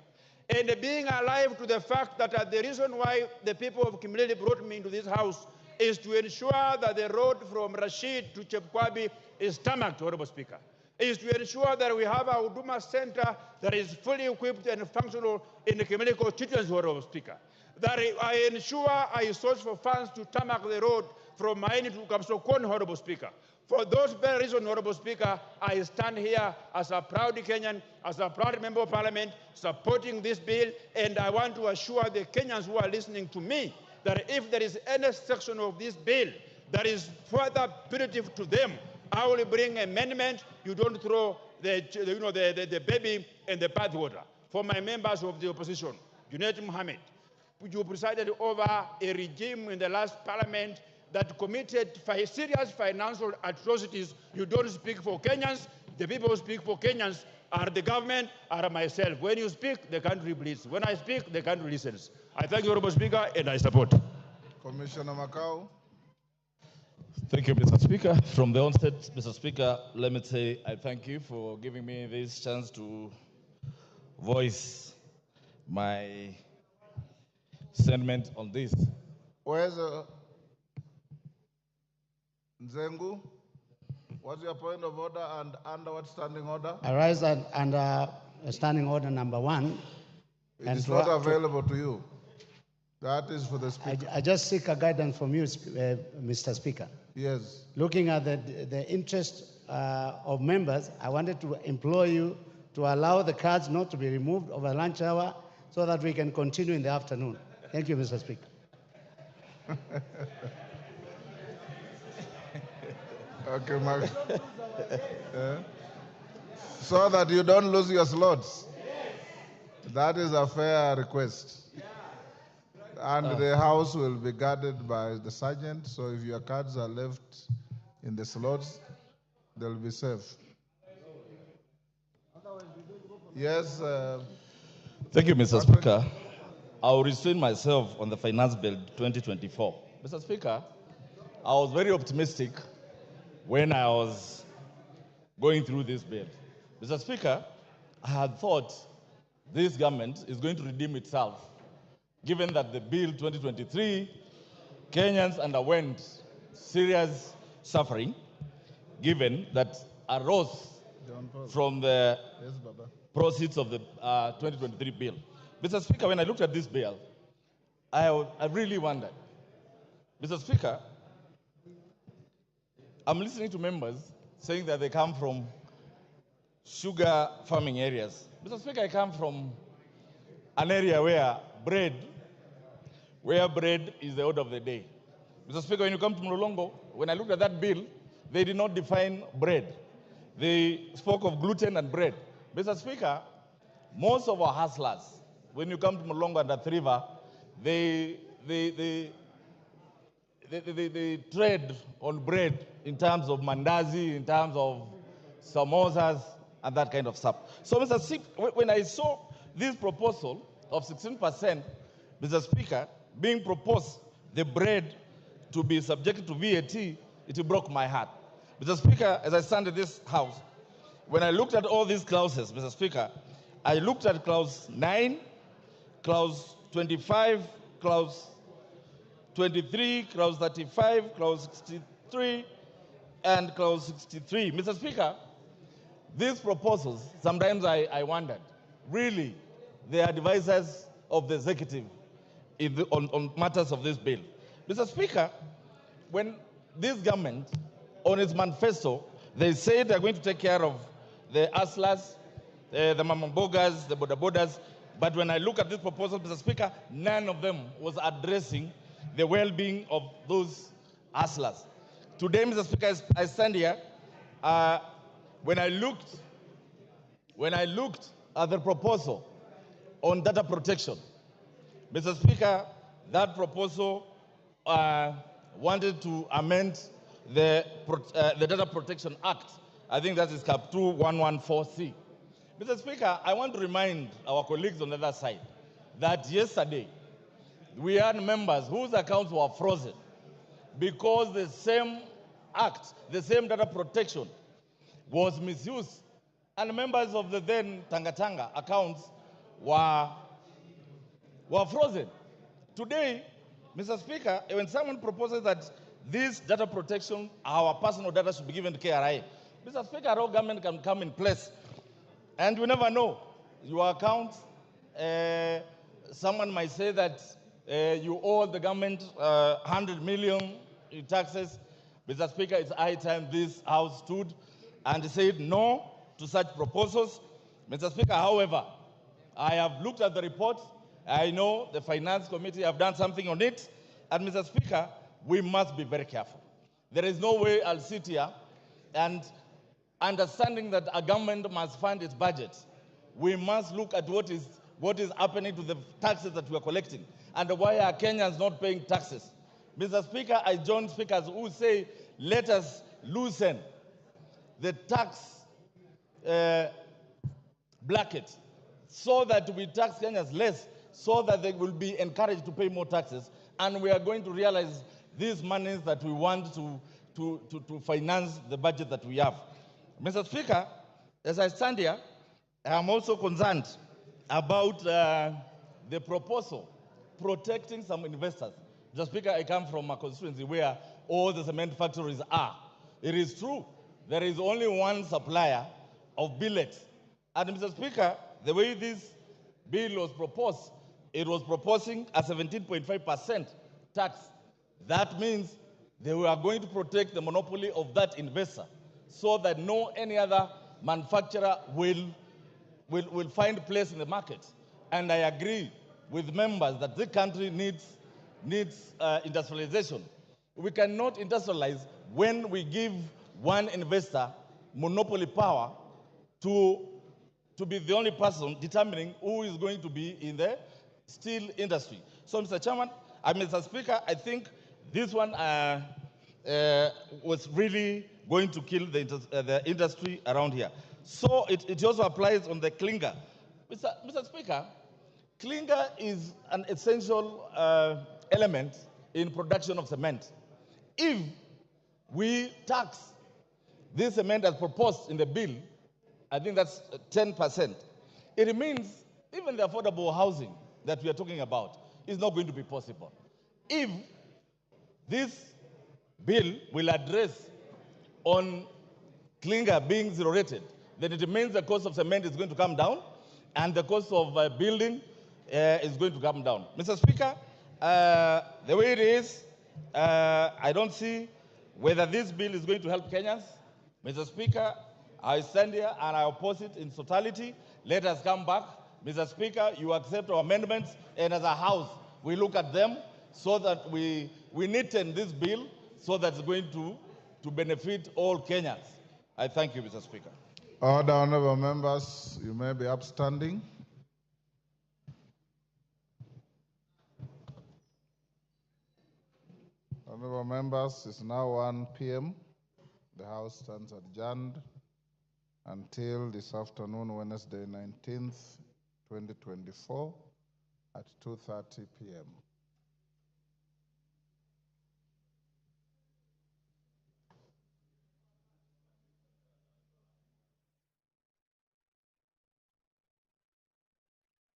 Speaker 21: And being alive to the fact that the reason why the people of Kimilili brought me into this House is to ensure that the road from Rashid to Chepkwabi is tarmacked, Honorable Speaker. Is to ensure that we have a Huduma Center that is fully equipped and functional in the Kimilili constituency, Honorable Speaker. That I ensure I source for funds to tarmac the road from Maini to Kapsokon, Honorable Speaker. For those very reasons, Honorable Speaker, I stand here as a proud Kenyan, as a proud Member of Parliament, supporting this bill, and I want to assure the Kenyans who are listening to me that if there is any section of this bill that is further punitive to them, I will bring amendment. You don't throw the baby in the bathwater. For my members of the opposition, Junaid Mohammed, you presided over a regime in the last parliament that committed serious financial atrocities. You don't speak for Kenyans. The people who speak for Kenyans are the government, are myself. When you speak, the country bleeds. When I speak, the country listens. I thank you, Honorable Speaker, and I support.
Speaker 2: Commissioner Macau.
Speaker 4: Thank you, Mr. Speaker. From the onset, Mr. Speaker, let me say I thank you for giving me this chance to voice my sentiment on this.
Speaker 2: Where's Nzengu? What's your point of order and under what standing order?
Speaker 22: I rise under standing order number 1.
Speaker 2: It is not available to you. That is for the Speaker.
Speaker 22: I just seek a guidance from you, Mr. Speaker.
Speaker 2: Yes.
Speaker 22: Looking at the interest of members, I wanted to implore you to allow the cards not to be removed over lunch hour so that we can continue in the afternoon. Thank you, Mr. Speaker.
Speaker 2: Okay, Mark. So that you don't lose your slots. That is a fair request. And the House will be guarded by the sergeant, so if your cards are left in the slots, they'll be safe. Yes.
Speaker 4: Thank you, Mr. Speaker. I will restrain myself on the Finance Bill 2024. Mr. Speaker, I was very optimistic when I was going through this bill. Mr. Speaker, I had thought this government is going to redeem itself, given that the bill 2023, Kenyans underwent serious suffering, given that arose from the proceeds of the 2023 bill. Mr. Speaker, when I looked at this bill, I really wondered. Mr. Speaker, I'm listening to members saying that they come from sugar farming areas. Mr. Speaker, I come from an area where bread is the order of the day. Mr. Speaker, when you come to Mlolongo, when I looked at that bill, they did not define bread. They spoke of gluten and bread. Mr. Speaker, most of our hustlers, when you come to Mlolongo and Athi River, they the trade on bread in terms of mandazi, in terms of samosas, and that kind of stuff. So, Mr. Speaker, when I saw this proposal of 16%, Mr. Speaker, being proposed, the bread to be subjected to VAT, it broke my heart. Mr. Speaker, as I stand in this house, when I looked at all these clauses, Mr. Speaker, I looked at clause 9, clause 25, clause 23, clause 35, clause 63, and clause 63. Mr. Speaker, these proposals, sometimes I wondered, really, they are advisors of the executive on matters of this bill. Mr. Speaker, when this government, on its manifesto, they say they're going to take care of the hustlers, the mamambogas, the bodabodas, but when I look at this proposal, Mr. Speaker, none of them was addressing the well-being of those hustlers. Today, Mr. Speaker, I stand here, when I looked at the proposal on data protection, Mr. Speaker, that proposal wanted to amend the Data Protection Act. I think that is Cap 2114C. Mr. Speaker, I want to remind our colleagues on the other side that yesterday we had members whose accounts were frozen because the same act, the same data protection was misused, and members of the then Tanga accounts were frozen. Today, Mr. Speaker, when someone proposes that this data protection, our personal data should be given to KRI, Mr. Speaker, our government can come in place. And you never know. Your account, someone might say that you owe the government 100 million in taxes. Mr. Speaker, it's high time this House stood and said no to such proposals. Mr. Speaker, however, I have looked at the report. I know the Finance Committee have done something on it. And Mr. Speaker, we must be very careful. There is no way I'll sit here and understanding that a government must fund its budget, we must look at what is happening to the taxes that we are collecting and why are Kenyans not paying taxes. Mr. Speaker, I join speakers who say, let us loosen the tax bracket so that we tax Kenyans less, so that they will be encouraged to pay more taxes, and we are going to realize these monies that we want to finance the budget that we have. Mr. Speaker, as I stand here, I am also concerned about the proposal protecting some investors. Mr. Speaker, I come from a constituency where all the cement factories are. It is true, there is only one supplier of billets. And Mr. Speaker, the way this bill was proposed, it was proposing a 17.5% tax. That means they were going to protect the monopoly of that investor so that no any other manufacturer will find place in the market. And I agree with members that the country needs industrialization. We cannot industrialize when we give one investor monopoly power to be the only person determining who is going to be in the steel industry. So, Mr. Chairman, Mr. Speaker, I think this one was really going to kill the industry around here. So it also applies on the clinker. Mr. Speaker, clinker is an essential element in production of cement. If we tax this cement as proposed in the bill, I think that's 10%. It means even the affordable housing that we are talking about is not going to be possible. If this bill will address on clinker being zero rated, then it means the cost of cement is going to come down and the cost of building is going to come down. Mr. Speaker, the way it is, I don't see whether this bill is going to help Kenyans. Mr. Speaker, I stand here and I oppose it in totality. Let us come back. Mr. Speaker, you accept our amendments, and as a House, we look at them so that we neaten this bill so that it's going to benefit all Kenyans. I thank you, Mr. Speaker.
Speaker 2: Order, honorable members, you may be upstanding. Honorable members, it's now 1 p.m. The House stands adjourned until this afternoon, Wednesday, 19th, 2024, at 2:30 p.m.